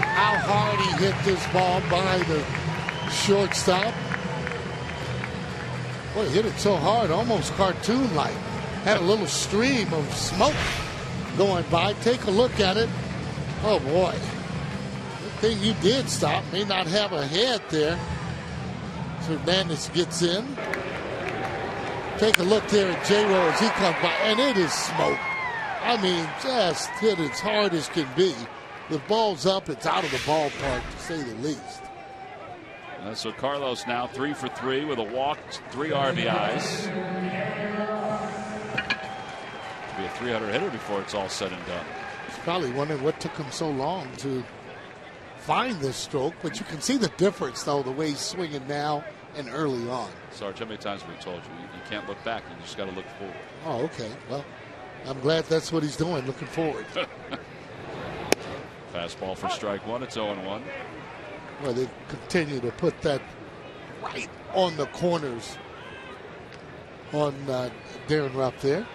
how hard he hit this ball by the shortstop. Boy, he hit it so hard, almost cartoon-like. Had a little stream of smoke going by. Take a look at it. Oh, boy. The thing you did stop may not have a head there. So Hernandez gets in. Take a look there at J-Ro as he comes by, and it is smoke. I mean, just hit as hard as can be. The ball's up, it's out of the ballpark, to say the least. So Carlos now 3 for 3 with a walk, 3 RBIs. Be a 300 hitter before it's all said and done. He's probably wondering what took him so long to find this stroke, but you can see the difference, though, the way he's swinging now and early on. Sarge, how many times have we told you? You can't look back, you just got to look forward. Oh, okay. Well, I'm glad that's what he's doing, looking forward. Fastball for strike 1. It's 0-1. Well, they continue to put that right on the corners on Darren Rupp there.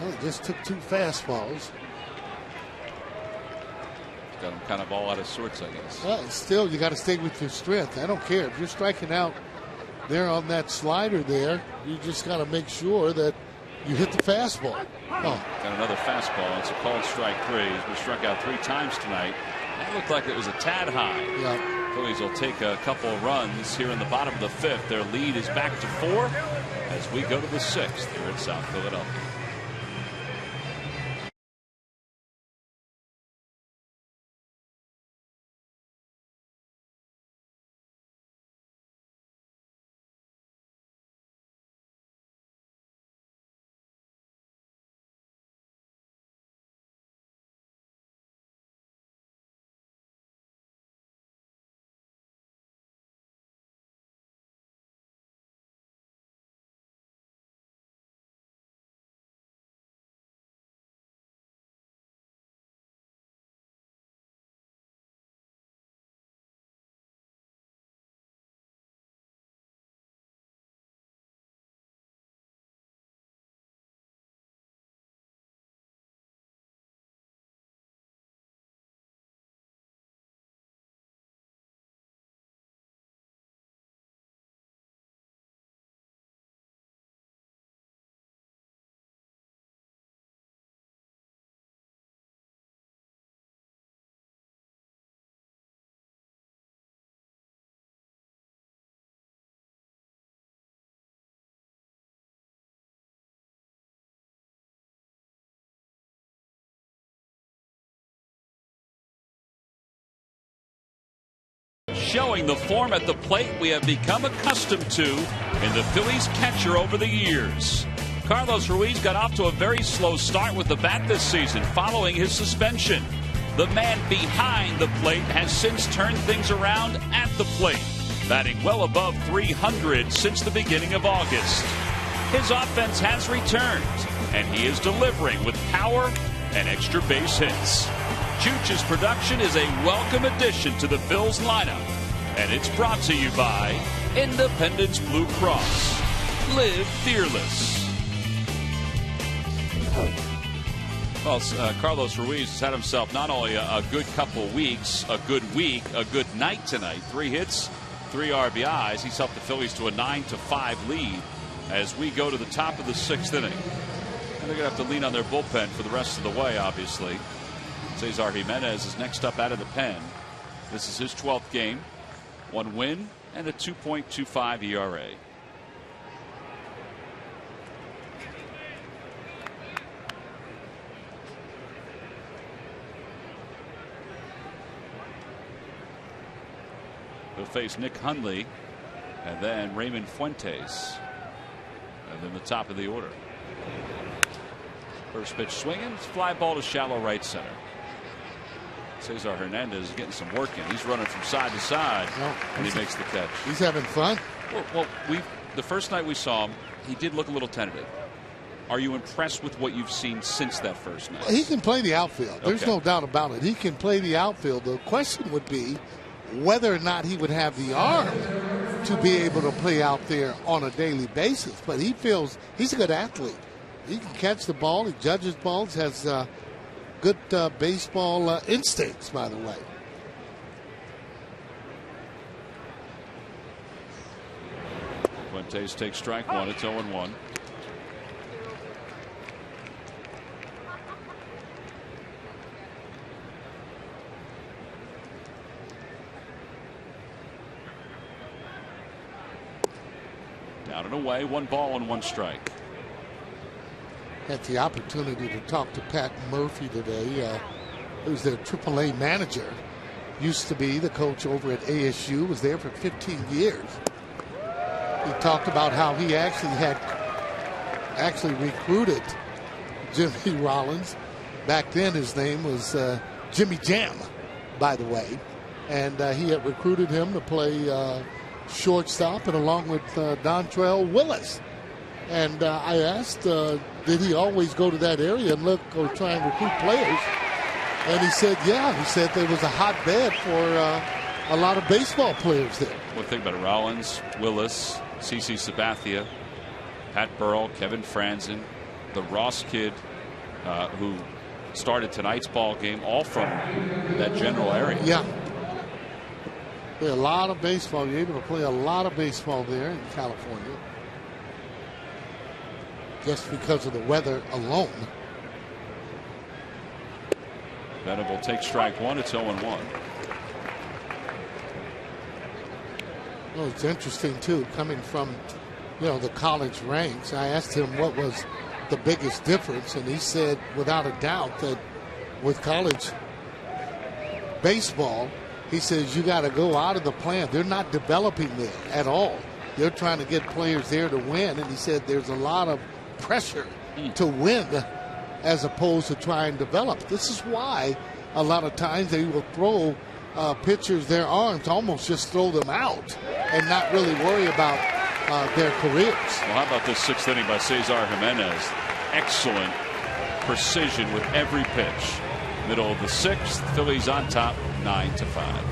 Well, he just took 2 fastballs. Got him kind of all out of sorts, I guess. Well, still, you got to stay with your strength. I don't care if you're striking out there on that slider there. You just got to make sure that you hit the fastball. Oh. Got another fastball. It's a called strike 3. He's been struck out 3 times tonight. That looked like it was a tad high. Yeah. Phillies will take a couple of runs here in the bottom of the 5th. Their lead is back to 4 as we go to the 6th here in South Philadelphia. showing the form at the plate we have become accustomed to in the Phillies catcher over the years. Carlos Ruiz got off to a very slow start with the bat this season following his suspension. The man behind the plate has since turned things around at the plate, batting well above 300 since the beginning of August. His offense has returned, and he is delivering with power and extra base hits. Chooch's production is a welcome addition to the Phils lineup, and it's brought to you by Independence Blue Cross. Live fearless. Well, Carlos Ruiz has had himself not only a good couple weeks, a good week, a good night tonight. 3 hits, 3 RBIs. He's helped the Phillies to a 9-5 lead as we go to the top of the 6th inning. And they're going to have to lean on their bullpen for the rest of the way, obviously. Cesar Jimenez is next up out of the pen. This is his 12th game. 1 win and a 2.25 ERA. He'll face Nick Hundley and then Raymond Fuentes. And then the top of the order. First pitch swinging. Fly ball to shallow right center. Cesar Hernandez is getting some work in. He's running from side to side, and he makes the catch. He's having fun. Well, the first night we saw him, he did look a little tentative. Are you impressed with what you've seen since that first night? He can play the outfield. There's no doubt about it. He can play the outfield. The question would be whether or not he would have the arm to be able to play out there on a daily basis. But he feels he's a good athlete. He can catch the ball. He judges balls. Has good baseball instincts, by the way. Fuentes takes strike one. It's 0-1. Down and away, 1 ball and 1 strike. Had the opportunity to talk to Pat Murphy today, who's their AAA manager. Used to be the coach over at ASU, was there for 15 years. He talked about how he actually recruited Jimmy Rollins. Back then his name was Jimmy Jam, by the way. And he had recruited him to play shortstop and along with Dontrell Willis. And I asked, did he always go to that area and look or try and recruit players? And he said, yeah. He said there was a hotbed for a lot of baseball players there. Well, think about it. Rollins, Willis, CC Sabathia, Pat Burrell, Kevin Franzen, the Ross kid who started tonight's ball game, all from that general area. Yeah. Play a lot of baseball. You're able to play a lot of baseball there in California. Just because of the weather alone. Venable takes strike one. It's 0-1. Well, it's interesting too, coming from the college ranks. I asked him what was the biggest difference, and he said, without a doubt, that with college baseball, he says you got to go out of the plant. They're not developing there at all. They're trying to get players there to win, and he said there's a lot of pressure to win as opposed to try and develop. This is why a lot of times they will throw pitchers their arms, almost just throw them out and not really worry about their careers. Well, how about this 6th inning by Cesar Jimenez? Excellent precision with every pitch. Middle of the 6th, Phillies on top, 9-5.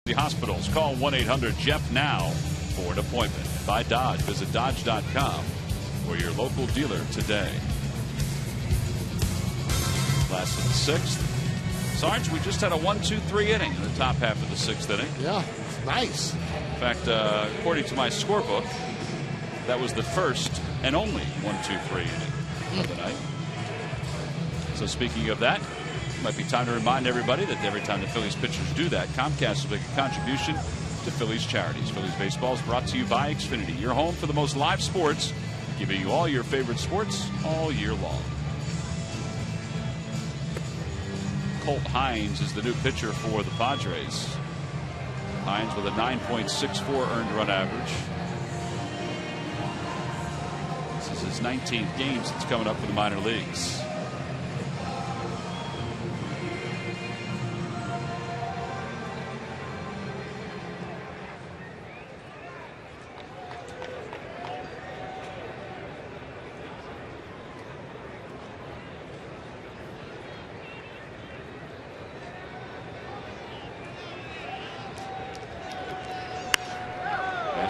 The hospitals. Call 1-800-JEF now for an appointment. By Dodge. Visit Dodge.com or your local dealer today. Last of the sixth. Sarge, we just had a 1-2-3 inning in the top half of the sixth inning. Yeah, it's nice. In fact, according to my scorebook, that was the first and only 1-2-3 inning of the night. So speaking of that, it might be time to remind everybody that every time the Phillies pitchers do that, Comcast will make a contribution to Phillies charities. Phillies baseball is brought to you by Xfinity, your home for the most live sports, giving you all your favorite sports all year long. Colt Hines is the new pitcher for the Padres. Hines with a 9.64 earned run average. This is his 19th game since coming up for the minor leagues.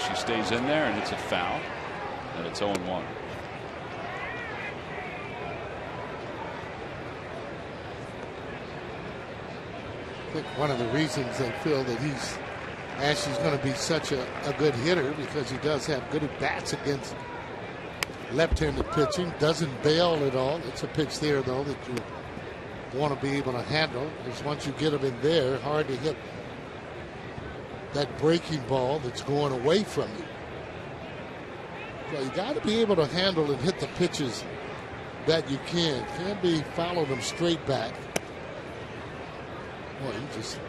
She stays in there, and it's a foul, and it's 0-1. I think one of the reasons they feel that Ashley's going to be such a good hitter because he does have good at bats against left-handed pitching, doesn't bail at all. It's a pitch there, though, that you want to be able to handle, because once you get him in there, hard to hit that breaking ball that's going away from you. So you got to be able to handle and hit the pitches that you can. Can't be following them straight back. Boy, he just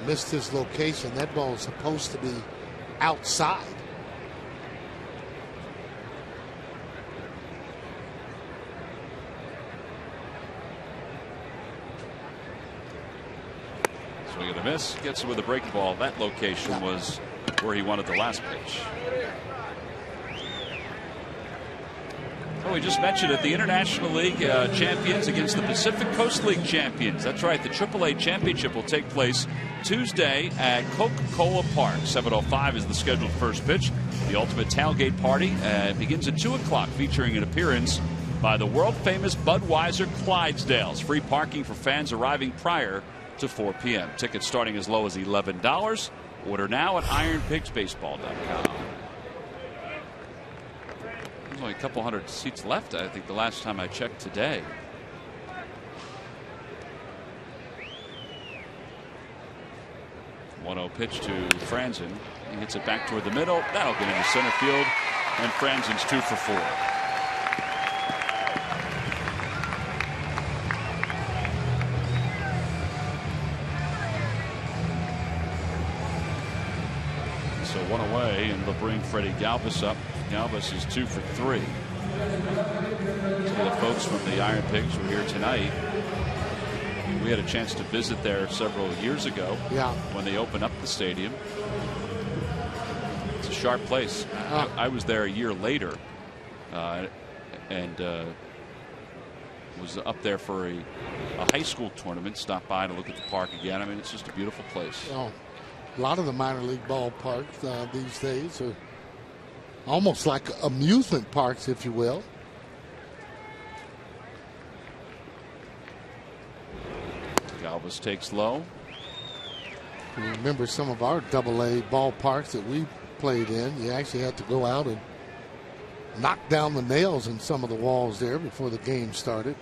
missed his location. That ball is supposed to be outside. Swing and a miss. Gets it with a breaking ball. That location was where he wanted the last pitch. Oh, we just mentioned it. The International League champions against the Pacific Coast League champions. That's right. The AAA championship will take place Tuesday at Coca-Cola Park. 7:05 is the scheduled first pitch. The ultimate tailgate party begins at 2 o'clock, featuring an appearance by the world-famous Budweiser Clydesdales. Free parking for fans arriving prior to 4 p.m. Tickets starting as low as $11. Order now at ironpigsbaseball.com. There's only a couple hundred seats left, I think, the last time I checked today. One-0 pitch to Franzen. He hits it back toward the middle. That'll get into center field. And Franzen's 2 for 4. So one away, and they'll bring Freddie Galvis up. Galvis is 2 for 3. Some of the folks from the Iron Pigs were here tonight. We had a chance to visit there several years ago. Yeah. When they opened up the stadium. It's a sharp place. I was there a year later, and was up there for a high school tournament. Stopped by to look at the park again. I mean, it's just a beautiful place. Oh, a lot of the minor league ballparks these days are almost like amusement parks, if you will. Galvis takes low. You remember some of our AA ballparks that we played in, you actually had to go out and knock down the nails in some of the walls there before the game started.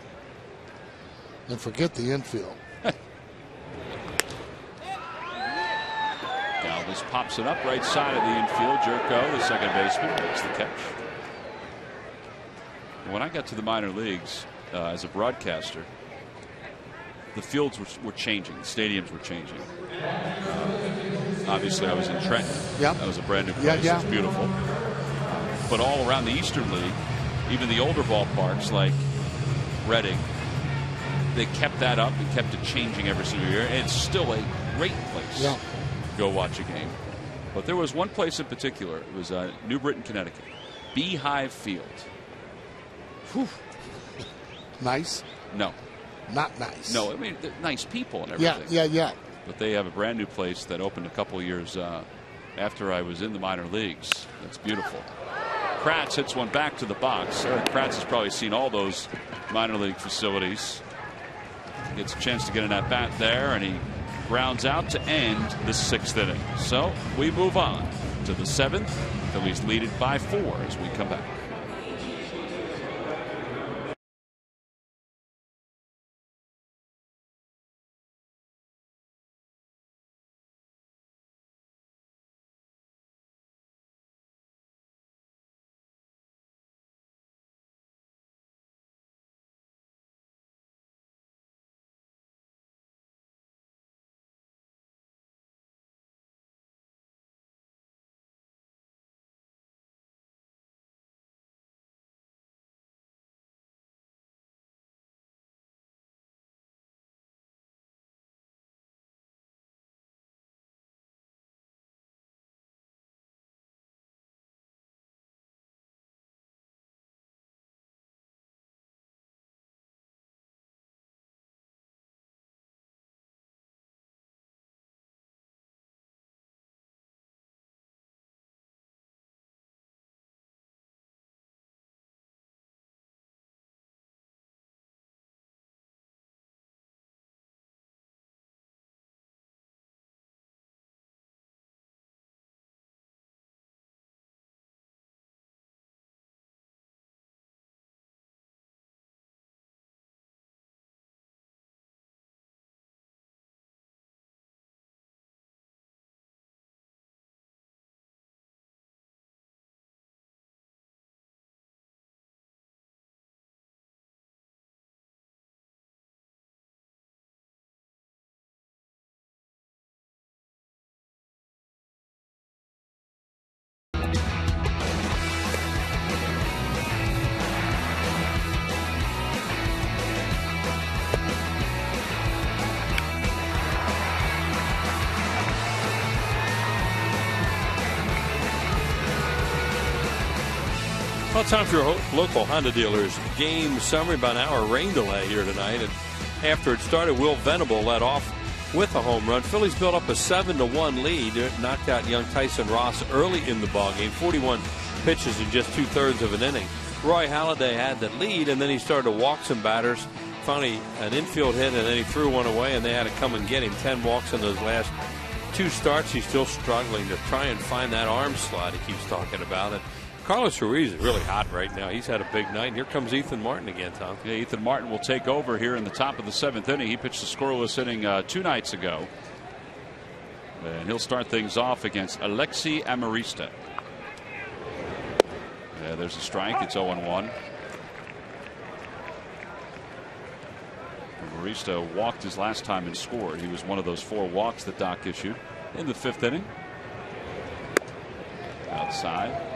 And forget the infield. Galvis pops it up right side of the infield. Jerko, the second baseman, makes the catch. When I got to the minor leagues as a broadcaster, the fields were changing. The stadiums were changing. Obviously, I was in Trenton. Yep. That was a brand new place. Yeah. It's beautiful. But all around the Eastern League, even the older ballparks like Reading, they kept that up and kept it changing every single year. And it's still a great place to go watch a game. But there was one place in particular. It was New Britain, Connecticut. Beehive Field. Whew. Nice? No. Not nice. No, I mean, they're nice people and everything. Yeah. but they have a brand new place that opened a couple years after I was in the minor leagues. That's beautiful. Kratz hits one back to the box. Eric Kratz has probably seen all those minor league facilities. Gets a chance to get an at-bat there, and he grounds out to end the 6th inning. So we move on to the 7th. Phillies lead it by 4 as we come back. Well, time for your local Honda dealers game summary. About an hour rain delay here tonight, and after it started, Will Venable led off with a home run. Phillies built up a 7-1 lead. It knocked out young Tyson Ross early in the ballgame. 41 pitches in just 2/3 of an inning. Roy Halladay had the lead, and then he started to walk some batters. Finally, an infield hit, and then he threw one away, and they had to come and get him. 10 walks in those last 2 starts. He's still struggling to try and find that arm slot he keeps talking about it. Carlos Ruiz is really hot right now. He's had a big night. And here comes Ethan Martin again, Tom. Yeah, Ethan Martin will take over here in the top of the 7th inning. He pitched a scoreless inning 2 nights ago. And he'll start things off against Alexi Amarista. Yeah, there's a strike. It's 0-1. Amarista walked his last time and scored. He was one of those 4 walks that Doc issued in the 5th inning. Outside.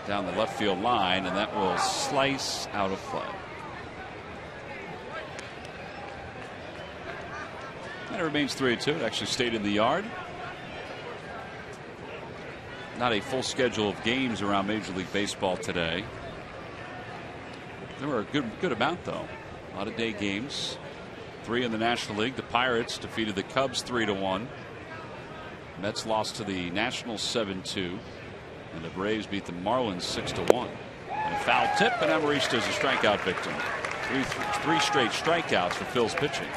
Down the left field line, and that will slice out of play. And it remains 3-2. It actually stayed in the yard. Not a full schedule of games around Major League Baseball today. There were a good amount, though. A lot of day games. 3 in the National League. The Pirates defeated the Cubs 3-1. Mets lost to the Nationals 7-2. And the Braves beat the Marlins 6-1. And a foul tip, and Amarista is a strikeout victim. Three straight strikeouts for Phil's pitching.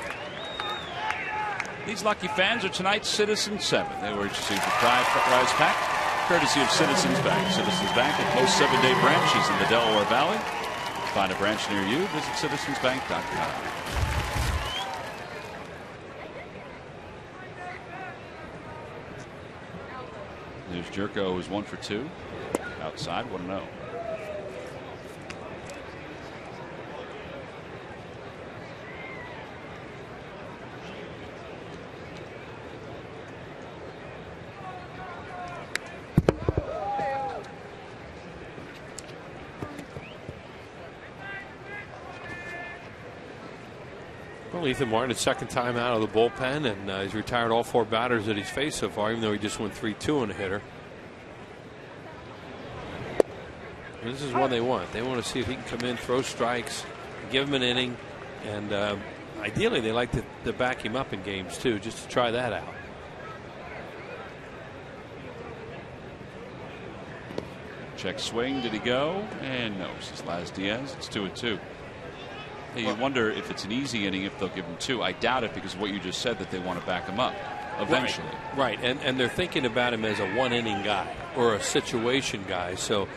These lucky fans are tonight's Citizens 7. They were received the prize pack courtesy of Citizens Bank. Citizens Bank, a close 7-day branch. She's in the Delaware Valley. Find a branch near you. Visit citizensbank.com. There's Jerko, who's 1 for 2. Outside, 1-0. Well, Ethan Martin, his second time out of the bullpen, and he's retired all 4 batters that he's faced so far, even though he just went 3-2 on a hitter. And this is what they want. They want to see if he can come in, throw strikes, give him an inning, and ideally they like to back him up in games too, just to try that out. Check swing. Did he go? And no. This is Laz Diaz. It's 2-2. You wonder if it's an easy inning if they'll give him 2. I doubt it because of what you just said, that they want to back him up eventually. Right. And they're thinking about him as a 1-inning guy or a situation guy. So,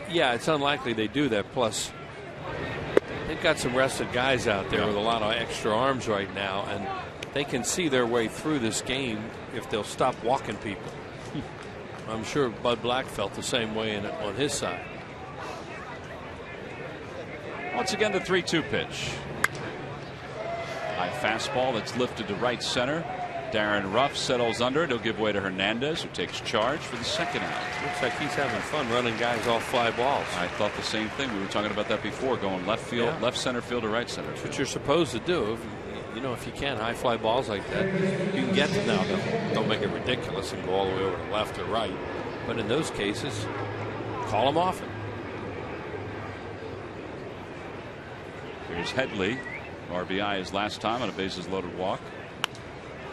yeah, it's unlikely they do that. Plus, they've got some rested guys out there with a lot of extra arms right now, and they can see their way through this game if they'll stop walking people. I'm sure Bud Black felt the same way on his side. Once again, the 3-2 pitch. High fastball that's lifted to right center. Darren Ruff settles under it. He'll give way to Hernandez, who takes charge for the second out. Looks like he's having fun running guys off fly balls. I thought the same thing. We were talking about that before, going left field, left center field to right center field. That's what you're supposed to do. If you can high fly balls like that, you can get to now. Don't make it ridiculous and go all the way over to left or right. But in those cases, call them often. Here's Headley. RBI his last time on a bases loaded walk.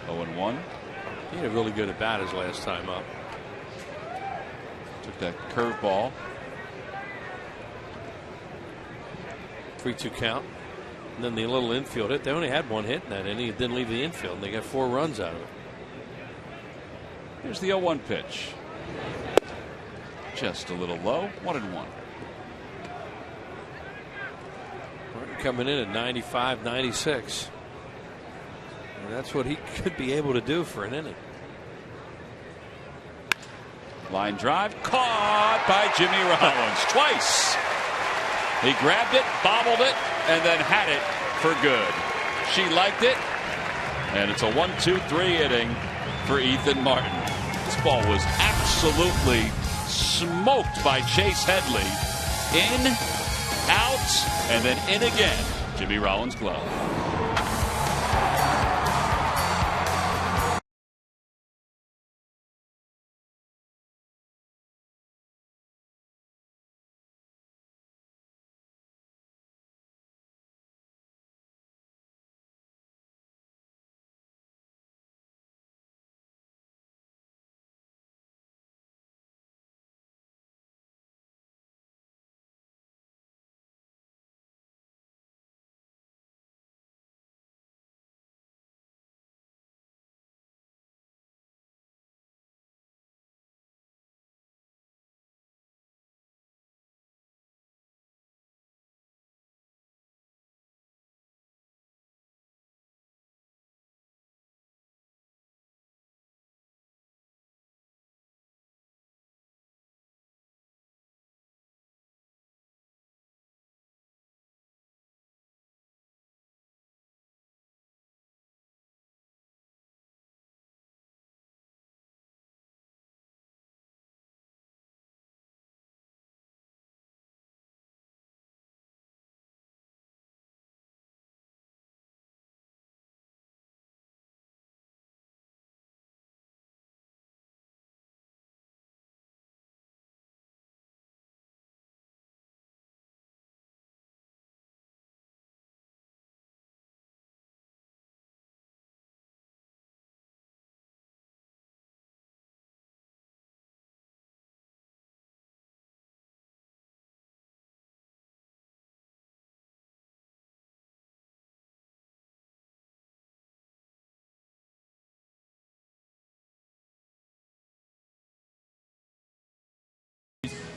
0-1. He had a really good at bat his last time up. Took that curveball. 3-2 count. And then the little infield hit. They only had 1 hit in that inning. It didn't leave the infield, and they got 4 runs out of it. Here's the 0-1 pitch. Just a little low. 1-1. Martin coming in at 95, 96. And that's what he could be able to do for an inning. Line drive caught by Jimmy Rollins twice. He grabbed it, bobbled it, and then had it for good. She liked it, and it's a 1-2-3 inning for Ethan Martin. This ball was absolutely smoked by Chase Headley. In, out, and then in again. Jimmy Rollins' glove.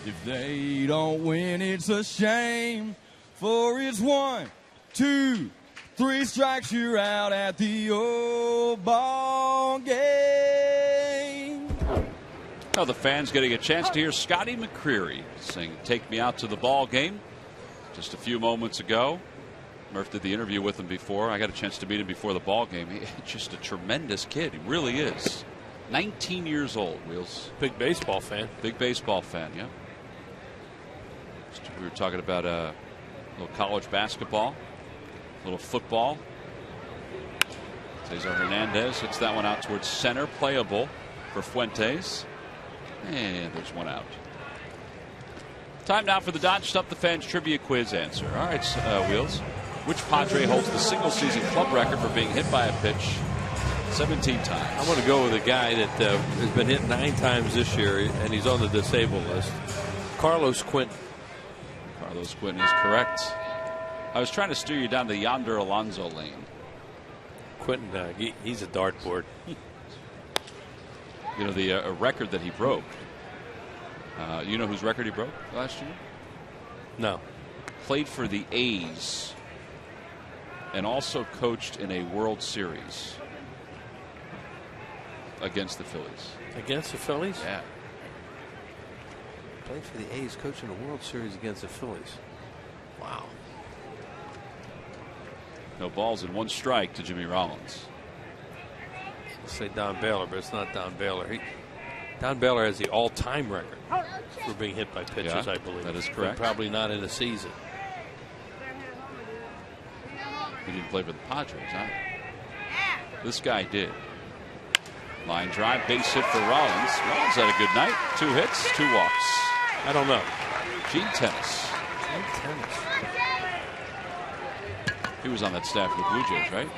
If they don't win, it's a shame. For it's 1, 2, 3 strikes, you're out at the old ball game. Now the fans getting a chance to hear Scotty McCreery sing "Take Me Out to the Ball Game" just a few moments ago. Murph did the interview with him before. I got a chance to meet him before the ball game. He's just a tremendous kid. He really is. 19 years old, Wheels. Big baseball fan. Big baseball fan, yeah. We were talking about a little college basketball, a little football. Cesar Hernandez hits that one out towards center, playable for Fuentes. And there's one out. Time now for the Dodge Stuff the Fans trivia quiz answer. All right, Wheels. Which Padre holds the single season club record for being hit by a pitch 17 times? I'm going to go with a guy that has been hit 9 times this year, and he's on the disabled list. Carlos Quinton. Carlos Quinton is correct. I was trying to steer you down the Yonder Alonso lane. Quinton, he's a dartboard. You know, the record that he broke. You know whose record he broke last year? No. Played for the A's and also coached in a World Series against the Phillies. Against the Phillies? Yeah. Played for the A's, coaching a World Series against the Phillies. Wow. No balls and 1 strike to Jimmy Rollins. I'll say Don Baylor, but it's not Don Baylor. Don Baylor has the all-time record for being hit by pitches, Yeah, I believe. that is correct. But probably not in a season. He didn't play for the Padres, huh? This guy did. Line drive, base hit for Rollins. Rollins had a good night. 2 hits, 2 walks. I don't know. Gene Tennis. He was on that staff with the Blue Jays, right?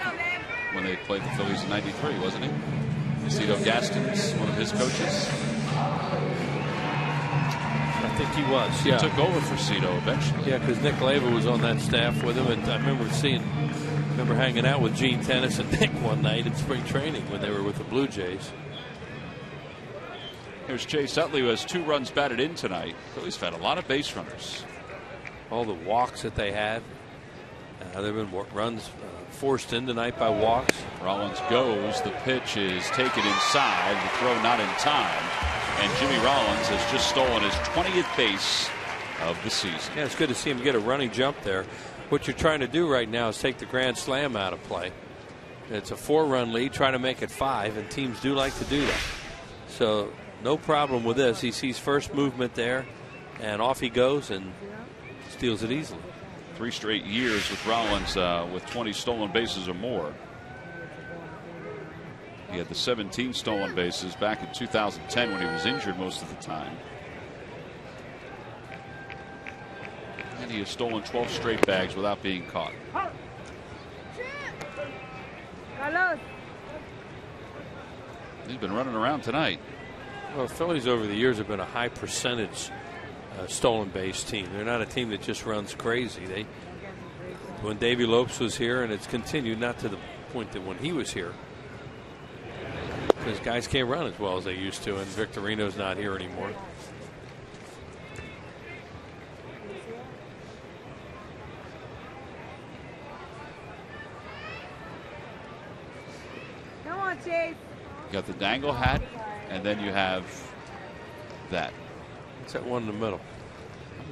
When they played the Phillies in '93, wasn't he? Cito Gaston's one of his coaches. I think he was. He took over for Cito eventually. Yeah, because Nick Leva was on that staff with him, and I remember hanging out with Gene Tennis and Nick one night in spring training when they were with the Blue Jays. Here's Chase Utley, who has 2 runs batted in tonight. Phillies have had a lot of base runners. All the walks that they had. There have been runs forced in tonight by walks. Rollins goes. The pitch is taken inside. The throw not in time. And Jimmy Rollins has just stolen his 20th base of the season. Yeah, it's good to see him get a running jump there. What you're trying to do right now is take the grand slam out of play. It's a 4-run lead. Try to make it 5, and teams do like to do that. So no problem with this. He sees first movement there, and off he goes and steals it easily. 3 straight years with Rollins with 20 stolen bases or more. He had the 17 stolen bases back in 2010 when he was injured most of the time. And he has stolen 12 straight bags without being caught. He's been running around tonight. Well, the Phillies over the years have been a high percentage stolen base team. They're not a team that just runs crazy. When Davey Lopes was here, and it's continued, not to the point that when he was here, because guys can't run as well as they used to, and Victorino's not here anymore. Come on, Chase. You got the dangle hat, and then you have that. What's that one in the middle?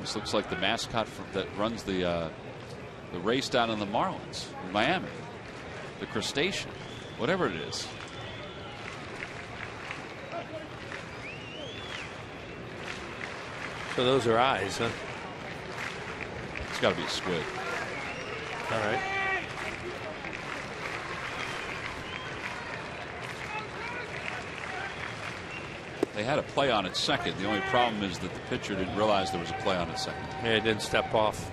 This looks like the mascot that runs the race down in the Marlins in Miami. The crustacean, whatever it is. So those are eyes, huh? It's got to be a squid. All right. They had a play on it second. The only problem is that the pitcher didn't realize there was a play on it second. Yeah, it didn't step off.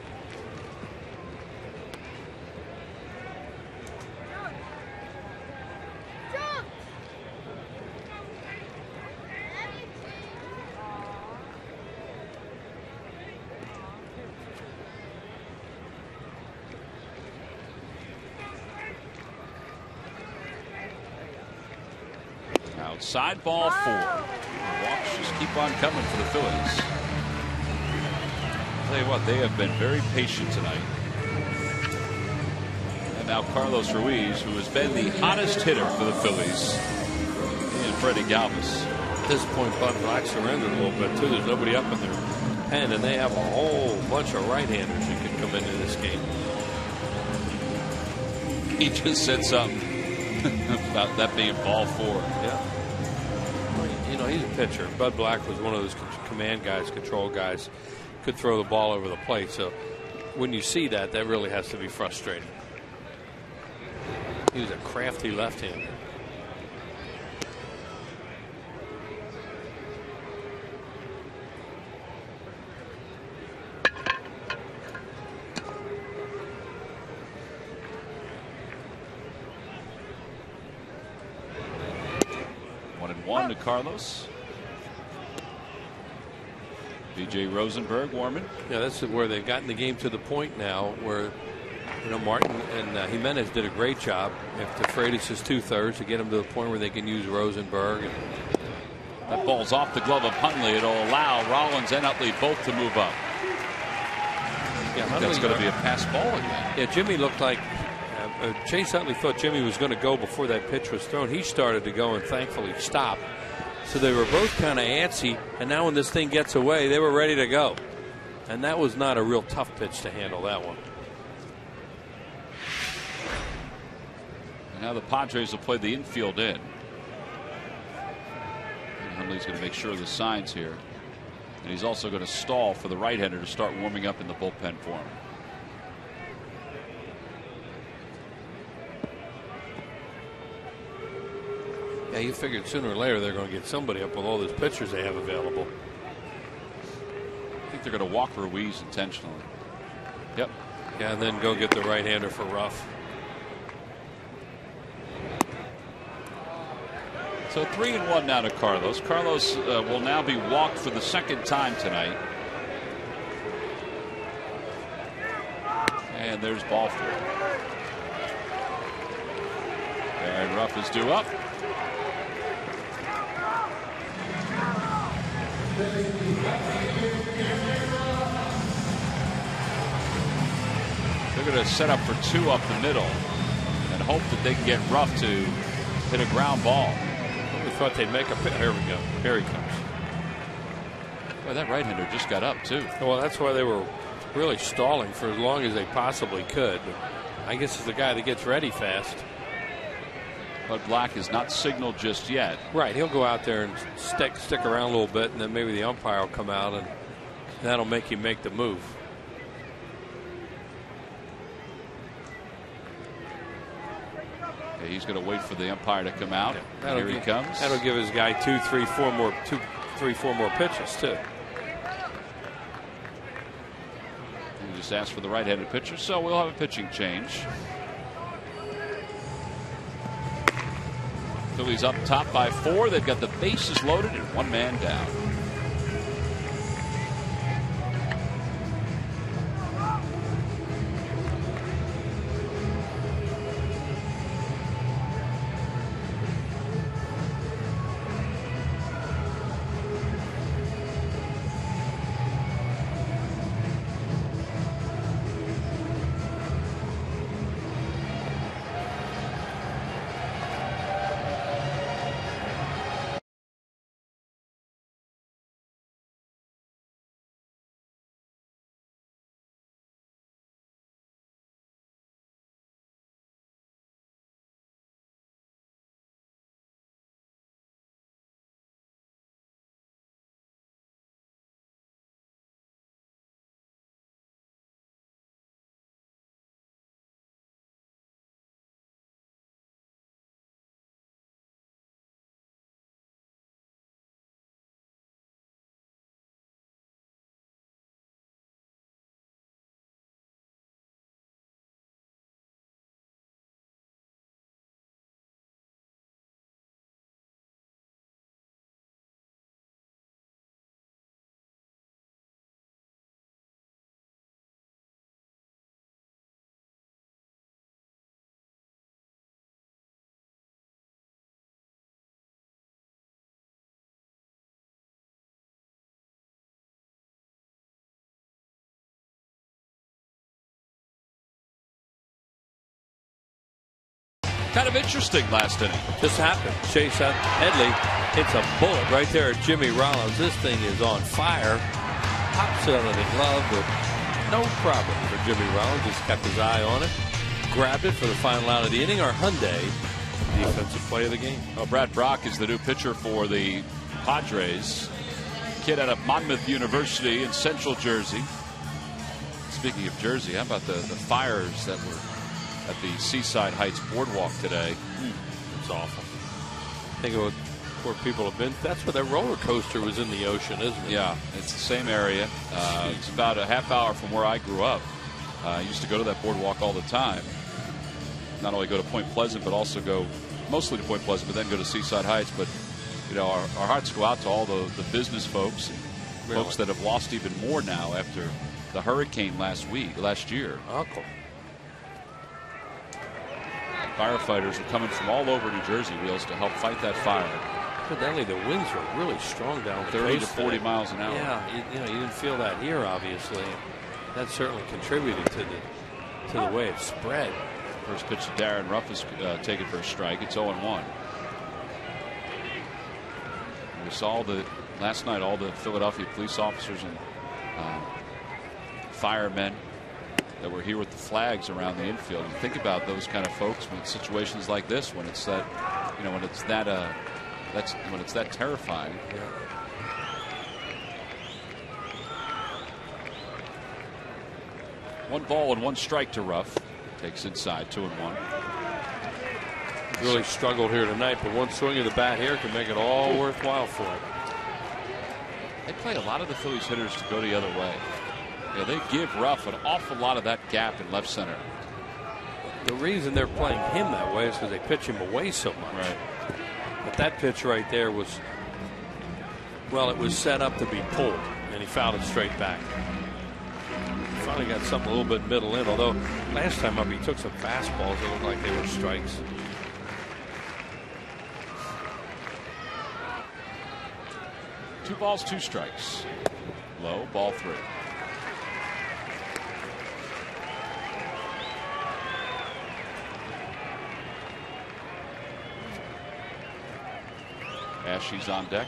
Outside ball 4. The walks just keep on coming for the Phillies. Tell you what, they have been very patient tonight. And now Carlos Ruiz, who has been the hottest hitter for the Phillies, and Freddie Galvis. At this point, Bud Black surrendered a little bit too. There's nobody up in their pen, and they have a whole bunch of right-handers who can come into this game. He just said something about that being ball 4. Yeah. You know, he's a pitcher. Bud Black was one of those command guys, control guys, could throw the ball over the plate. So when you see that, that really has to be frustrating. He was a crafty left-hander. One to Carlos. B.J. Rosenberg warming. Yeah, that's where they've gotten the game to the point now where, you know, Martin and Jimenez did a great job after Freitas' 2/3 to get them to the point where they can use Rosenberg. And that ball's off the glove of Hundley. It'll allow Rollins and Utley both to move up. Yeah, that's going to be a pass ball again. Yeah, Jimmy looked like Chase Utley thought Jimmy was going to go before that pitch was thrown. He started to go and thankfully stopped. So they were both kind of antsy, and now when this thing gets away, they were ready to go. And that was not a real tough pitch to handle, that one. And now the Padres will play the infield in. And Hundley's going to make sure of the signs here. And he's also going to stall for the right-hander to start warming up in the bullpen for him. Yeah, you figured sooner or later they're going to get somebody up with all those pitchers they have available. I think they're going to walk Ruiz intentionally. Yep. Yeah, and then go get the right-hander for Ruff. So 3-1 now to Carlos. Carlos will now be walked for the second time tonight. And there's ball 4. And Ruff is due up. They're going to set up for 2 up the middle and hope that they can get Ruff to hit a ground ball. We thought they'd make a pitch. Here we go. Here he comes. Well, that right-hander just got up too. Well, that's why they were really stalling for as long as they possibly could. But I guess it's the guy that gets ready fast. But Black has not signaled just yet. Right, he'll go out there and stick around a little bit, and then maybe the umpire will come out, and that'll make you make the move. Okay, he's going to wait for the umpire to come out. Yeah, here he comes. That'll give his guy 2, 3, 4 more pitches too. He just asked for the right-handed pitcher, so we'll have a pitching change. Phillies up top by 4. They've got the bases loaded and 1 man down. kind of interesting last inning. Just happened. Chase Headley hits a bullet right there at Jimmy Rollins. This thing is on fire. Pops it out of the glove, but no problem for Jimmy Rollins. Just kept his eye on it. Grabbed it for the final out of the inning. Our Hyundai defensive play of the game. Well, Brad Brock is the new pitcher for the Padres. Kid out of Monmouth University in Central Jersey. Speaking of Jersey, how about the fires that were at the Seaside Heights Boardwalk today? It's awful. Think of where people have been. That's where that roller coaster was in the ocean, isn't it? Yeah, it's the same area. It's about a half hour from where I grew up. I used to go to that boardwalk all the time. Not only go to Point Pleasant, but also go mostly to Point Pleasant, but then go to Seaside Heights. But you know, our hearts go out to all the business folks, and folks that have lost even more now after the hurricane last year. Uncle. Firefighters are coming from all over New Jersey, Wheels, to help fight that fire. Evidently, the winds were really strong down 30 to 40 miles an hour. Yeah, you didn't feel that here, obviously. That certainly contributed to the way it spread. First pitch to Darren Ruff is taken for a strike. It's 0-1. We saw last night all the Philadelphia police officers and firemen that were here with the flags around the infield. You think about those kind of folks when situations like this, when it's that, when it's that terrifying. Yeah. One ball and one strike to Ruff. Takes inside, 2-1. Really struggled here tonight, but one swing of the bat here can make it all worthwhile for him. They play a lot of the Phillies hitters to go the other way. Yeah, they give Ruff an awful lot of that gap in left center. The reason they're playing him that way is because they pitch him away so much. Right. But that pitch right there was, well, it was set up to be pulled, and he fouled it straight back. Finally got something a little bit middle in, although last time up he took some fastballs that looked like they were strikes. Two balls, two strikes. Low, ball 3. Ashley's on deck.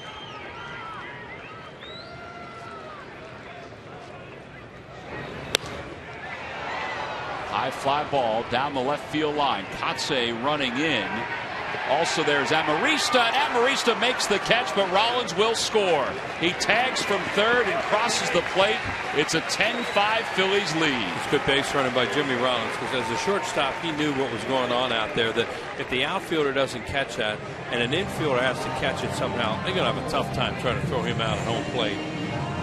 High fly ball down the left field line. Kotze running in. Also there's Amarista. Amarista makes the catch, but Rollins will score. He tags from third and crosses the plate. It's a 10-5 Phillies lead. It's good base running by Jimmy Rollins, because as a shortstop he knew what was going on out there, that if the outfielder doesn't catch that and an infielder has to catch it somehow, they're going to have a tough time trying to throw him out at home plate.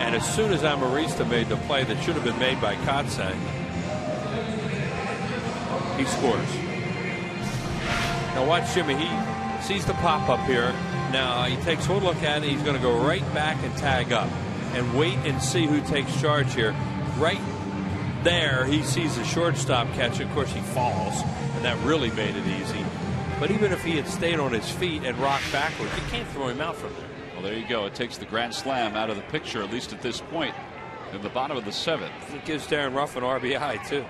And as soon as Amarista made the play that should have been made by Kotze, he scores. Now watch Jimmy. He sees the pop up here. Now he takes one look at it. He's going to go right back and tag up and wait and see who takes charge here. Right there, he sees the shortstop catch. Of course, he falls, and that really made it easy. But even if he had stayed on his feet and rocked backwards, you can't throw him out from there. Well, there you go. It takes the grand slam out of the picture, at least at this point, in the bottom of the 7th. It gives Darren Ruff an RBI, too.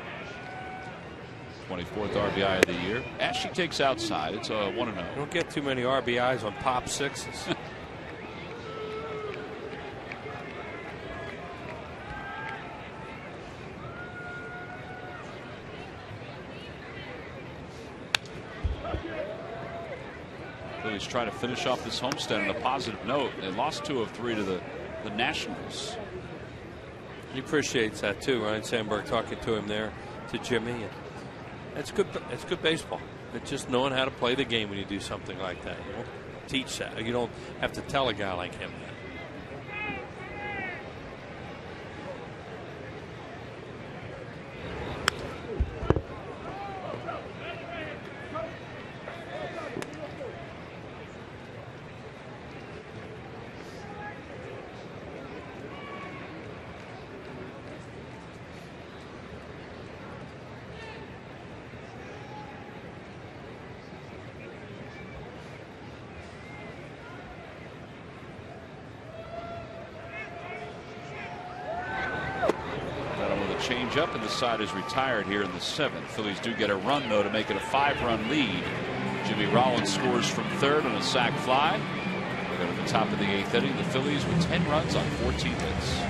24th RBI of the year. Ashley takes outside. It's a 1-0. You don't get too many RBIs on pop sixes. Phillies trying to finish off this homestand on a positive note. They lost 2 of 3 to the Nationals. He appreciates that too. Ryan Sandberg talking to him there, to Jimmy. And it's good. It's good baseball. It's just knowing how to play the game when you do something like that. You don't teach that. You don't have to tell a guy like him that. Change up, and the side is retired here in the 7th. Phillies do get a run, though, to make it a 5-run lead Jimmy Rollins scores from third on a sac fly. We go to the top of the 8th inning. The Phillies with 10 runs on 14 hits.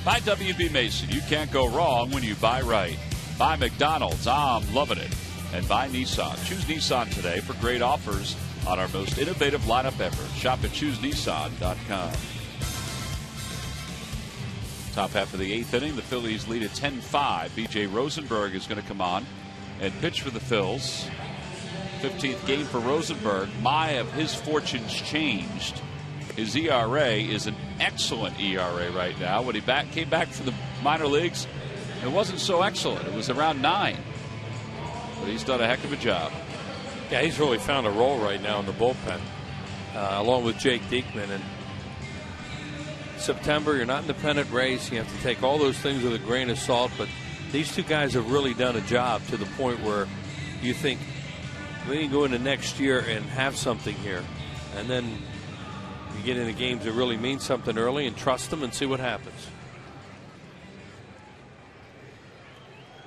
By W.B. Mason, you can't go wrong when you buy right. By McDonald's, I'm loving it. And by Nissan. Choose Nissan today for great offers on our most innovative lineup ever. Shop at ChooseNissan.com. Top half of the 8th inning, the Phillies lead at 10-5. B.J. Rosenberg is going to come on and pitch for the Phils. 15th game for Rosenberg. My, have his fortunes changed. His ERA is an excellent ERA right now. When he came back from the minor leagues, it wasn't so excellent. It was around 9. But he's done a heck of a job. Yeah, he's really found a role right now in the bullpen, along with Jake Diekman. And September, you're not in the pennant race. You have to take all those things with a grain of salt. But these two guys have really done a job to the point where you think we can go into next year and have something here. And then you get into games that really mean something early and trust them and see what happens.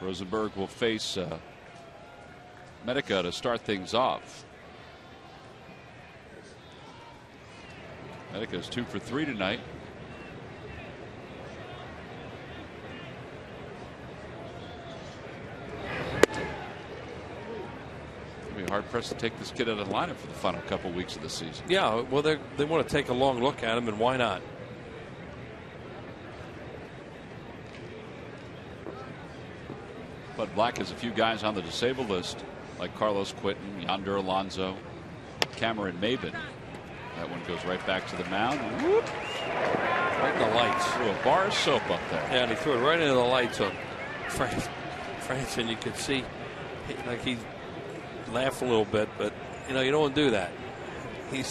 Rosenberg will face Medica to start things off. Medica's 2 for 3 tonight. Be hard pressed to take this kid out of the lineup for the final couple weeks of the season. Yeah, well, they want to take a long look at him, and why not? But Black has a few guys on the disabled list, like Carlos Quinton, Yonder Alonso, Cameron Maben. That one goes right back to the mound. Whoop. Right in the lights. Threw a bar of soap up there. Yeah, and he threw it right into the lights on France, and you could see like he laughed a little bit, but you don't want to do that. He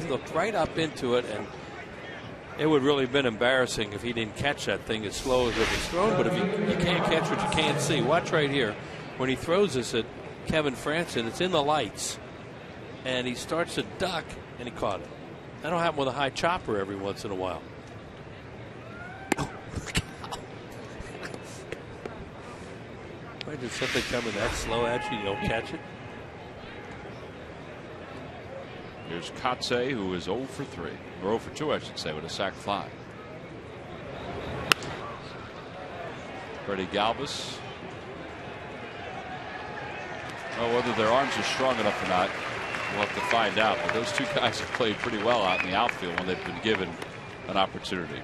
looked right up into it, and it would really have been embarrassing if he didn't catch that thing as slow as it was thrown. But if you can't catch what you can't see, watch right here. When he throws this at Kevin Franson, it's in the lights, and he starts to duck, and he caught it. That'll happen with a high chopper every once in a while. Imagine something coming that slow at you, you don't catch it. Here's Kotze, who is 0 for 3, or 0 for 2, I should say, with a sac fly. Freddie Galvis. Well, whether their arms are strong enough or not, we'll have to find out. But those two guys have played pretty well out in the outfield when they've been given an opportunity.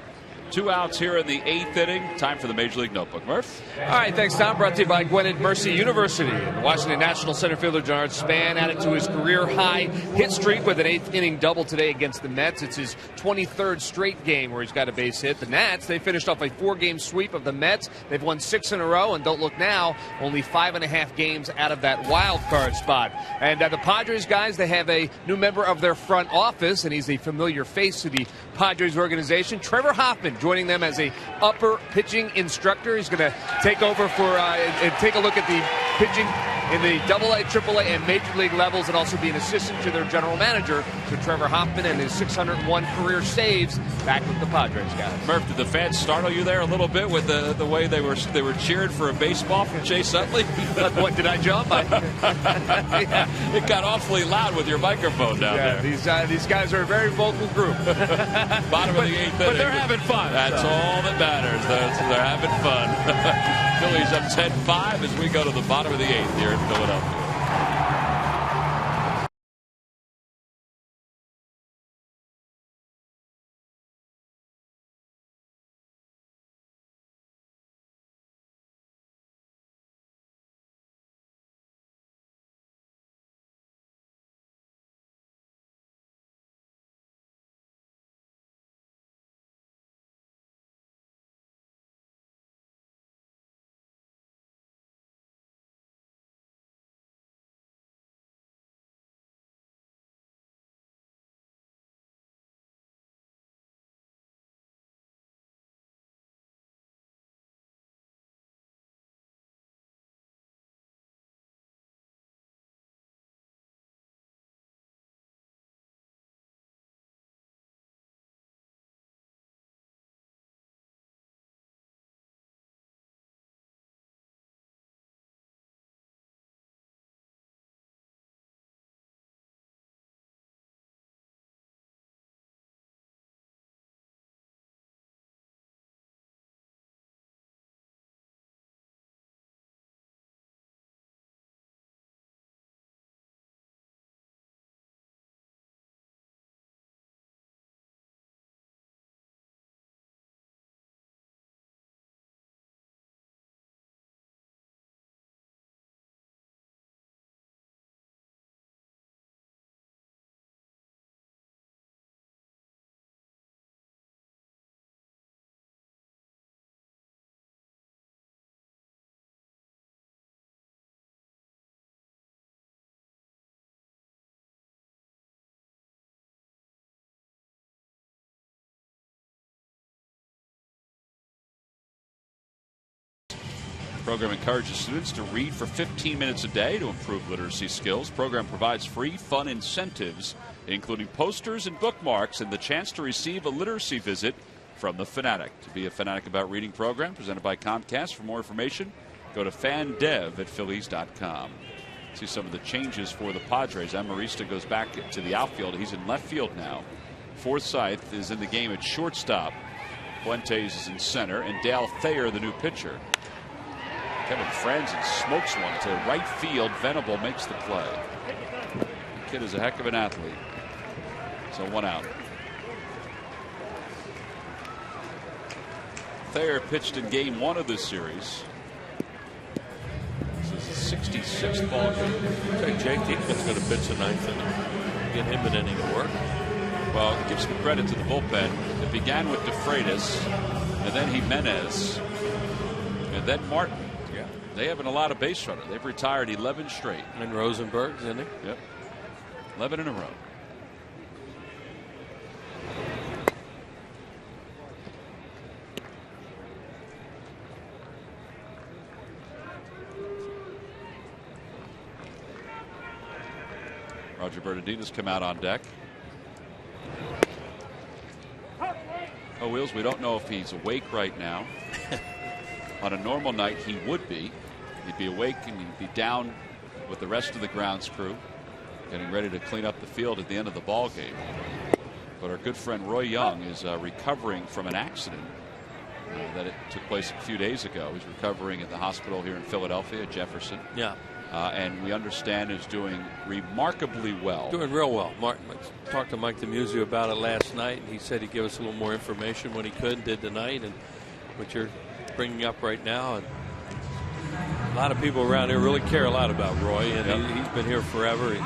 2 outs here in the 8th inning. Time for the Major League Notebook. Murph? All right, thanks, Tom. Brought to you by Gwinnett Mercy University. The Washington National center fielder Jernard Span added to his career-high hit streak with an 8th-inning double today against the Mets. It's his 23rd straight game where he's got a base hit. The Nats, they finished off a 4-game sweep of the Mets. They've won 6 in a row, and don't look now, only 5.5 games out of that wild card spot. And the Padres guys, they have a new member of their front office, and he's a familiar face to the Padres organization. Trevor Hoffman joining them as a upper pitching instructor. He's going to take over for and take a look at the pitching in the AA, AAA, and Major League levels, and also be an assistant to their general manager, to Trevor Hoffman, and his 601 career saves back with the Padres guys. Murph, did the fans startle you there a little bit with the way they were cheered for a baseball from Chase Utley? What, did I jump? Yeah. It got awfully loud with your microphone down there. These guys are a very vocal group. Bottom of the 8th inning. But they're having fun. That's all that matters. They're having fun. Phillies up 10-5 as we go to the bottom of the 8th here in Philadelphia. The program encourages students to read for 15 minutes a day to improve literacy skills. The program provides free, fun incentives, including posters and bookmarks, and the chance to receive a literacy visit from the Fanatic. To be a Fanatic About Reading program presented by Comcast. For more information, go to fandev@phillies.com. See some of the changes for the Padres. Amarista goes back to the outfield. He's in left field now. Forsythe is in the game at shortstop. Fuentes is in center, and Dale Thayer, the new pitcher. Kevin Franzen smokes one to right field. Venable makes the play. The kid is a heck of an athlete. So 1 out. Thayer pitched in game 1 of this series. This is the 66th ball game. Jake Diekman's going to pitch the 9th inning. Get him an inning of work. Well, give some credit to the bullpen. It began with DeFreitas, and then Jimenez, and then Martin. Yeah. They have a lot of base runners. They've retired 11 straight. And Rosenberg's in it. Yep. 11 in a row. Roger Bernardino's come out on deck. Oh, Wheels, we don't know if he's awake right now. On a normal night, he would be. He'd be awake and he'd be down with the rest of the grounds crew, getting ready to clean up the field at the end of the ball game. But our good friend Roy Young is recovering from an accident that it took place a few days ago. He's recovering at the hospital here in Philadelphia, Jefferson. Yeah. And we understand is doing remarkably well. Doing real well. I talked to Mike DeMuzio about it last night, and he said he'd give us a little more information when he could, and did tonight, and what you're bringing up right now. And a lot of people around here really care a lot about Roy, and he's been here forever. He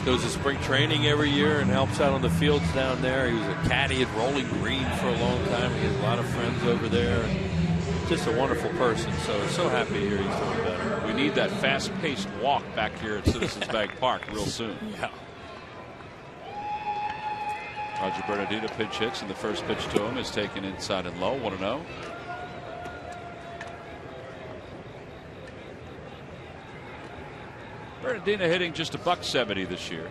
goes to spring training every year and helps out on the fields down there. He was a caddy at Rolling Green for a long time. He has a lot of friends over there. And just a wonderful person. So happy to hear he's doing better. We need that fast-paced walk back here at Citizens Bank Park real soon. Yeah. Roger Bernardino pitch hits, and the first pitch to him is taken inside and low. 1-0. Bernardino hitting just $170 this year.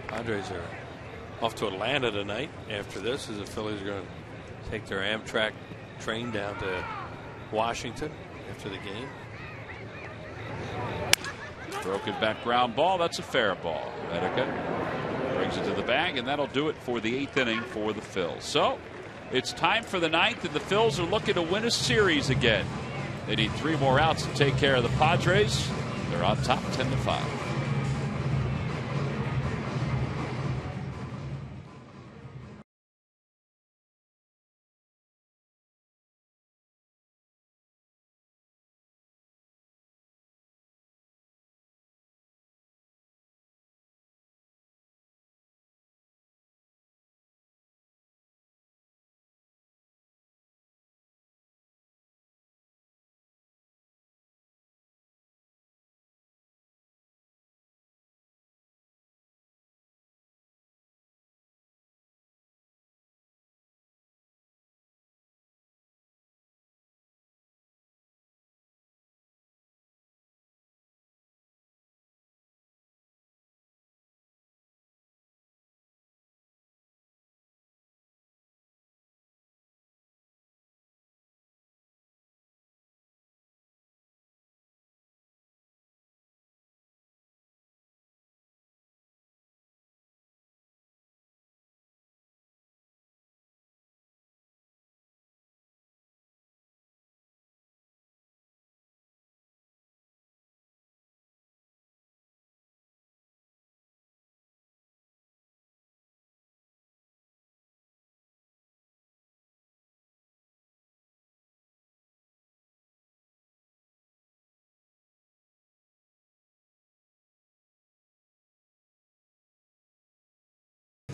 Padres are off to Atlanta tonight after this, as the Phillies are going to take their Amtrak train down to Washington after the game. Broken back ground ball. That's a fair ball. Medica brings it to the bag, and that'll do it for the 8th inning for the Phils. So it's time for the 9th, and the Phils are looking to win a series again. They need 3 more outs to take care of the Padres. They're on top 10-5.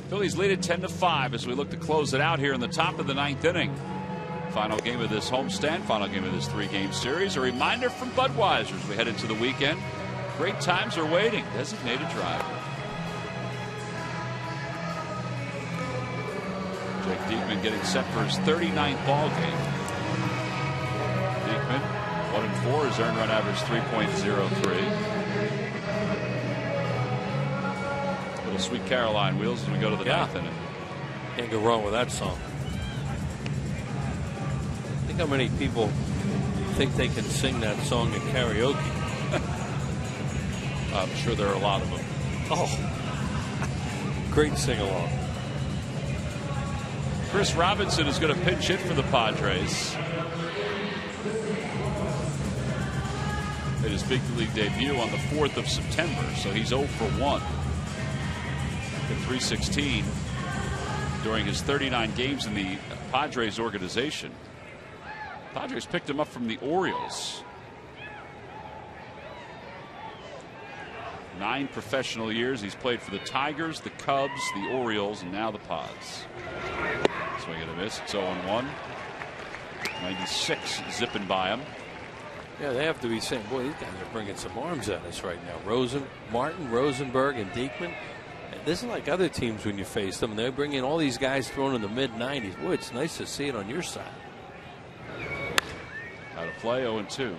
Phillies lead at 10-5 as we look to close it out here in the top of the 9th inning. Final game of this homestand, final game of this 3-game series. A reminder from Budweiser as we head into the weekend. Great times are waiting. Designated driver. Jake Diekman getting set for his 39th ball game. Diekman, 1-4, his earned run average 3.03. Sweet Caroline wheels as we go to the 9th inning. Can't go wrong with that song. Think how many people think they can sing that song in karaoke. I'm sure there are a lot of them. Oh, great sing-along. Chris Robinson is going to pinch hit for the Padres. Made his big league debut on the 4th of September, so he's 0 for 1. 316 during his 39 games in the Padres organization. Padres picked him up from the Orioles. 9 professional years. He's played for the Tigers, the Cubs, the Orioles, and now the Pods. Swing and a miss. It's 0-1. 96 zipping by him. Yeah, they have to be saying, boy, these guys are bringing some arms at us right now. Martin, Rosenberg, and Diekman. This is like other teams when you face them. They bring in all these guys thrown in the mid-90s. Boy, it's nice to see it on your side. Out of play, 0-2.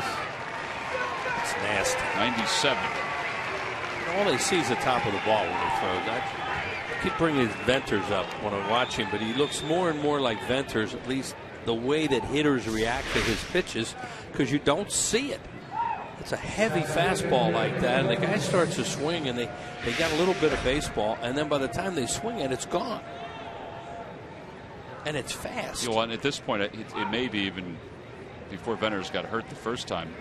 It's nasty. 97. All they see is the top of the ball when he throws. I keep bringing his Venters up when I watch him, but he looks more and more like Venters, at least the way that hitters react to his pitches, because you don't see it. It's a heavy fastball like that, and the guy starts to swing, and they got a little bit of baseball, and then by the time they swing it, it's gone. And it's fast. You know, and at this point, it may be even before Venters got hurt the first time.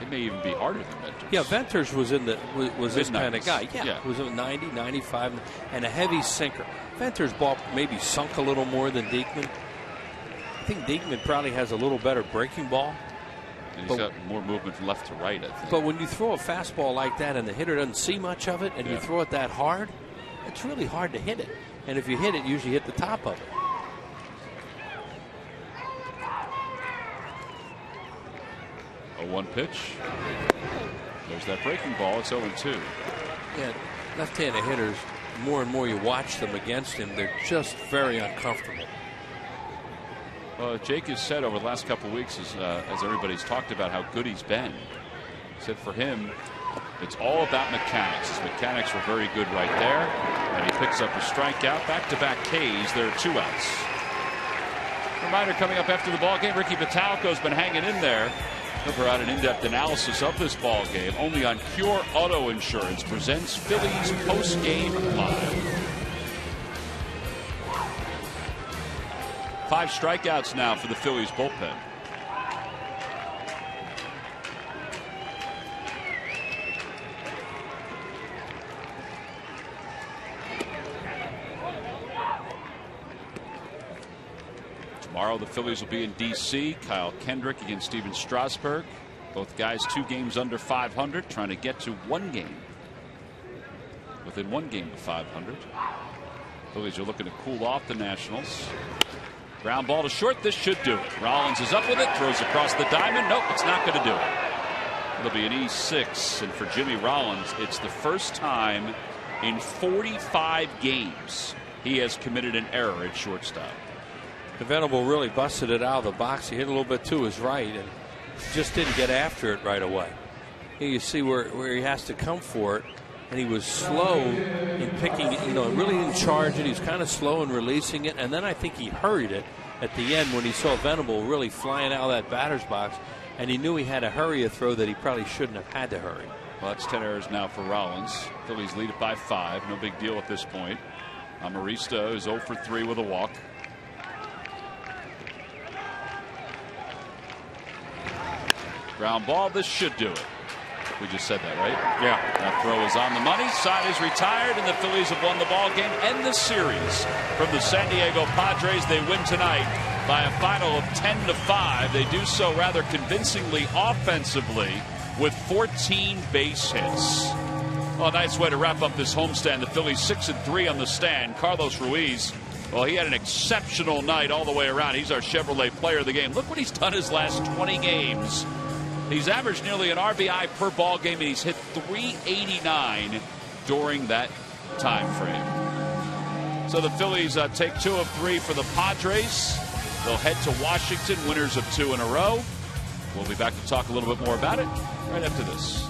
It may even be harder than Venters. Yeah, Venters was this kind of guy. Yeah, yeah. Was a 90, 95, and a heavy sinker. Venters' ball maybe sunk a little more than Diekman. I think Diekman probably has a little better breaking ball. And he's got more movement from left to right, I think. But when you throw a fastball like that and the hitter doesn't see much of it, and you throw it that hard, it's really hard to hit it. And if you hit it, you usually hit the top of it. A 1 pitch. There's that breaking ball. It's 0-2. Yeah, left-handed hitters, more and more you watch them against him, they're just very uncomfortable. Jake has said over the last couple of weeks, as everybody's talked about how good he's been, he said for him, it's all about mechanics. His mechanics were very good right there, and he picks up a strikeout. Back-to-back Ks. There are 2 outs. Reminder coming up after the ball game, Ricky Vitalico's been hanging in there. He'll provide an in-depth analysis of this ball game only on Pure Auto Insurance presents Phillies post-game live. 5 strikeouts now for the Phillies bullpen. Tomorrow the Phillies will be in D.C. Kyle Kendrick against Steven Strasburg. Both guys 2 games under 500, trying to get to 1 game. Within 1 game of 500. Phillies are looking to cool off the Nationals. Ground ball to short. This should do it. Rollins is up with it. Throws across the diamond. Nope, it's not going to do it. It'll be an E6. And for Jimmy Rollins, it's the first time in 45 games he has committed an error at shortstop. The Venable really busted it out of the box. He hit a little bit to his right and just didn't get after it right away. Here you see where he has to come for it. And he was slow in picking it, really didn't charge it. He was kind of slow in releasing it. And then I think he hurried it at the end when he saw Venable really flying out of that batter's box. And he knew he had to hurry a throw that he probably shouldn't have had to hurry. Well, that's 10 errors now for Rollins. Phillies lead it by 5. No big deal at this point. Amarista is 0 for 3 with a walk. Ground ball. This should do it. We just said that, right? Yeah. That throw is on the money. Side is retired, and the Phillies have won the ball game and the series from the San Diego Padres. They win tonight by a final of 10-5. They do so rather convincingly offensively with 14 base hits. Well, a nice way to wrap up this homestand. The Phillies 6-3 on the stand. Carlos Ruiz, well, he had an exceptional night all the way around. He's our Chevrolet player of the game. Look what he's done his last 20 games. He's averaged nearly an RBI per ball game, and he's hit .389 during that time frame. So the Phillies take 2 of 3 for the Padres. They'll head to Washington, winners of 2 in a row. We'll be back to talk a little bit more about it right after this.